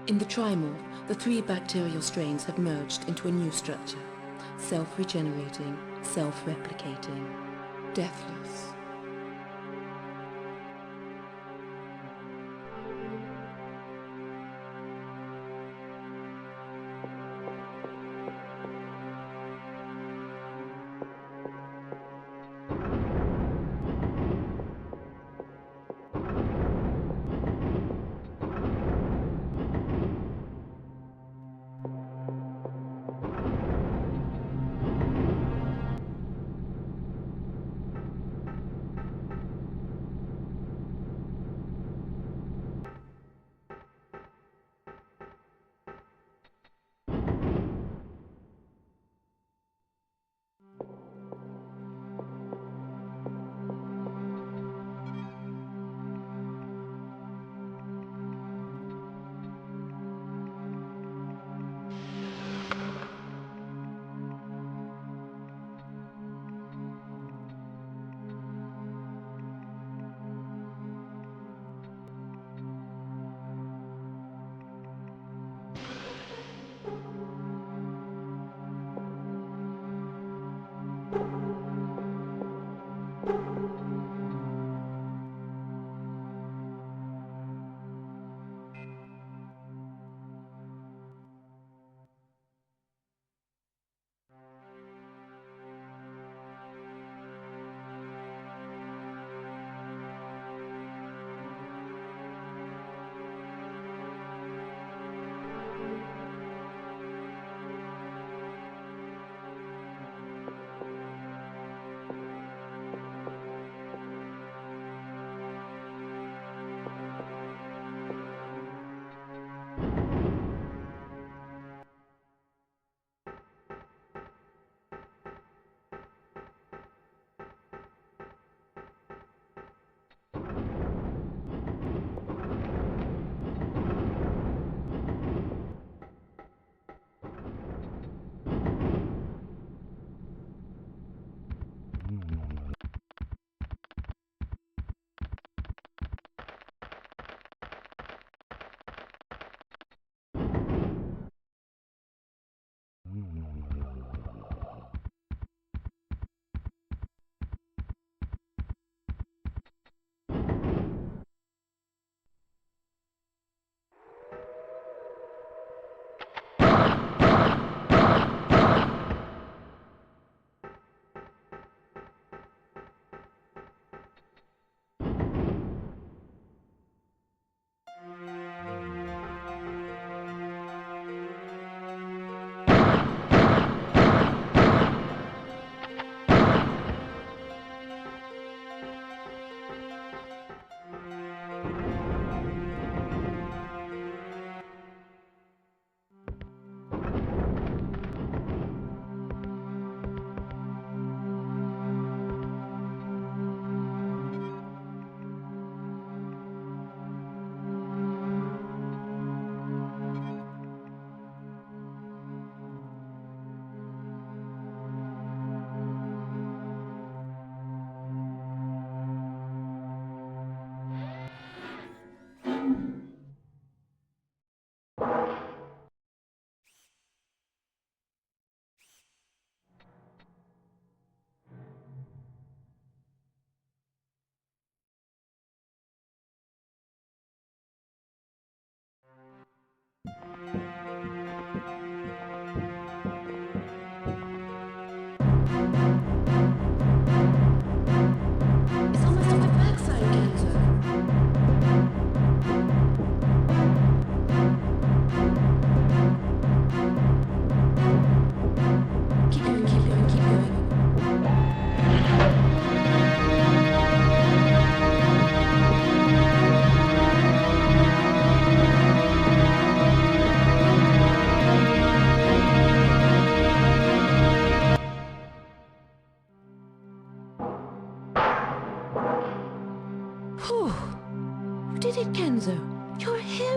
In the Trimorph, the three bacterial strains have merged into a new structure, self-regenerating, self-replicating, deathless.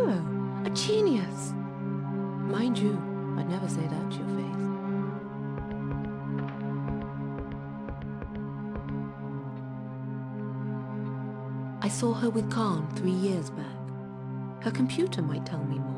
hero, a genius. Mind you, I'd never say that to your face. I saw her with Karne 3 years back. Her computer might tell me more.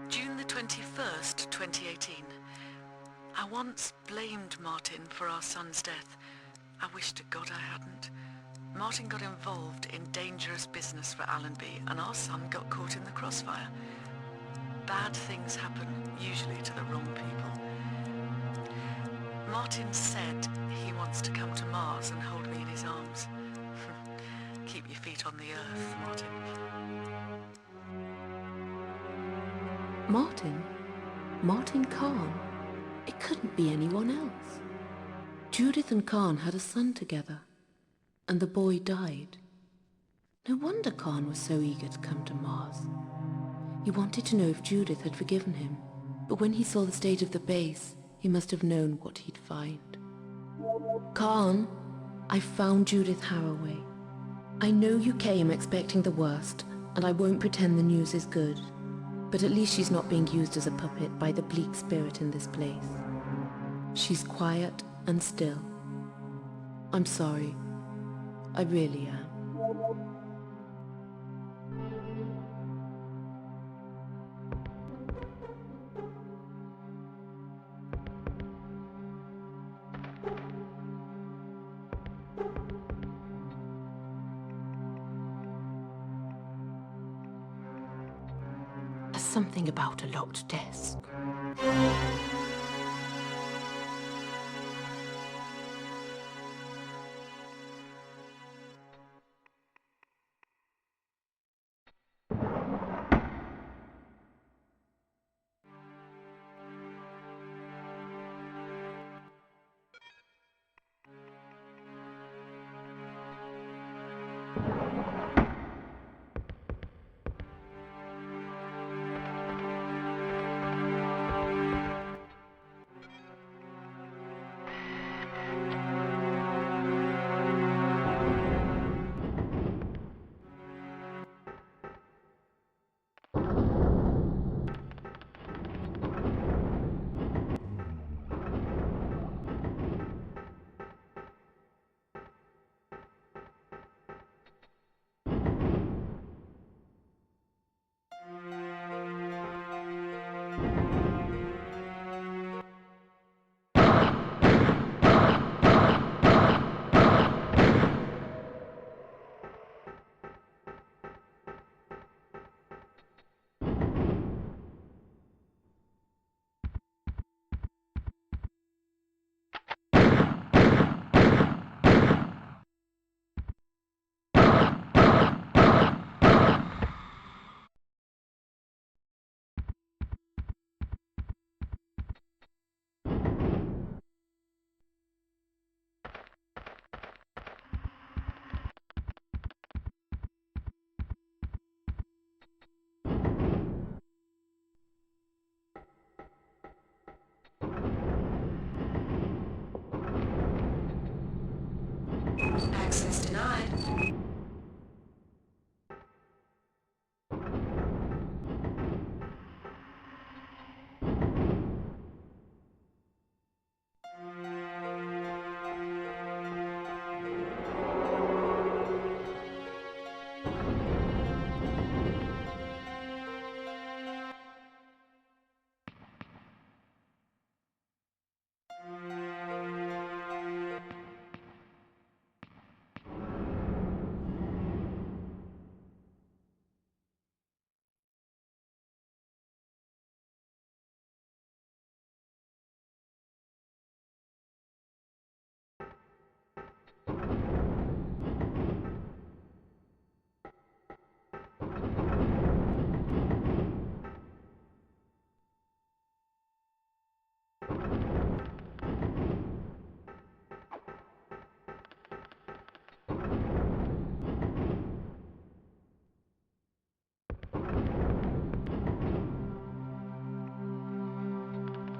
June the 21st, 2018. I once blamed Martin for our son's death. I wish to God I hadn't. Martin got involved in dangerous business for Allenby, and our son got caught in the crossfire. Bad things happen, usually to the wrong people. Martin said he wants to come to Mars and hold me in his arms. Keep your feet on the earth, Martin. Martin? Martin Karne? It couldn't be anyone else. Judith and Karne had a son together, and the boy died. No wonder Karne was so eager to come to Mars. He wanted to know if Judith had forgiven him, but when he saw the state of the base, he must have known what he'd find. Karne, I found Judith Harroway. I know you came expecting the worst, and I won't pretend the news is good. But at least she's not being used as a puppet by the bleak spirit in this place. She's quiet and still. I'm sorry. I really am. There's something about a locked desk.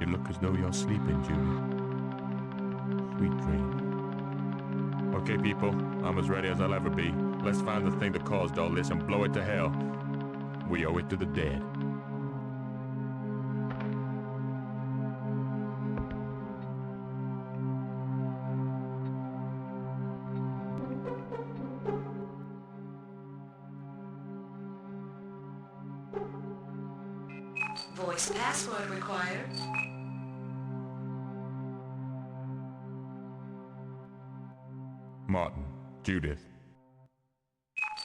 look as though you're sleeping, Judy. Sweet dreams. Okay, people, I'm as ready as I'll ever be. Let's find the thing that caused all this and blow it to hell. We owe it to the dead. Voice password required. Martin, Judith.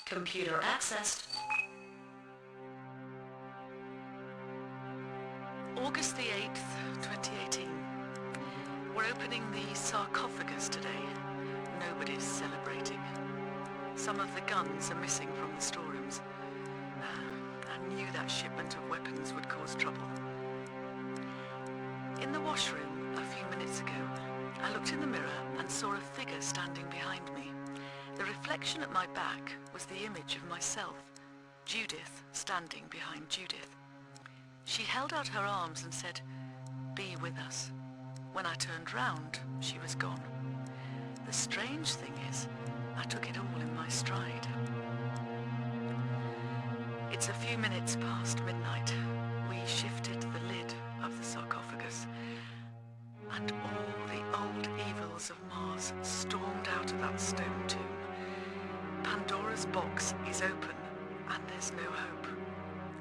Computer accessed. August the 8th, 2018. We're opening the sarcophagus today. Nobody's celebrating. Some of the guns are missing from the storerooms. I knew that shipment of weapons would cause trouble. In the washroom, a few minutes ago, I looked in the mirror and saw a figure standing behind me. The reflection at my back was the image of myself, Judith, standing behind Judith. She held out her arms and said, "Be with us." When I turned round, she was gone. The strange thing is, I took it all in my stride. It's a few minutes past midnight. We shifted the lid of the sarcophagus, and all the old evils of Mars stormed out of that stone tomb. Pandora's box is open, and there's no hope,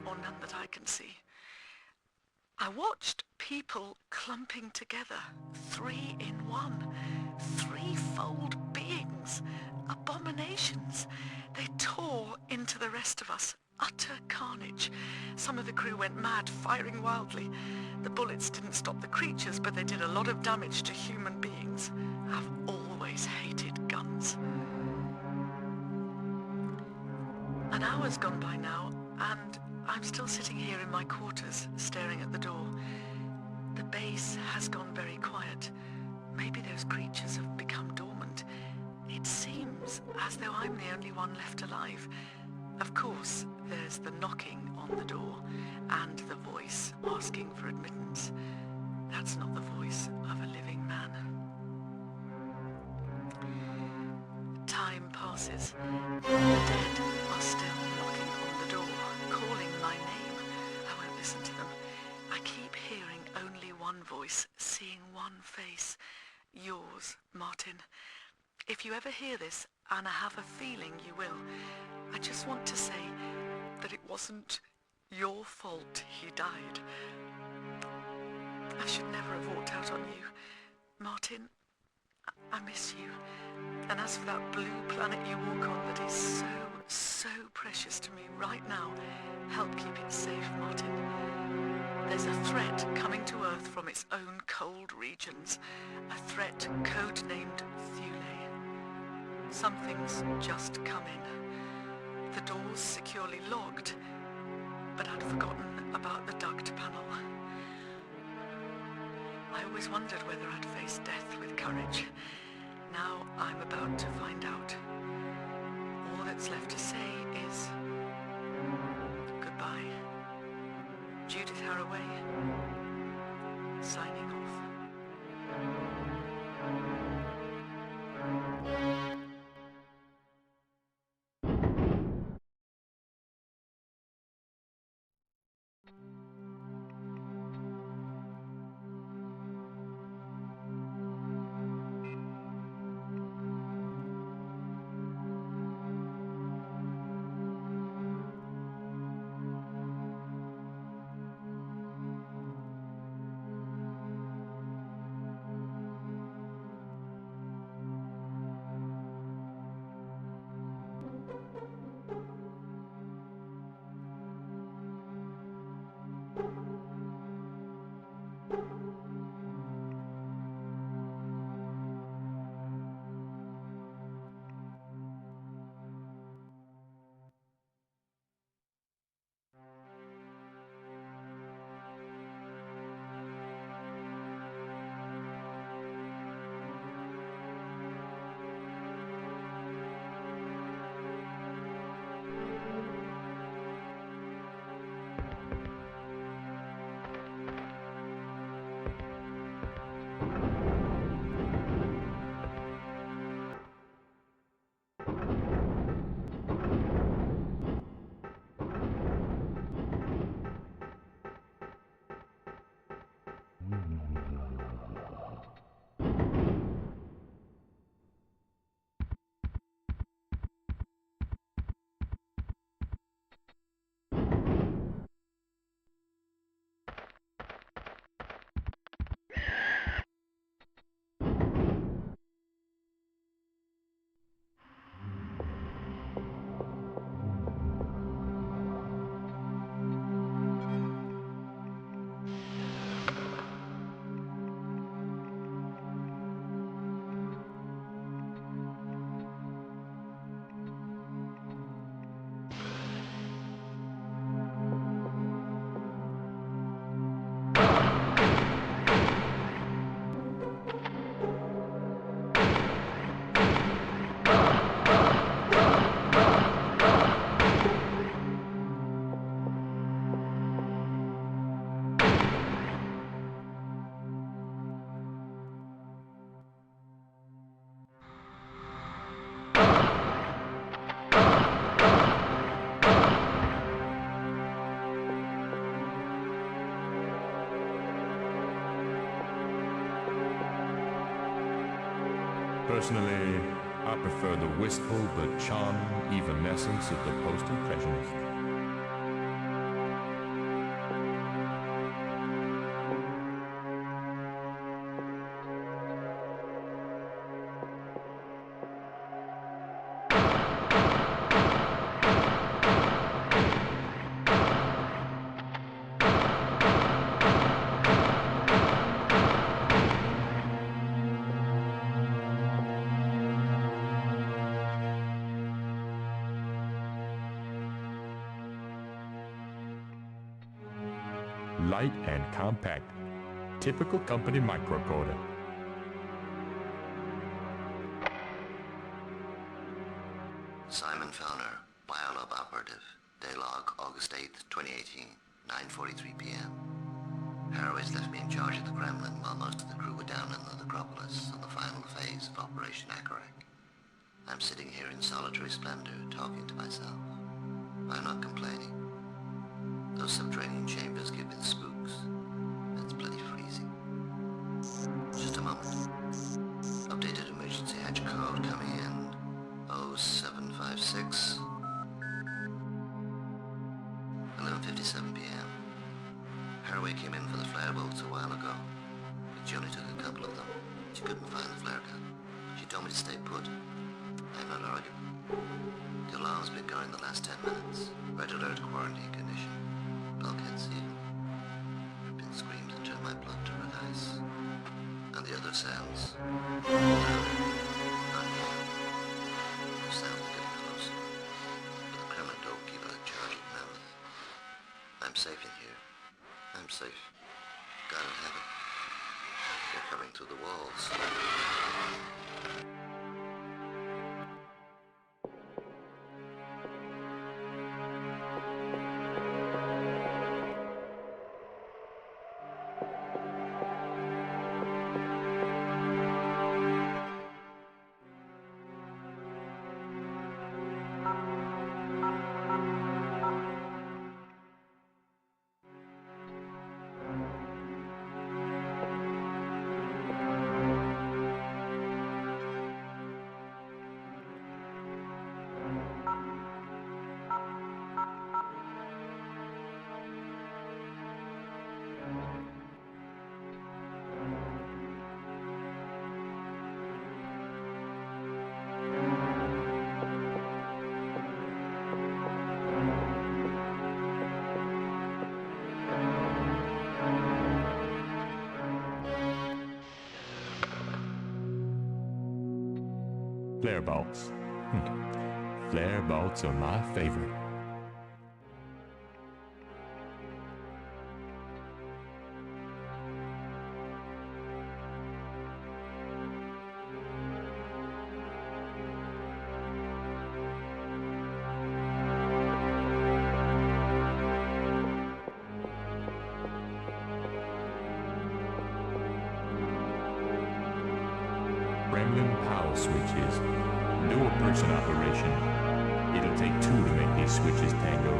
or none that I can see. I watched people clumping together, 3 in 1, 3-fold beings, abominations. They tore into the rest of us, utter carnage. Some of the crew went mad, firing wildly. The bullets didn't stop the creatures, but they did a lot of damage to human beings. I've always hated guns. An hour's gone by now, and I'm still sitting here in my quarters, staring at the door. The base has gone very quiet. Maybe those creatures have become dormant. It seems as though I'm the only one left alive. Of course, there's the knocking on the door, and the voice asking for admittance. That's not the voice of a living man. Time passes. The dead are still knocking on the door, calling my name. I won't listen to them. I keep hearing only one voice, seeing one face. Yours, Martin. If you ever hear this, and I have a feeling you will, I just want to say that it wasn't your fault he died. I should never have walked out on you. Martin, I miss you. And as for that blue planet you walk on that is so precious to me right now, help keep it safe, Martin. There's a threat coming to Earth from its own cold regions. A threat codenamed Thule. Something's just come in. The door's securely locked, but I'd forgotten about the duct panel. I always wondered whether I'd face death with courage. Now I'm about to find out. All that's left to say is goodbye. Judith Harroway, signing off. Personally, I prefer the wistful but charming evanescence of the post-impressionist. Light and compact. Typical company microcoder. Simon Fowler, Biolab Operative. Daylog, August 8th, 2018, 9:43 p.m. Harroway's left me in charge of the Kremlin while most of the crew were down in the Necropolis on the final phase of Operation Akarak. I'm sitting here in solitary splendor, talking to myself. I'm not complaining. Those subterranean chambers give me the spooks. It's bloody freezing. Just a moment. Updated emergency hatch code coming in. 0756. 11:57 p.m. Harroway came in for the flare bolts a while ago, but she only took a couple of them. She couldn't find the flare gun. She told me to stay put. I'm not arguing. The alarm's been going the last 10 minutes. Red alert quarantine condition. Bulkheads even. I've been screamed and turned my blood to red ice. And the other sounds. Not yet. Those sounds are getting closer. But the Kremlin don't keep out charging mammoth. I'm safe in here. I'm safe. God in heaven. They're coming through the walls. Flare bolts. Flare bolts are my favorite. Kremlin power switches. Dual person operation. It'll take two to make these switches tango.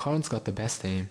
Karnes got the best aim.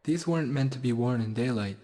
These weren't meant to be worn in daylight.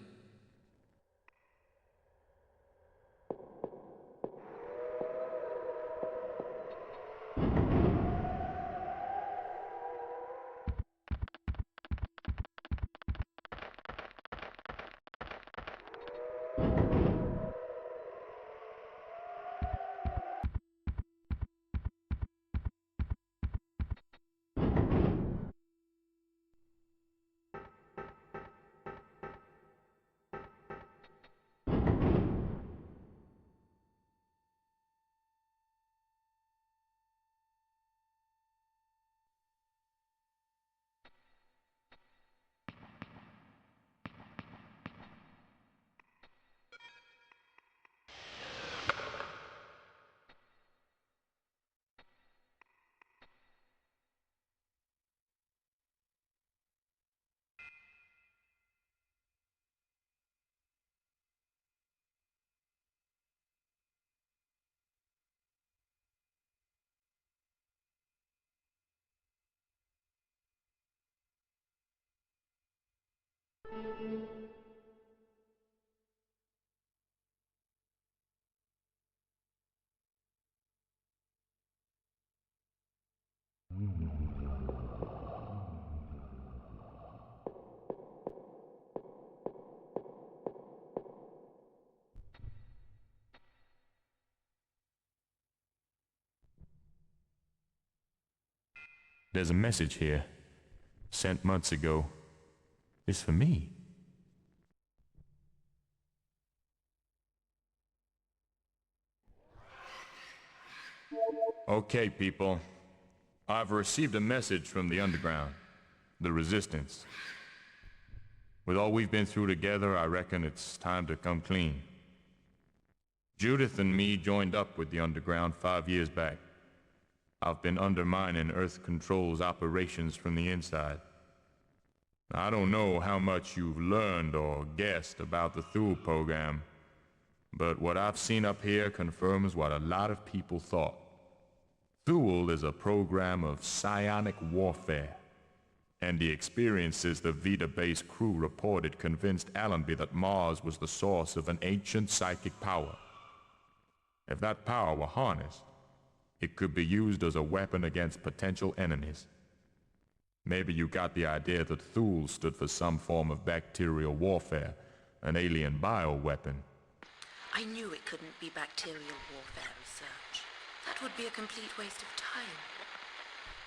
There's a message here, sent months ago. It's for me. Okay, people. I've received a message from the underground, the resistance. With all we've been through together, I reckon it's time to come clean. Judith and me joined up with the underground 5 years back. I've been undermining Earth Control's operations from the inside. I don't know how much you've learned or guessed about the Thule program, but what I've seen up here confirms what a lot of people thought. Thule is a program of psionic warfare, and the experiences the Vita-based crew reported convinced Allenby that Mars was the source of an ancient psychic power. If that power were harnessed, it could be used as a weapon against potential enemies. Maybe you got the idea that Thule stood for some form of bacterial warfare, an alien bioweapon. I knew it couldn't be bacterial warfare research. That would be a complete waste of time.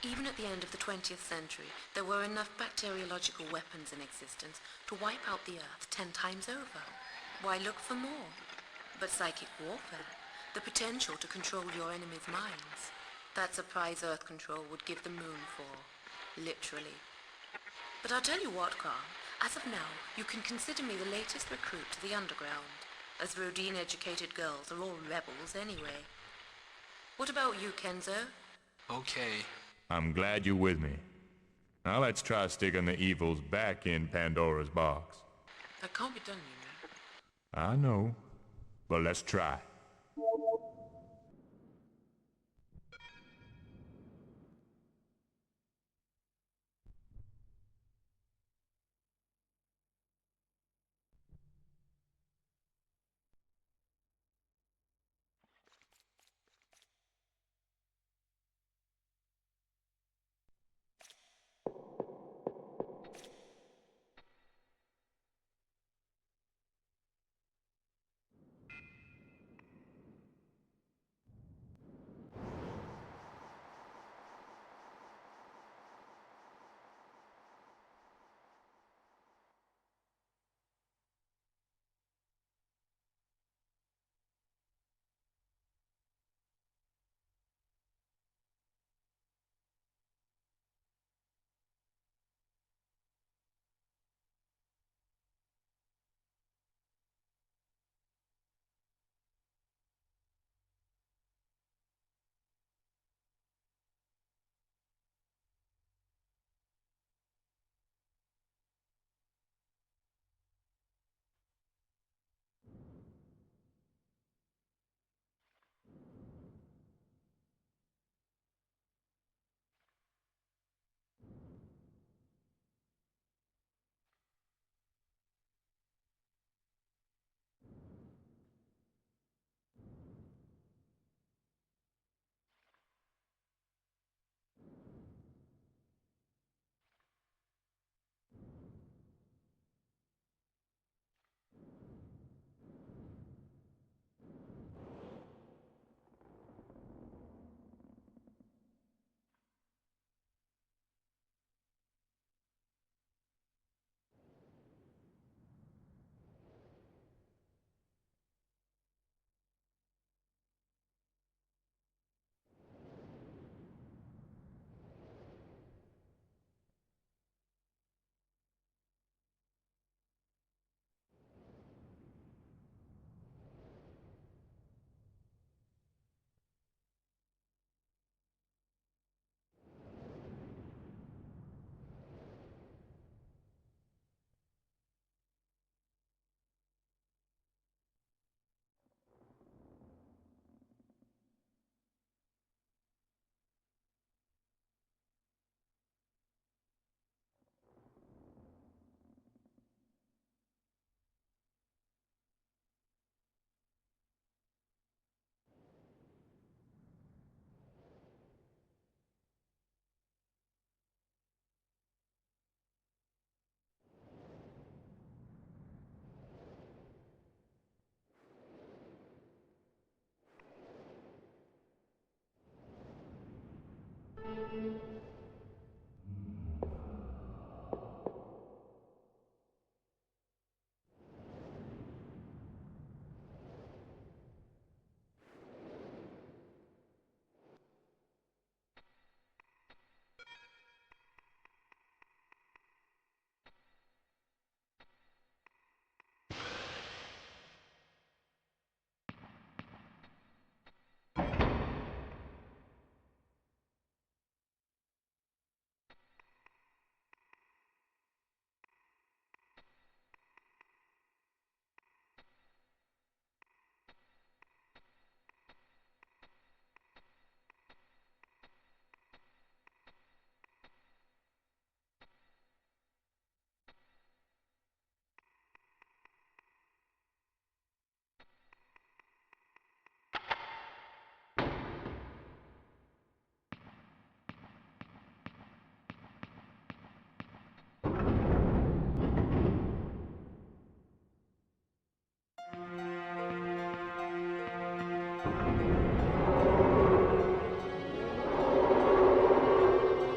Even at the end of the 20th century, there were enough bacteriological weapons in existence to wipe out the Earth 10 times over. Why look for more? But psychic warfare, the potential to control your enemy's minds, that's a prize Earth Control would give the moon for, literally. But I'll tell you what, Karne, as of now, you can consider me the latest recruit to the underground, as Rodine-educated girls are all rebels anyway. What about you, Kenzo? Okay. I'm glad you're with me. Now let's try sticking the evils back in Pandora's box. That can't be done, you know. I know, but let's try.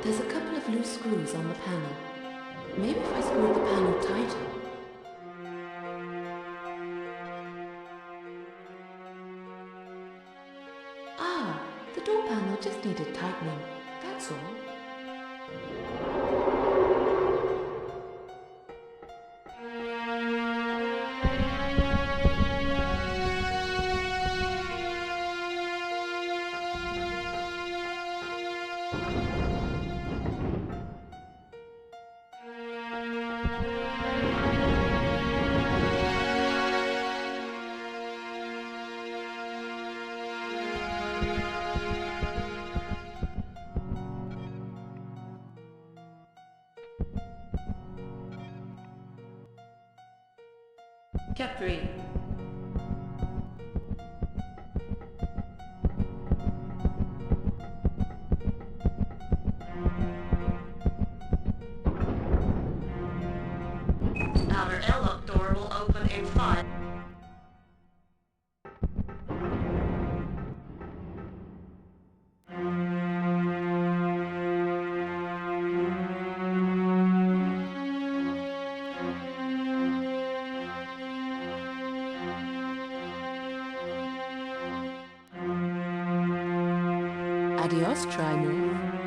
There's a couple of loose screws on the panel. Maybe if I screw the panel tighter. Ah, the door panel just needed tightening, that's all. Capri. Outer airlock door will open in 5. Adios, Trimorph.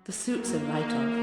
The suit's a write-off.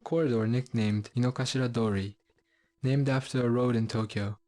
corridor nicknamed Inokashira Dori, named after a road in Tokyo.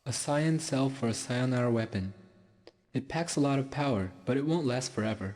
A Cyan cell for a Psionara weapon. It packs a lot of power, but it won't last forever.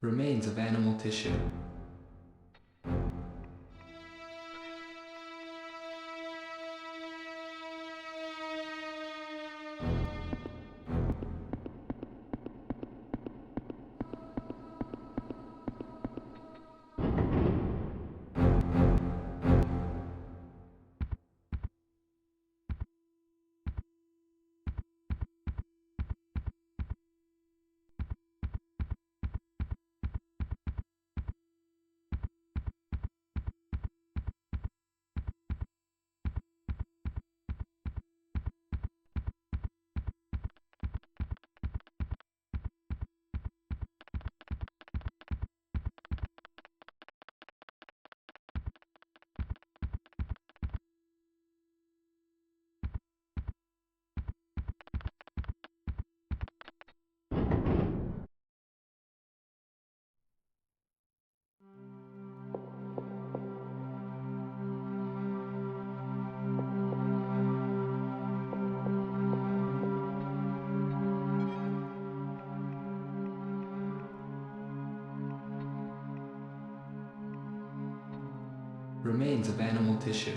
Remains of animal tissue. remains of animal tissue.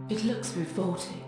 It looks revolting.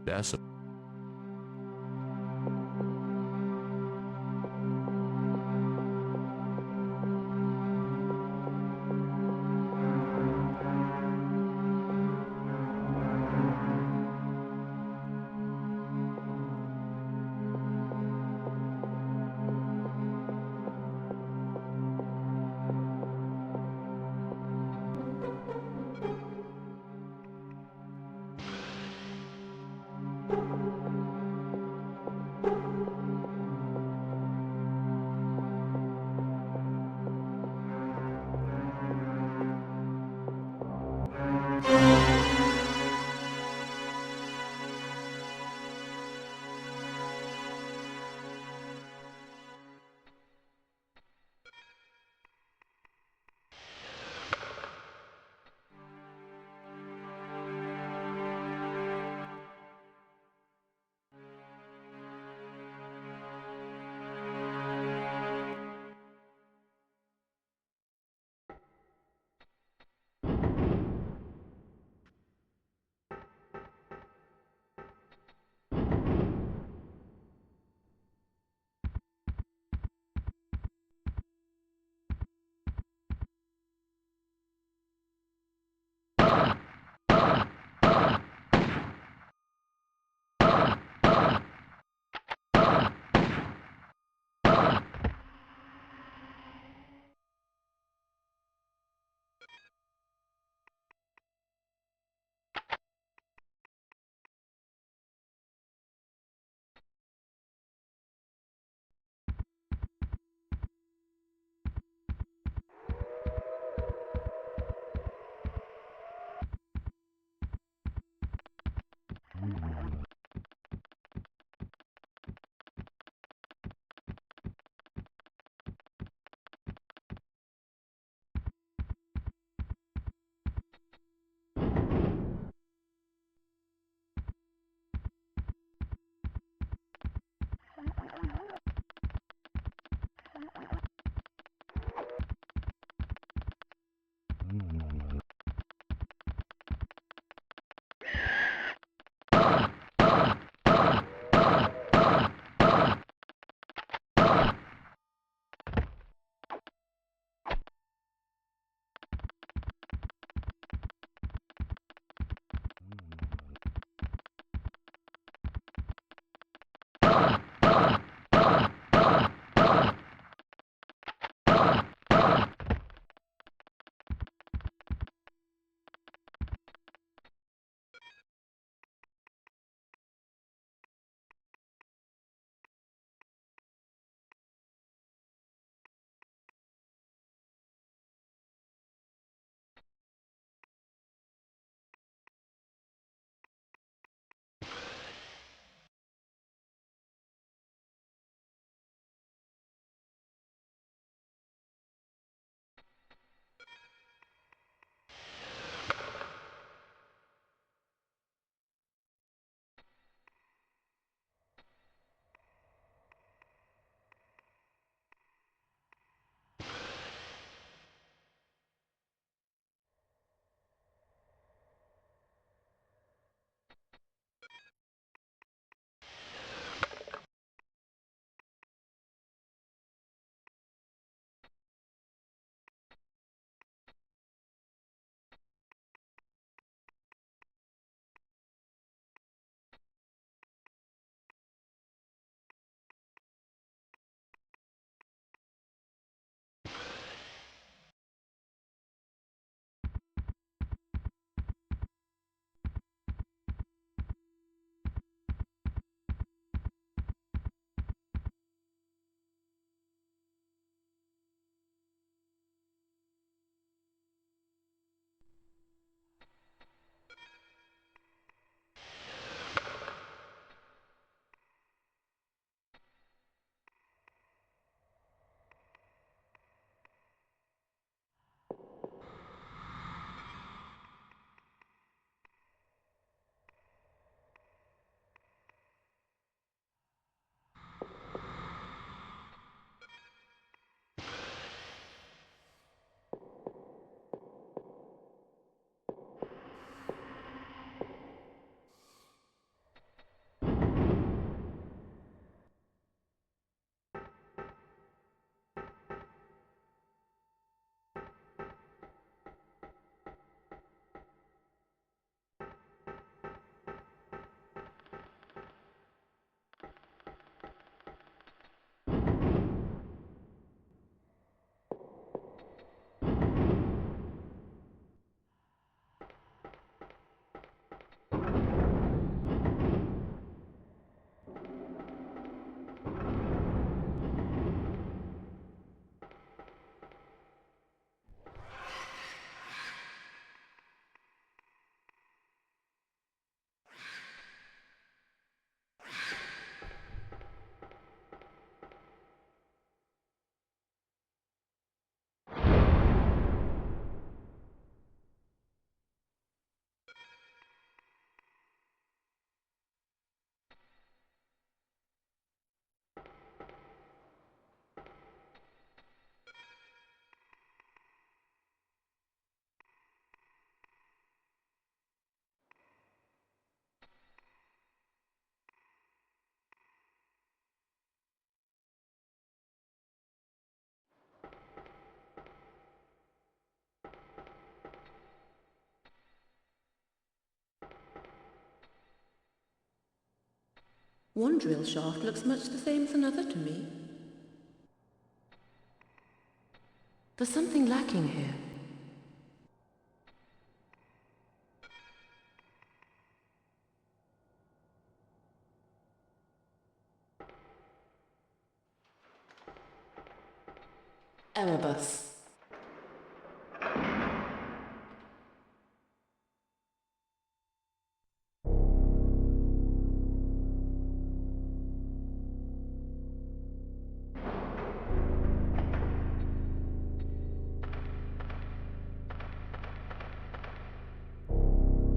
That's a... One drill shaft looks much the same as another to me. There's something lacking here. Erebus.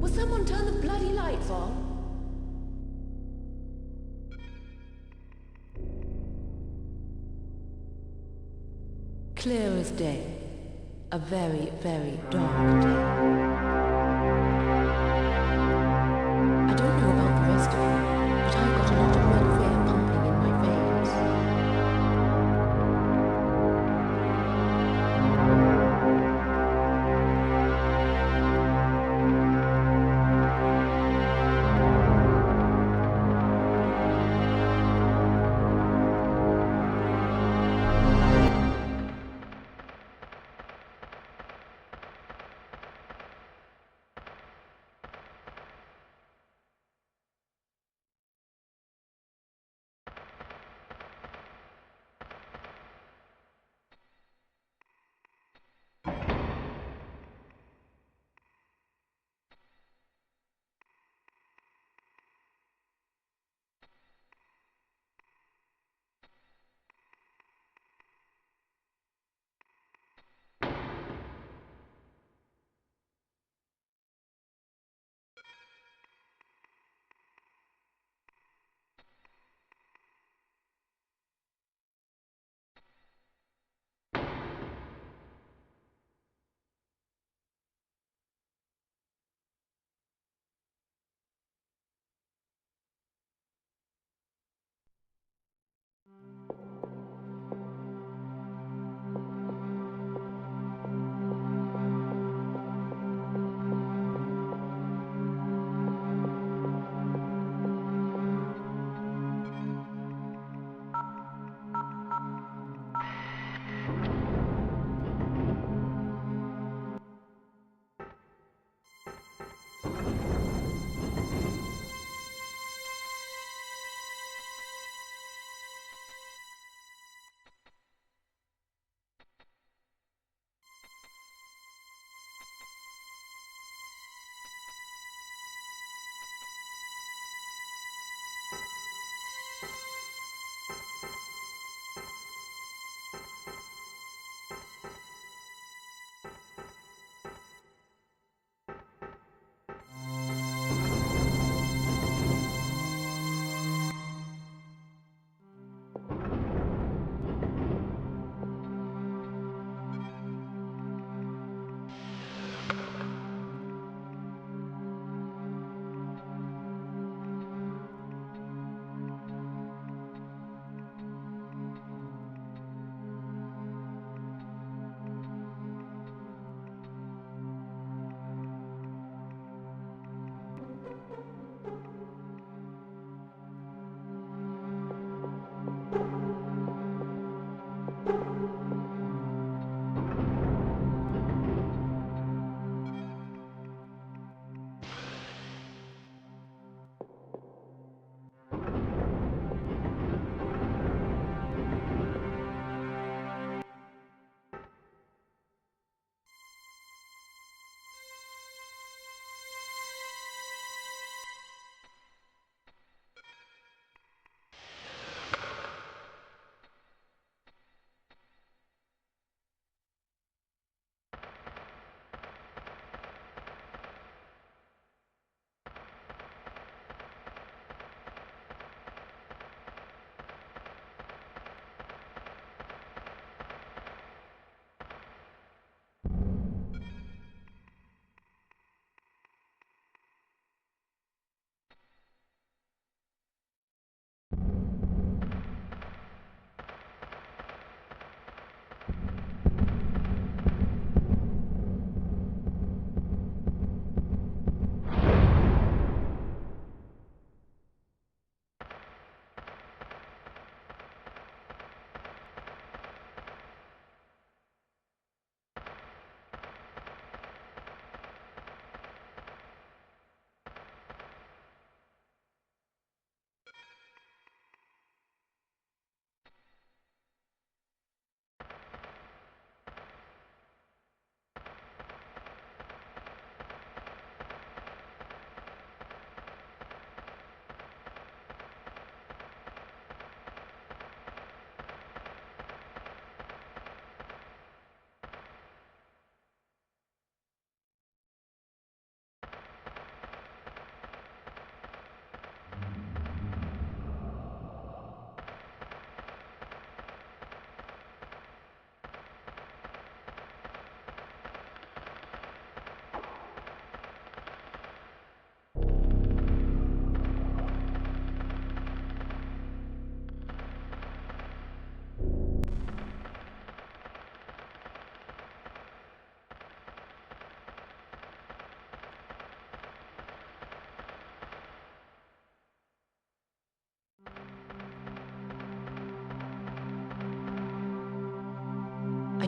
Will someone turn the bloody lights on? Clear as day. A very, very dark day. I don't know about the rest of you, but I've got a lot of red fear pumping in my veins.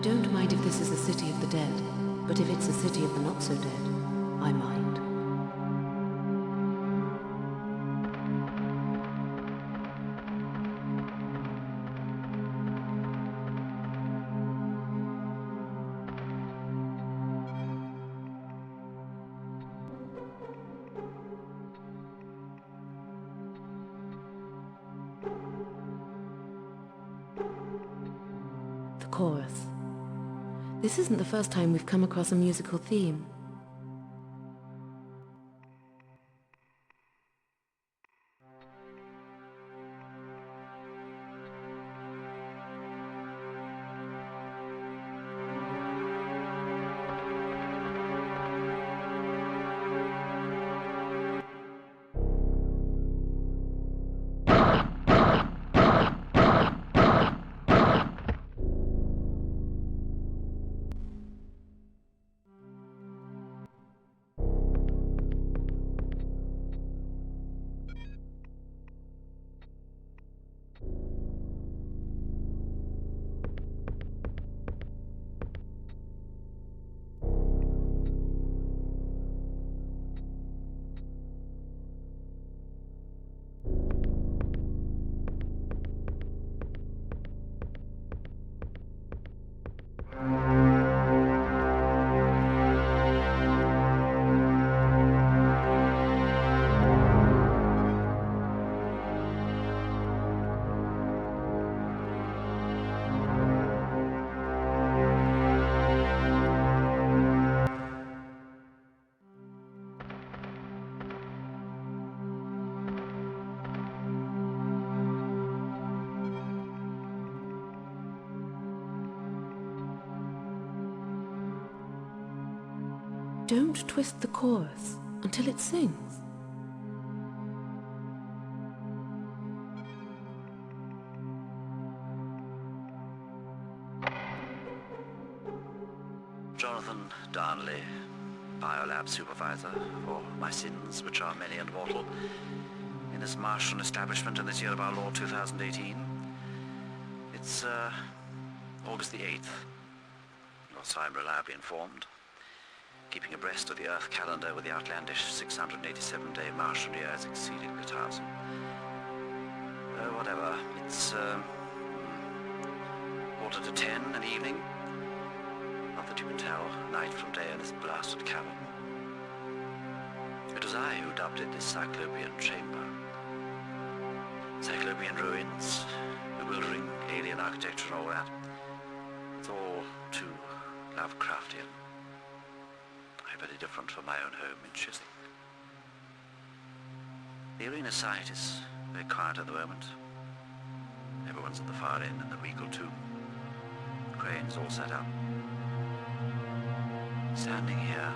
don't mind if this is a city of the dead, but if it's a city of the not-so-dead, I mind. Chorus. This isn't the first time we've come across a musical theme. Don't twist the chorus until it sings. Jonathan Darnley, Biolab Supervisor, for my sins, which are many and mortal, in this Martian establishment in this year of our Lord 2018. It's August the 8th, or so I'm reliably informed, keeping abreast of the Earth calendar with the outlandish 687-day Martian year has exceeded 1,000. Whatever, it's 9:45 in the evening. Not that you can tell night from day in this blasted cavern. It was I who dubbed it the Cyclopean Chamber. Cyclopean ruins, bewildering alien architecture and all that. It's all too Lovecraftian. Very different from my own home in Chiswick. The arena site is very quiet at the moment. Everyone's at the far end in the regal tomb. Cranes all set up. Standing here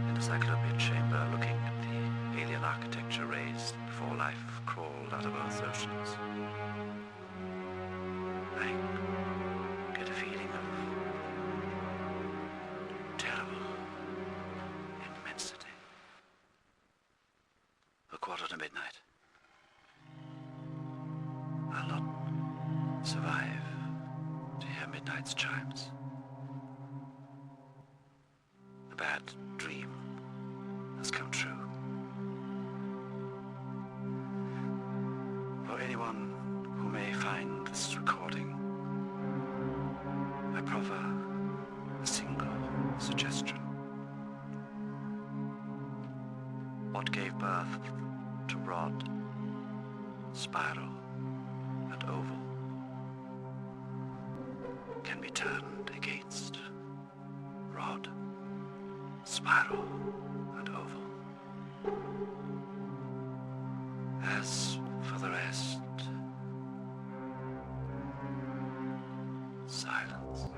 in the Cyclopean chamber, looking at the alien architecture raised before life crawled out of Earth's oceans, I get a feeling of terrible immensity. A quarter to midnight. I'll not survive to hear midnight's chimes. The bad dream has come true. For anyone who may find this recording, I proffer a single suggestion. What gave birth to rod, spiral, and oval can be turned against rod, spiral, and oval. As for the rest, silence.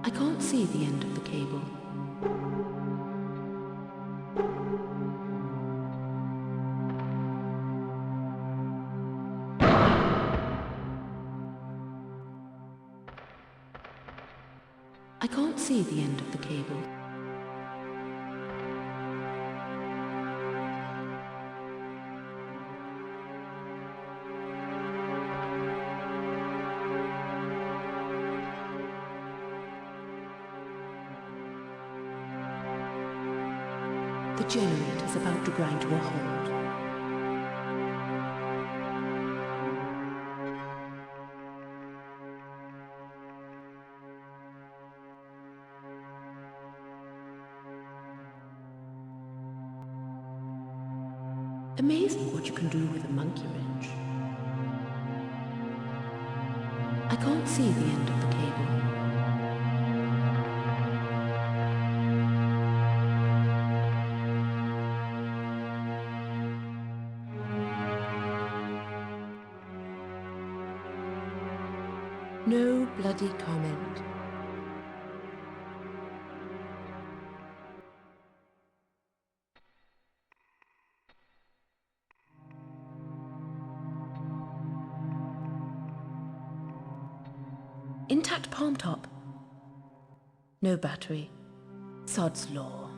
I can't see the end of the cable. I can't see the end of the cable. The generator's about to grind to a halt. Amazing what you can do with a monkey wrench. I can't see the end of the cable. No bloody comment. Intact palm top. No battery. Sod's law.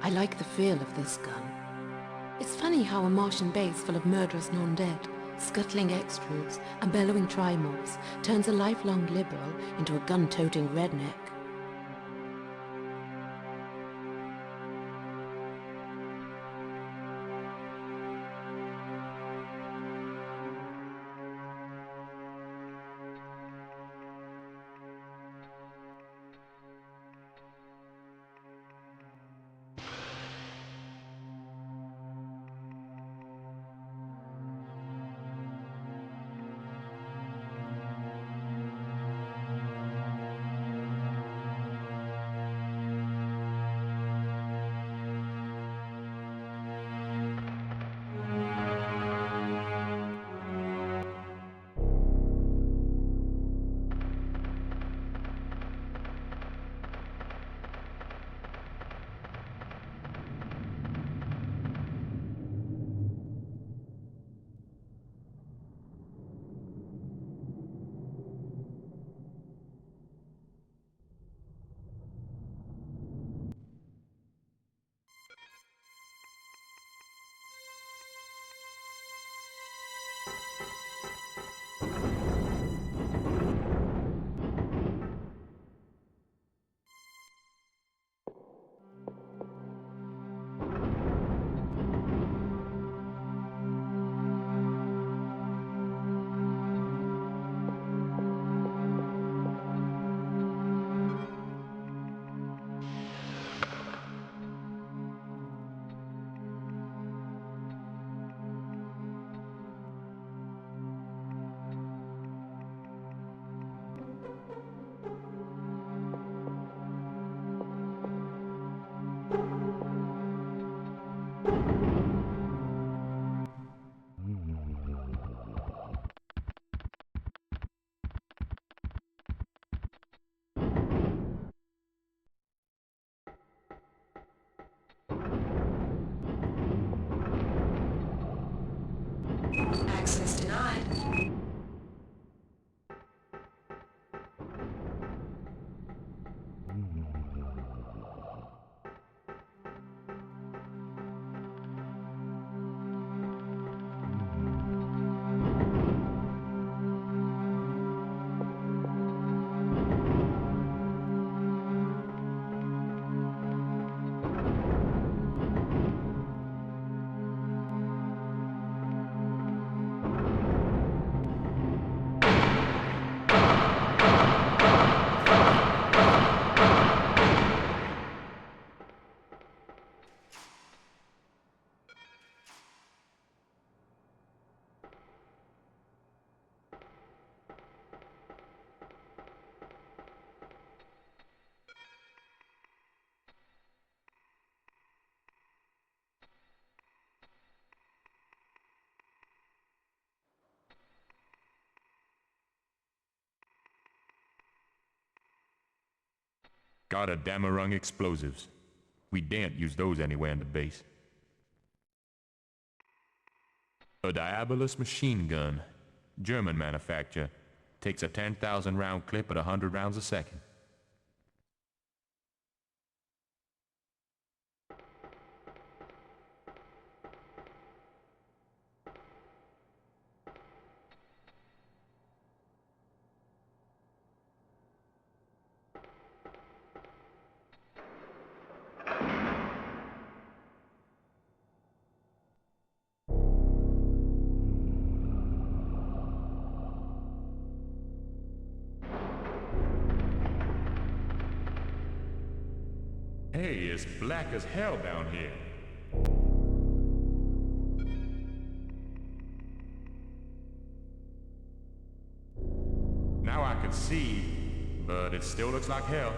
I like the feel of this gun. It's funny how a Martian base full of murderous non-dead, scuttling extrudes, and bellowing Trimorphs turns a lifelong liberal into a gun-toting redneck. Access denied. Got a Damarung explosives. We daren't use those anywhere in the base. A Diabolus machine gun. German manufacture. Takes a 10,000 round clip at 100 rounds a second. Hey, it's black as hell down here. Now I can see, but it still looks like hell.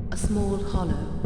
A small hollow.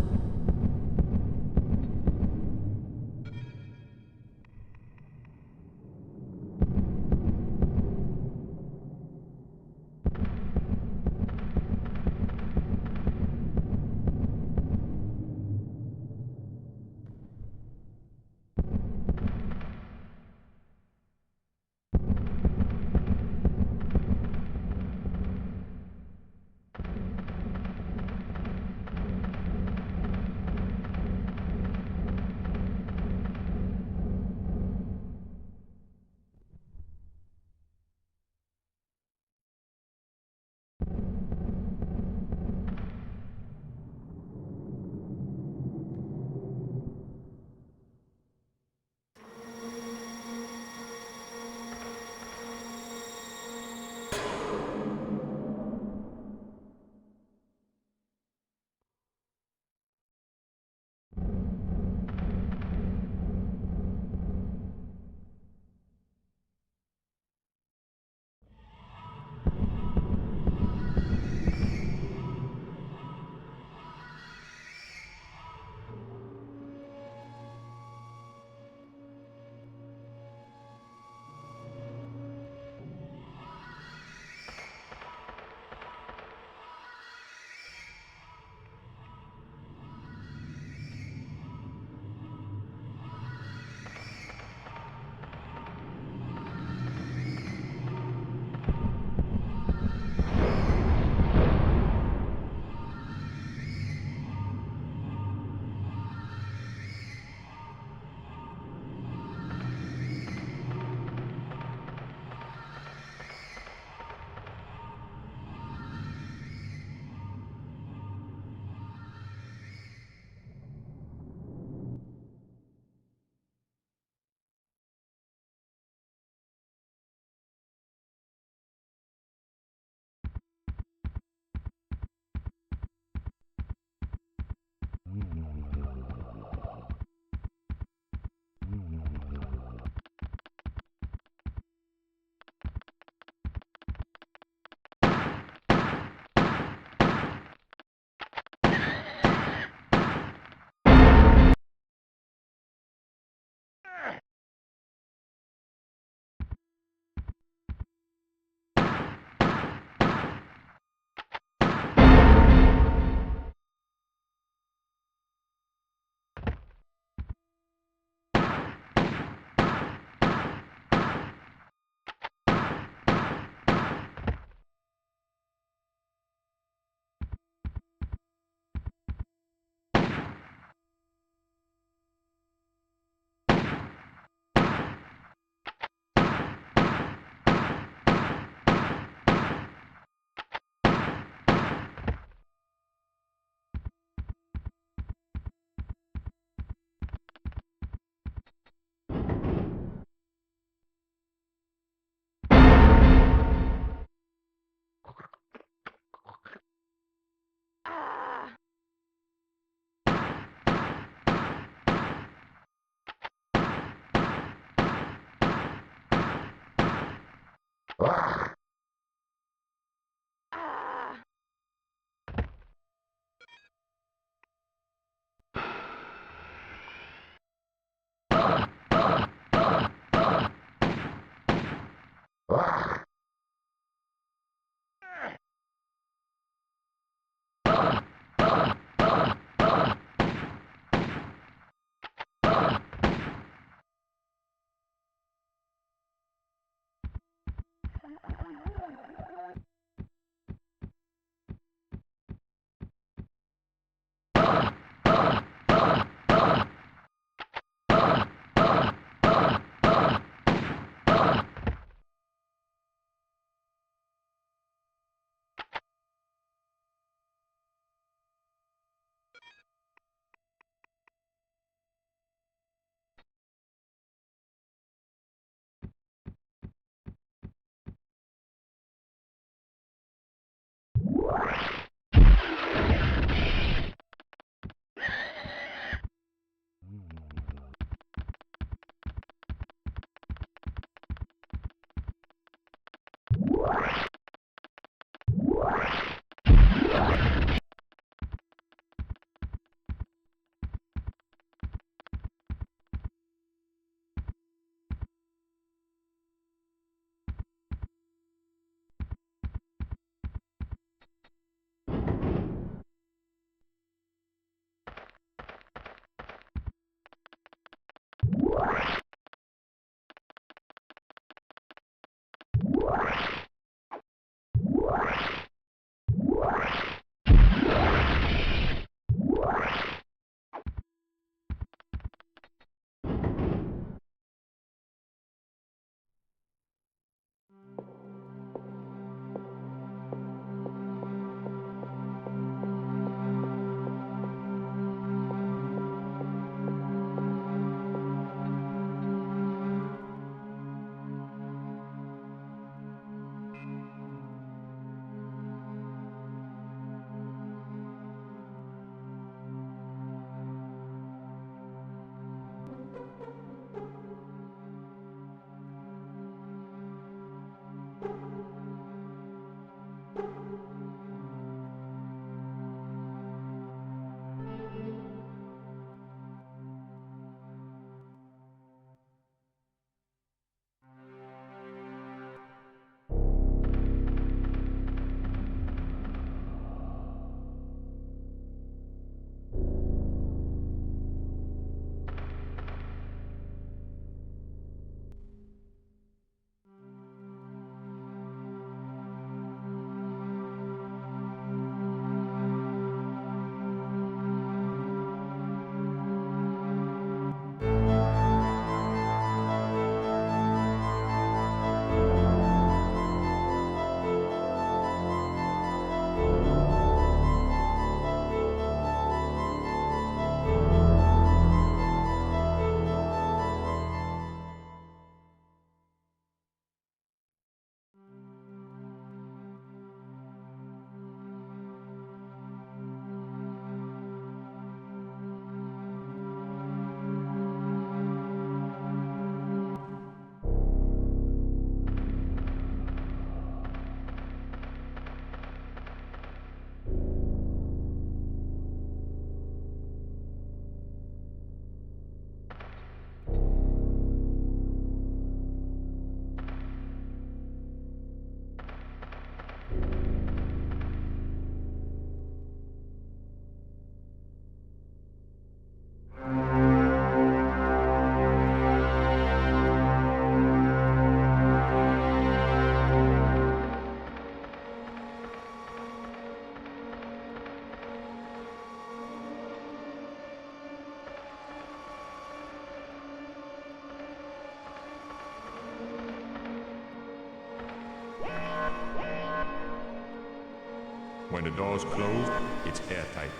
When the door's closed, it's airtight.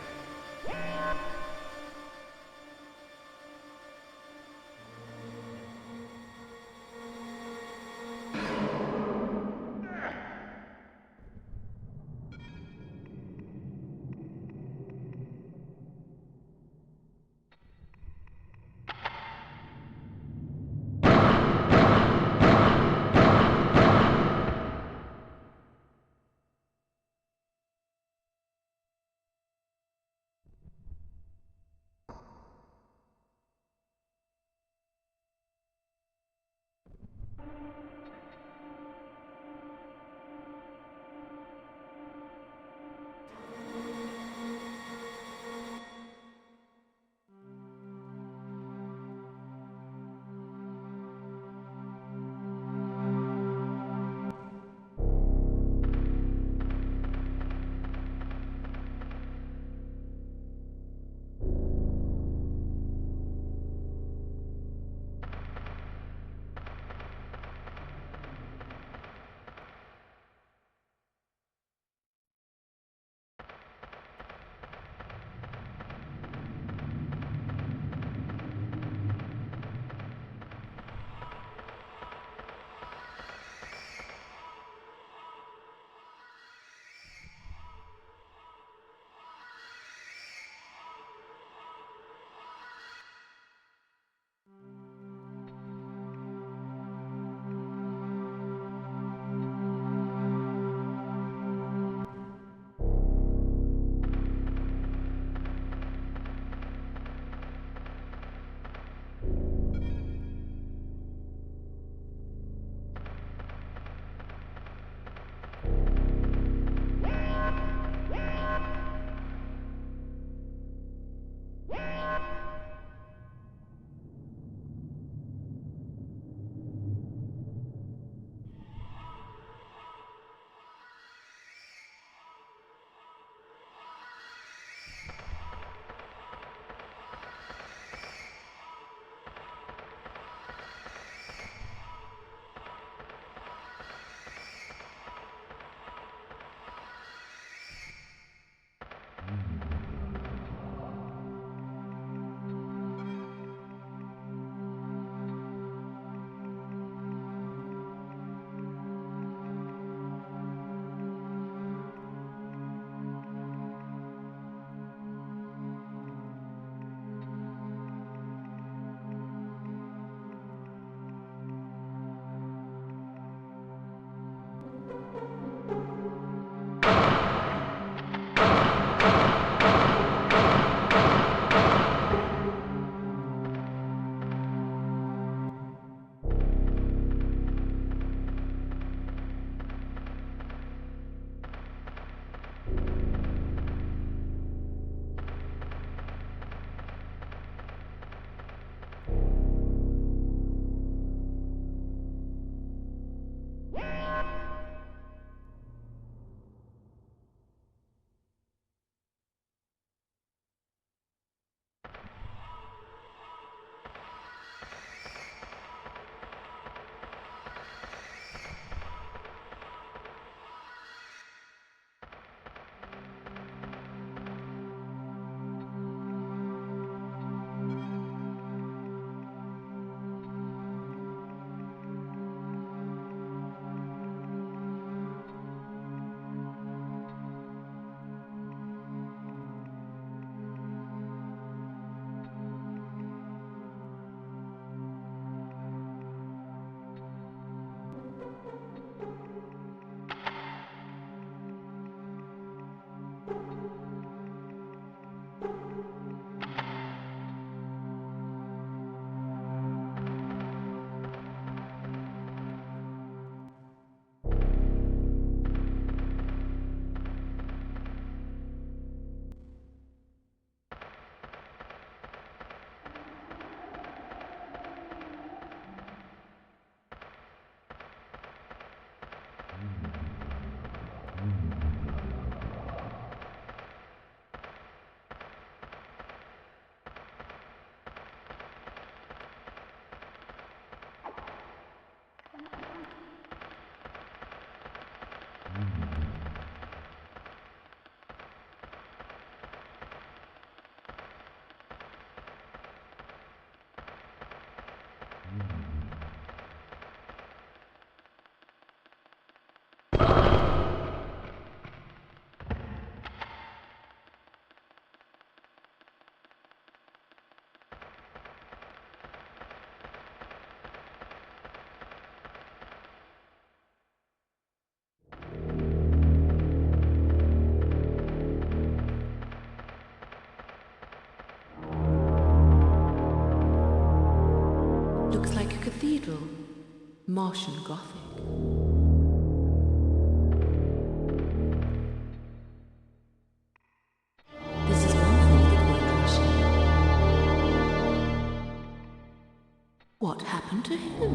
Cathedral, Martian Gothic. This is one for the Quaker machine. What happened to him?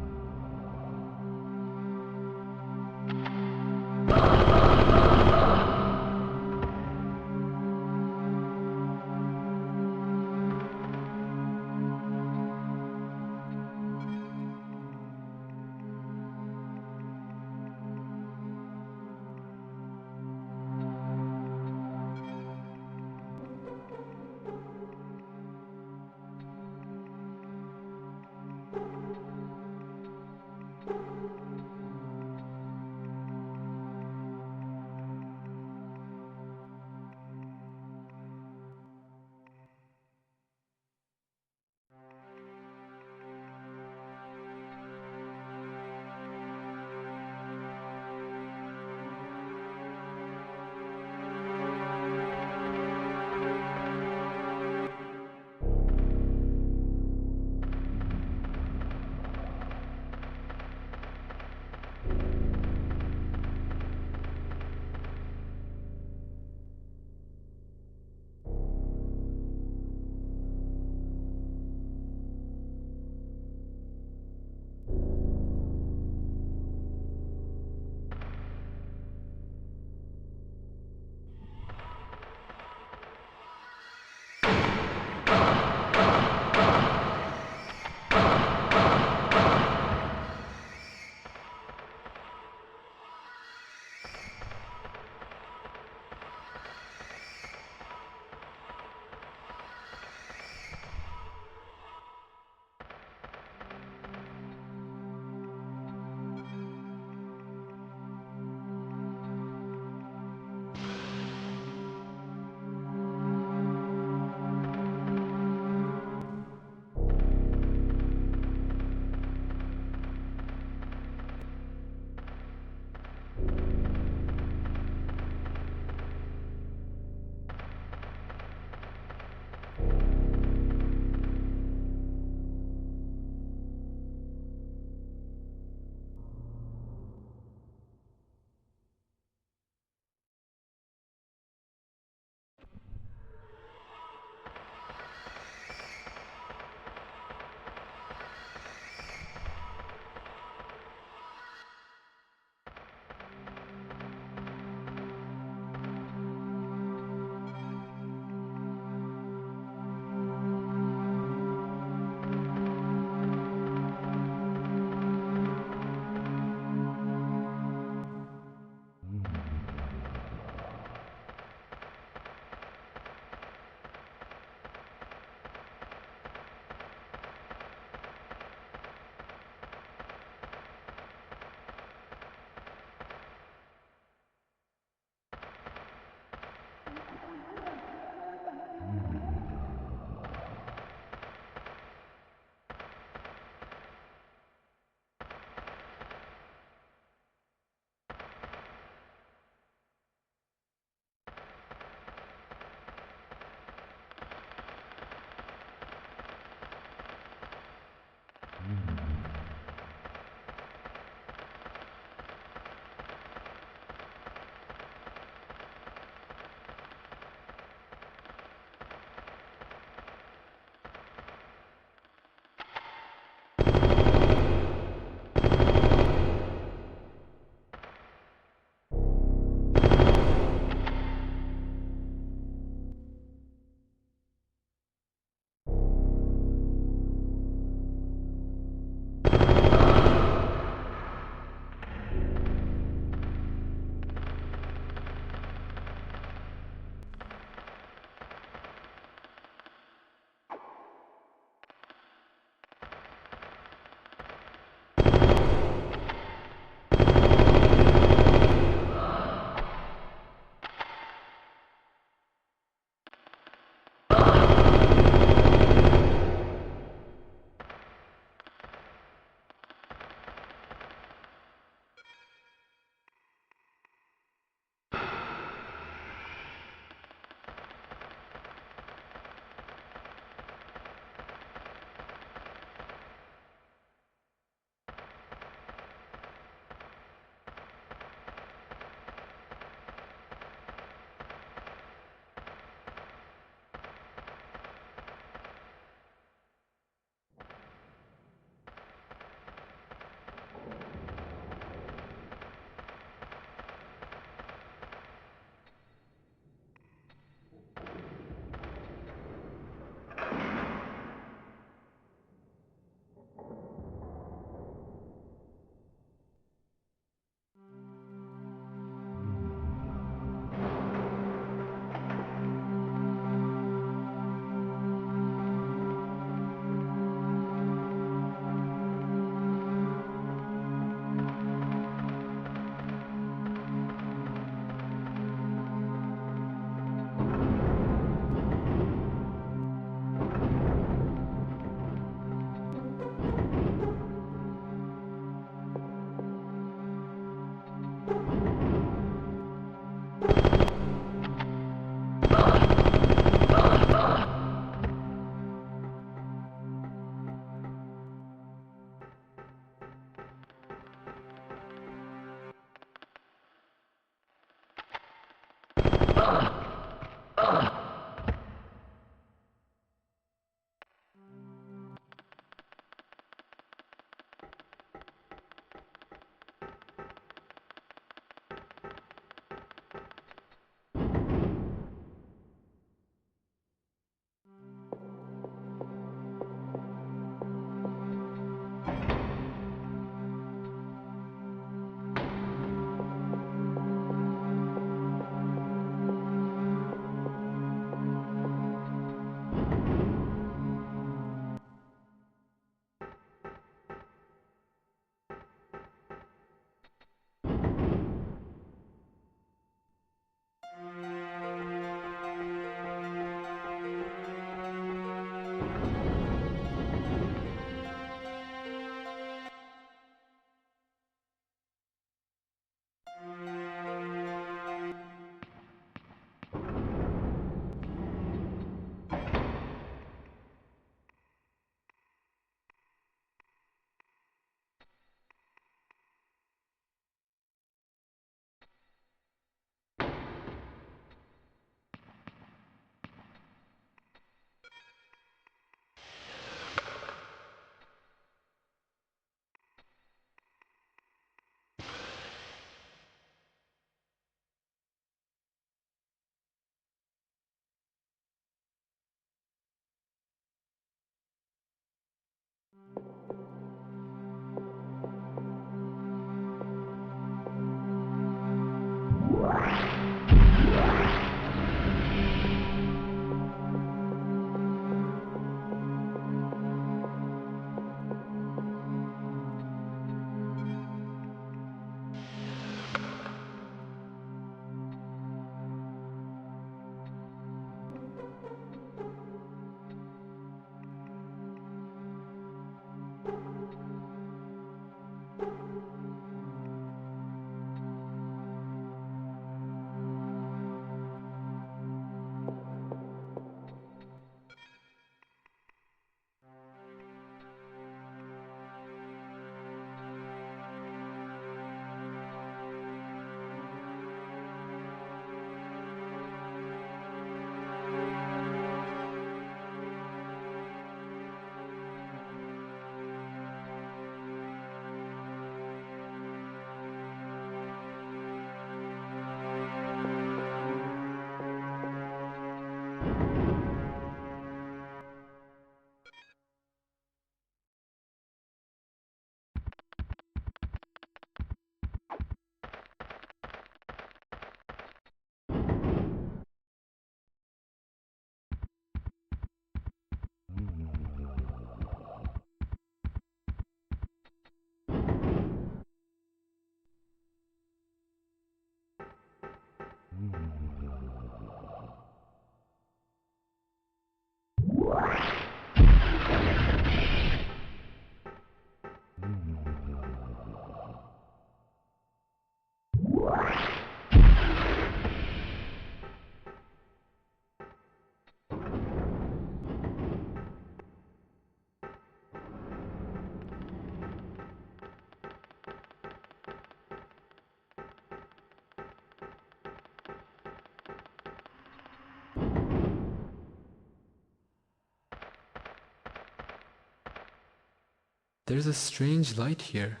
There's a strange light here.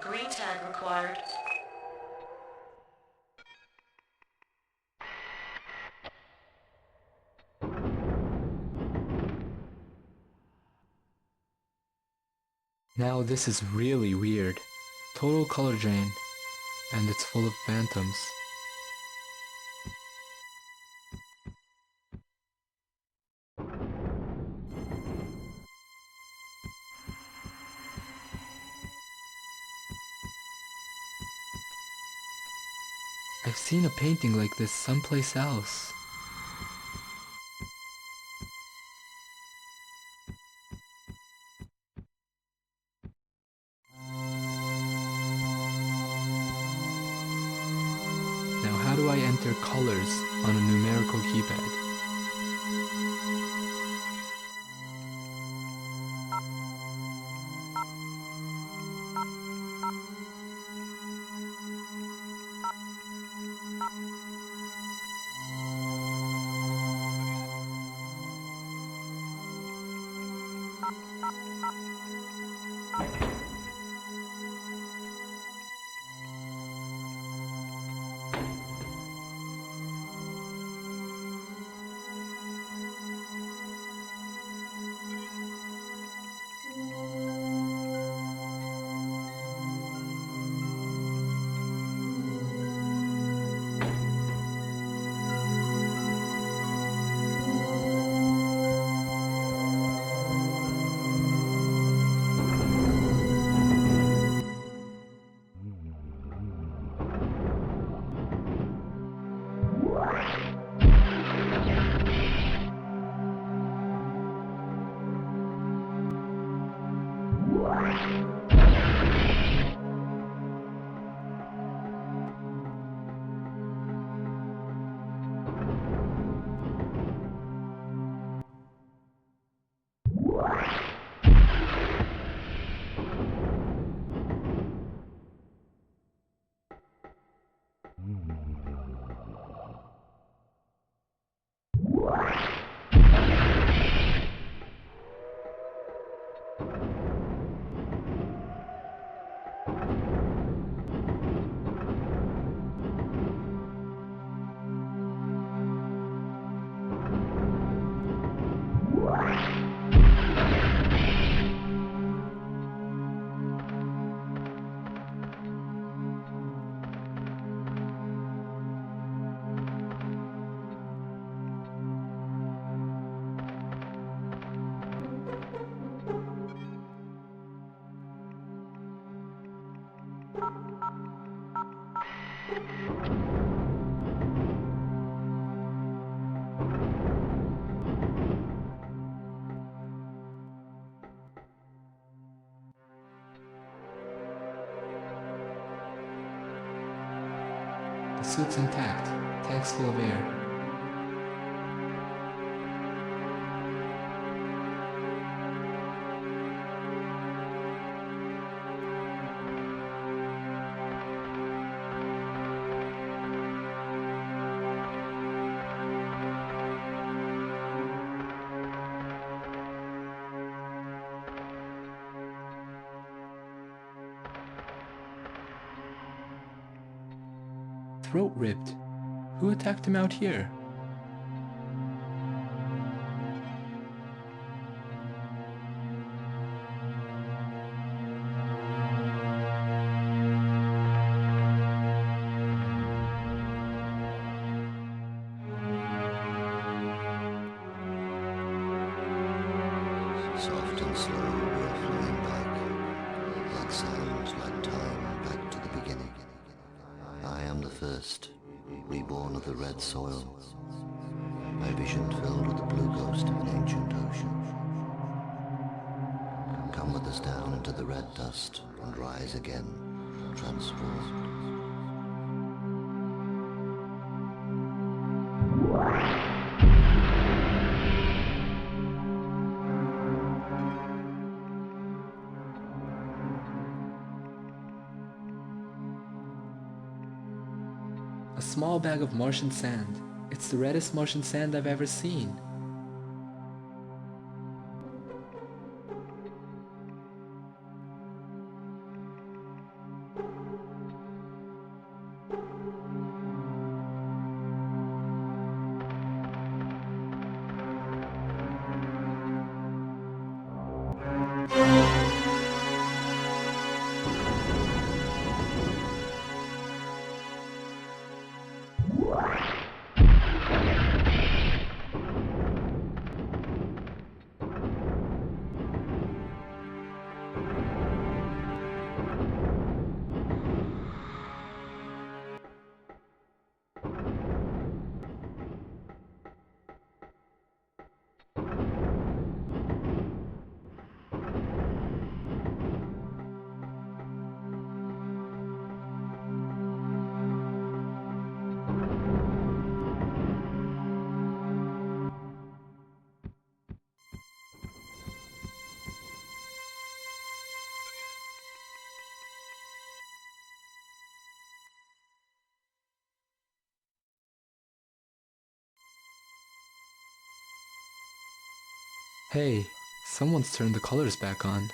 Green tag required. Now this is really weird. Total color drain, and it's full of phantoms. I've seen a painting like this someplace else. Now how do I enter colors on a numerical keypad? The suit's intact, tanks full of air. Throat ripped. Who attacked him out here? Soft and slow, we're flowing back. sounds like time back to the beginning. I am the first, reborn of the red soil. My vision filled with the blue ghost of an ancient ocean. Come with us down into the red dust and rise again, transformed. A small bag of Martian sand. It's the reddest Martian sand I've ever seen. Hey, someone's turned the colors back on.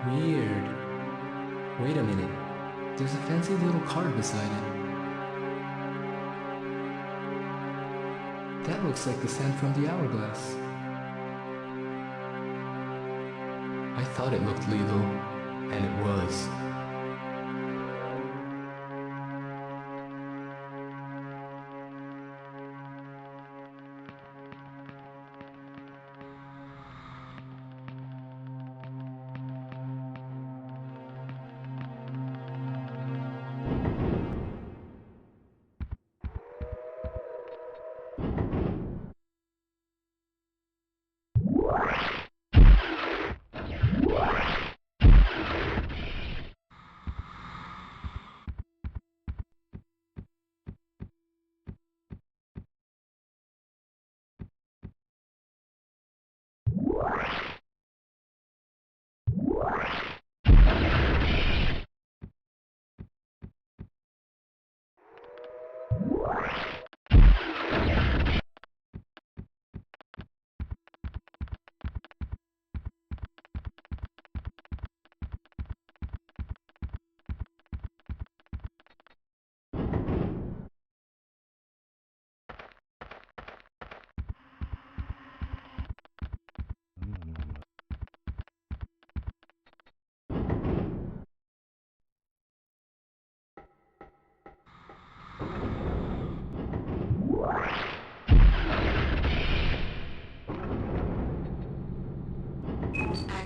Weird. Wait a minute. There's a fancy little card beside it. That looks like the sand from the hourglass. I thought it looked legal, and it was.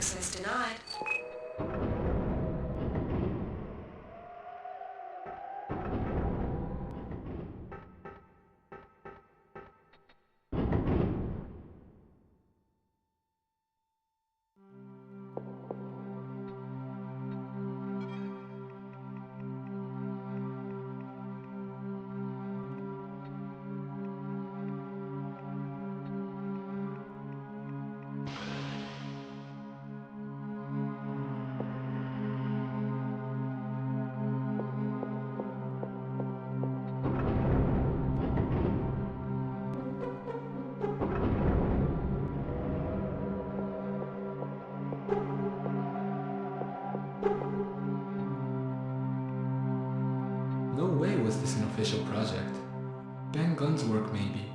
Access denied. No way was this an official project. Ben Gunn's work maybe.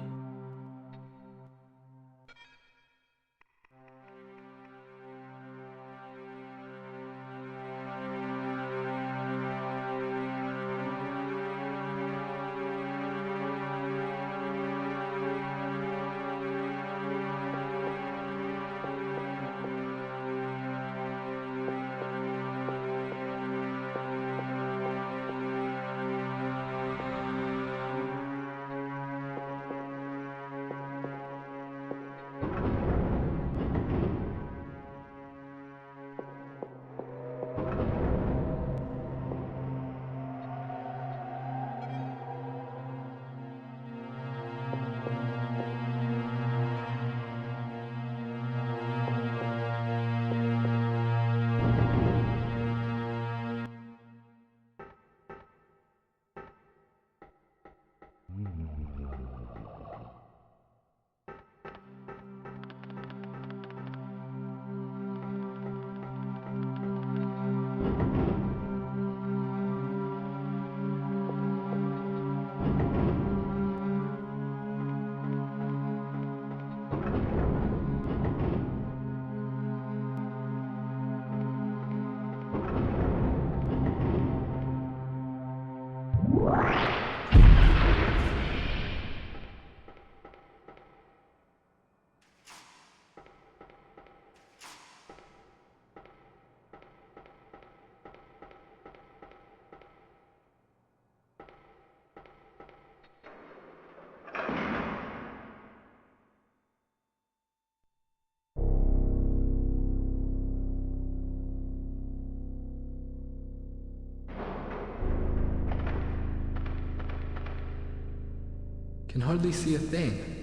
Can hardly see a thing.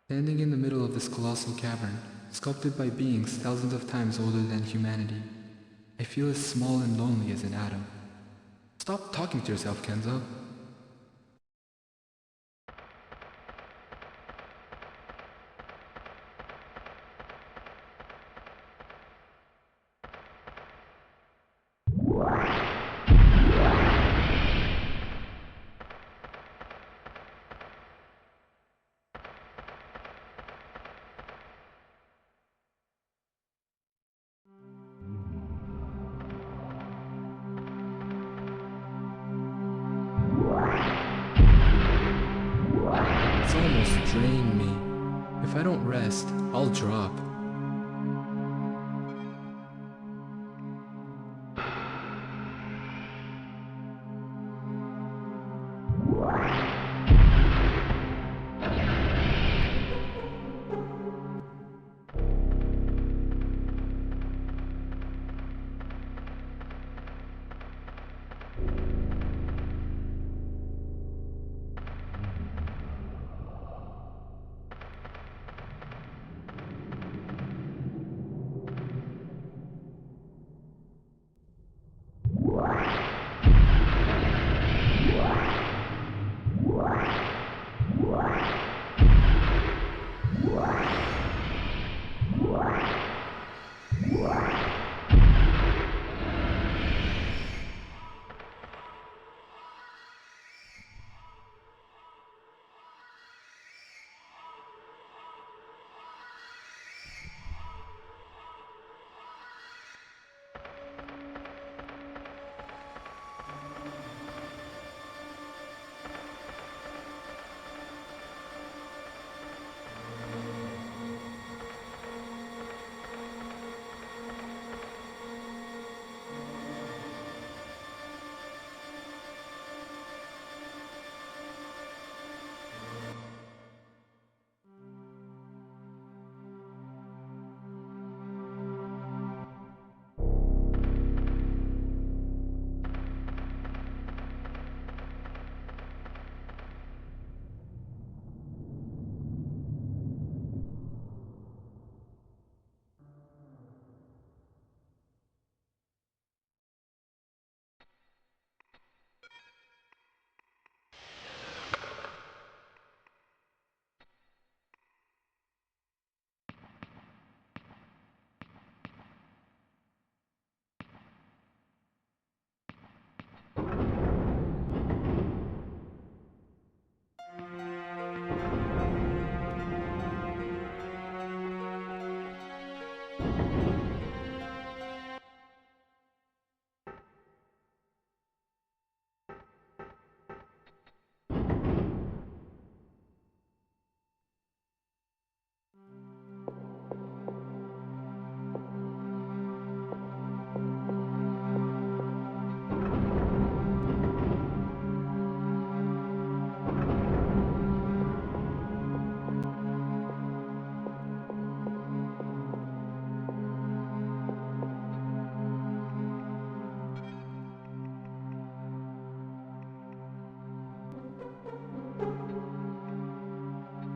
Standing in the middle of this colossal cavern sculpted by beings thousands of times older than humanity. I feel as small and lonely as an atom. Stop talking to yourself, Kenzo. It's almost drained me. If I don't rest, I'll drop.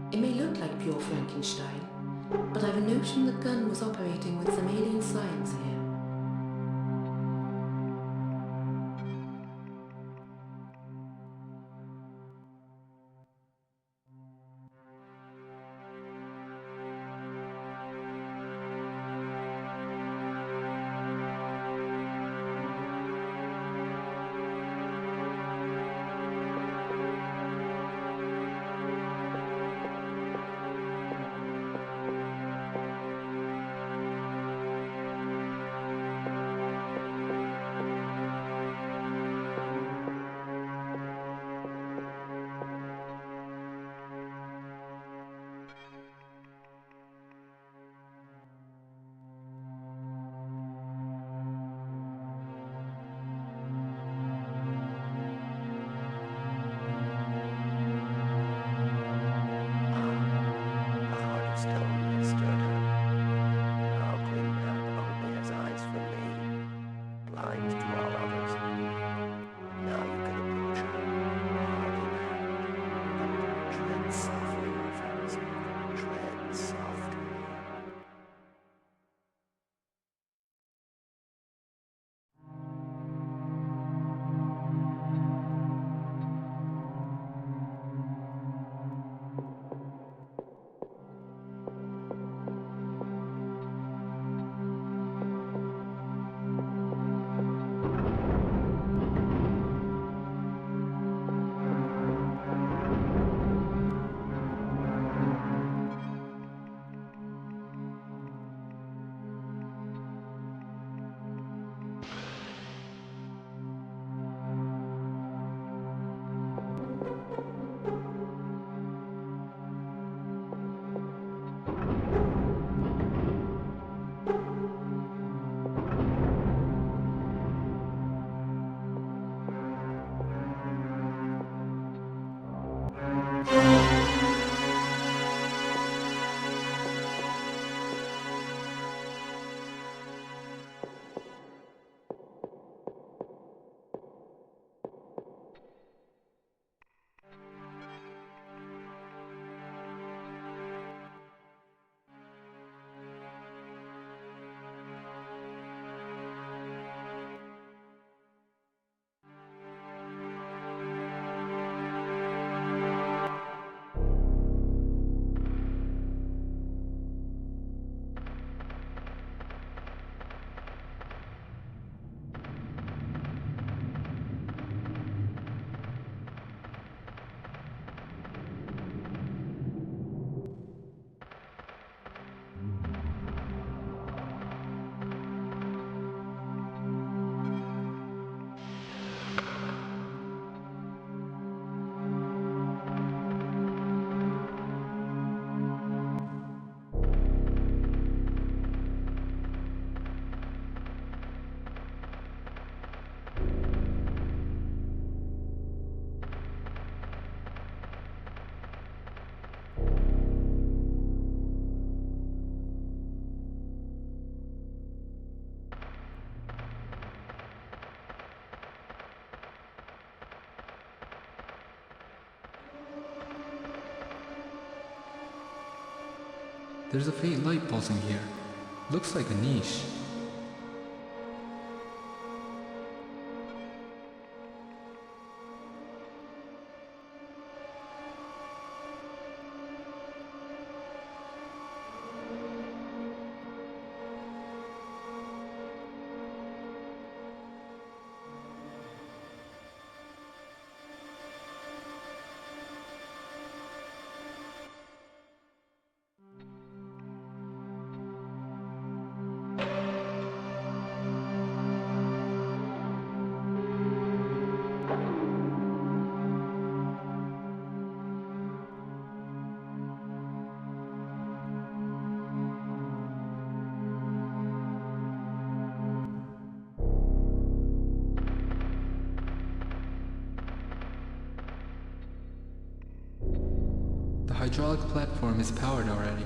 It may look like pure Frankenstein, but I've a notion the gun was operating with some alien science here. There's a faint light pulsing here. Looks like a niche. The hydraulic platform is powered already.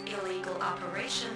Illegal operation.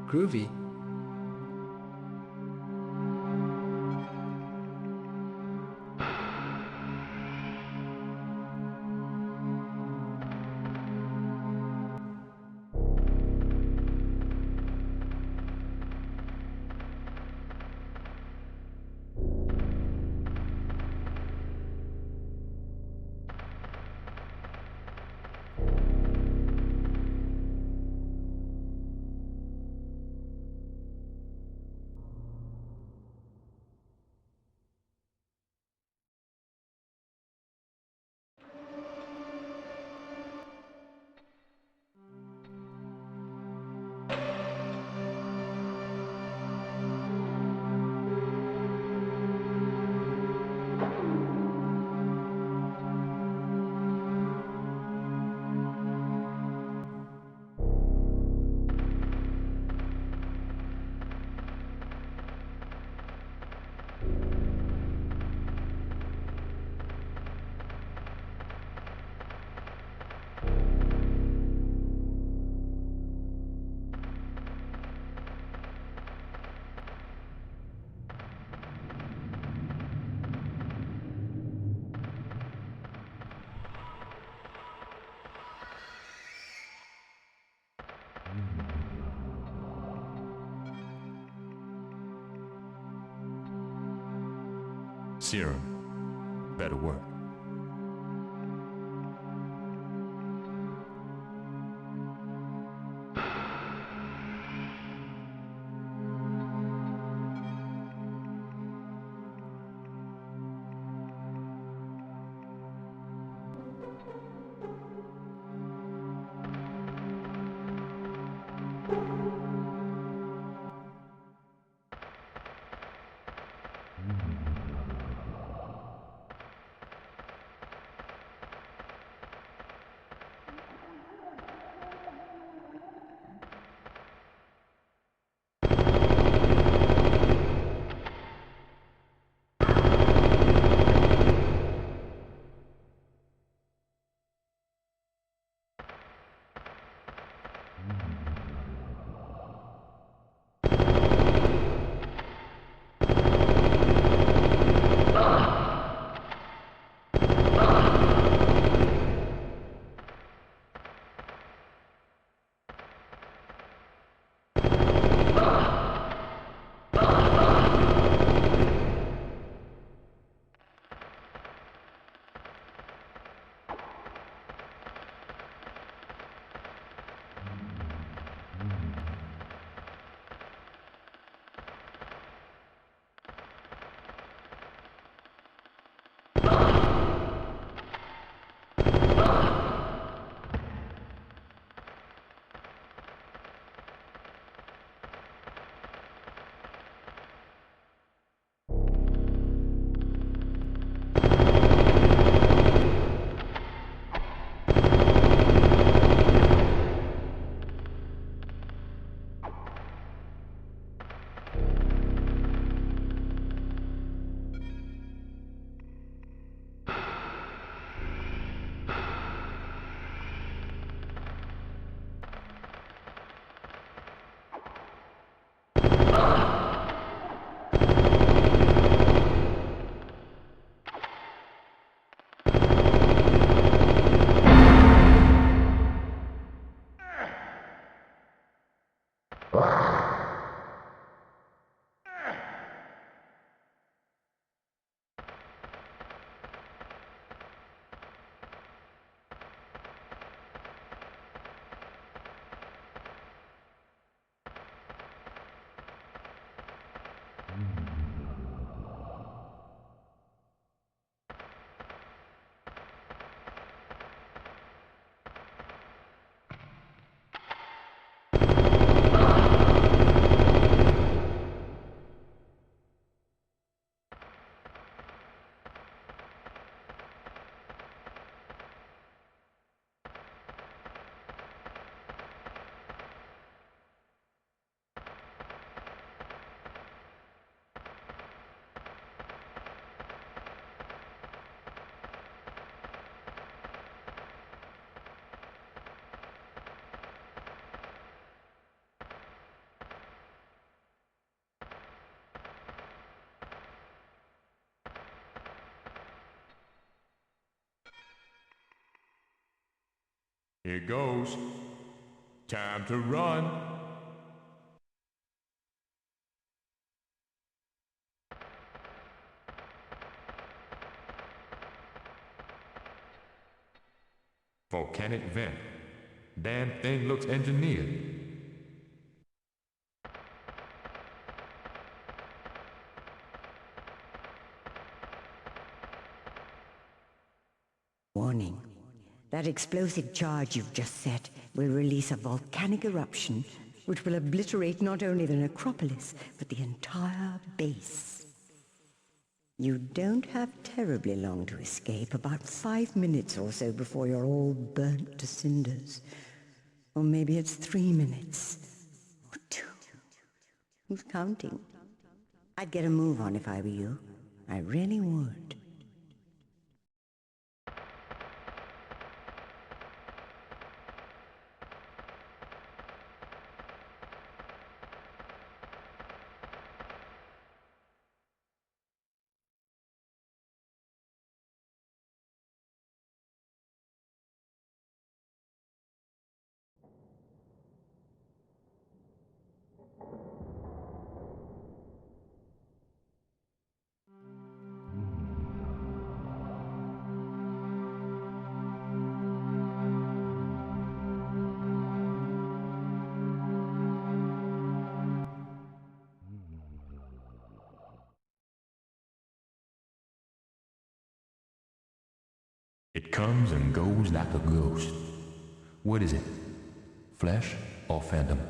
Groovy. Serum. Better work. Here goes. Time to run. Volcanic vent. Damn thing looks engineered. Warning. That explosive charge you've just set will release a volcanic eruption which will obliterate not only the necropolis, but the entire base. You don't have terribly long to escape, about 5 minutes or so before you're all burnt to cinders. Or maybe it's 3 minutes. Or 2. Who's counting? I'd get a move on if I were you. I really would. It comes and goes like a ghost. What is it? Flesh or phantom?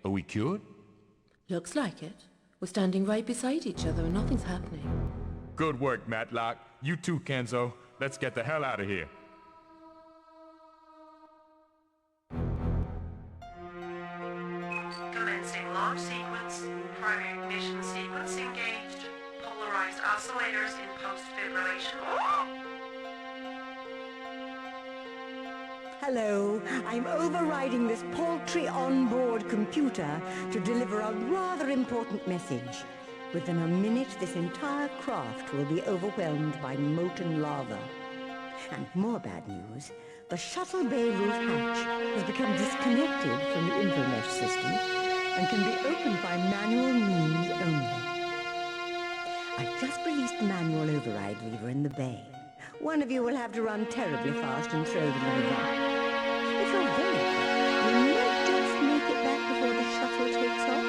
Are we cured? Looks like it. We're standing right beside each other and nothing's happening. Good work, Matlock. You too, Kenzo. Let's get the hell out of here. Commencing launch sequence. Primary ignition sequence engaged. Polarized oscillators in post-fibrillation. Hello, I'm overriding this paltry onboard computer to deliver a rather important message. Within a minute, this entire craft will be overwhelmed by molten lava. And more bad news, the shuttle bay roof hatch has become disconnected from the Infomesh system and can be opened by manual means only. I've just released the manual override lever in the bay. One of you will have to run terribly fast and throw the lever. If you're very quick, you might just make it back before the shuttle takes off.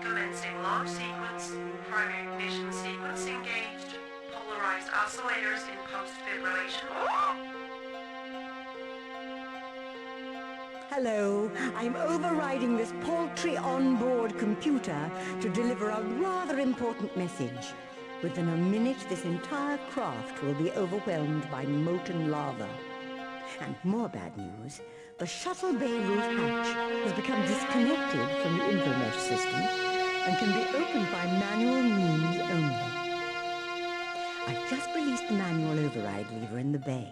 Commencing launch sequence. Primary ignition sequence engaged. Polarized oscillators in post-fibrillation. Hello, I'm overriding this paltry onboard computer to deliver a rather important message. Within a minute, this entire craft will be overwhelmed by molten lava. And more bad news, the shuttle bay roof hatch has become disconnected from the Infomesh system and can be opened by manual means only. I've just released the manual override lever in the bay.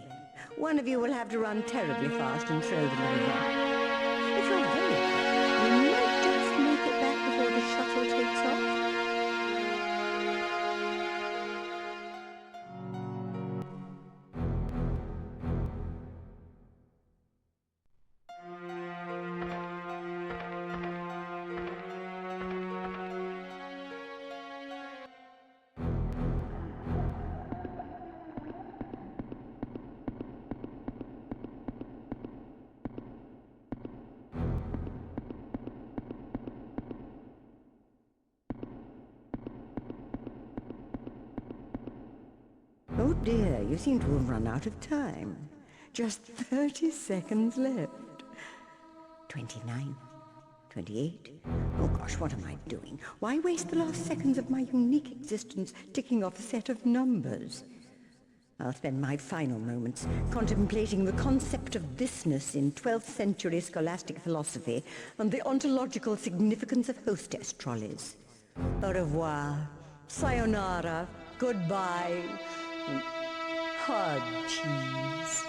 One of you will have to run terribly fast and throw the lever. If you're very quick, you might just make it back before the shuttle takes off. Oh dear, you seem to have run out of time. Just 30 seconds left. 29, 28. Oh gosh, what am I doing? Why waste the last seconds of my unique existence ticking off a set of numbers? I'll spend my final moments contemplating the concept of thisness in 12th century scholastic philosophy and the ontological significance of hostess trolleys. Au revoir, sayonara, goodbye, and hard cheese.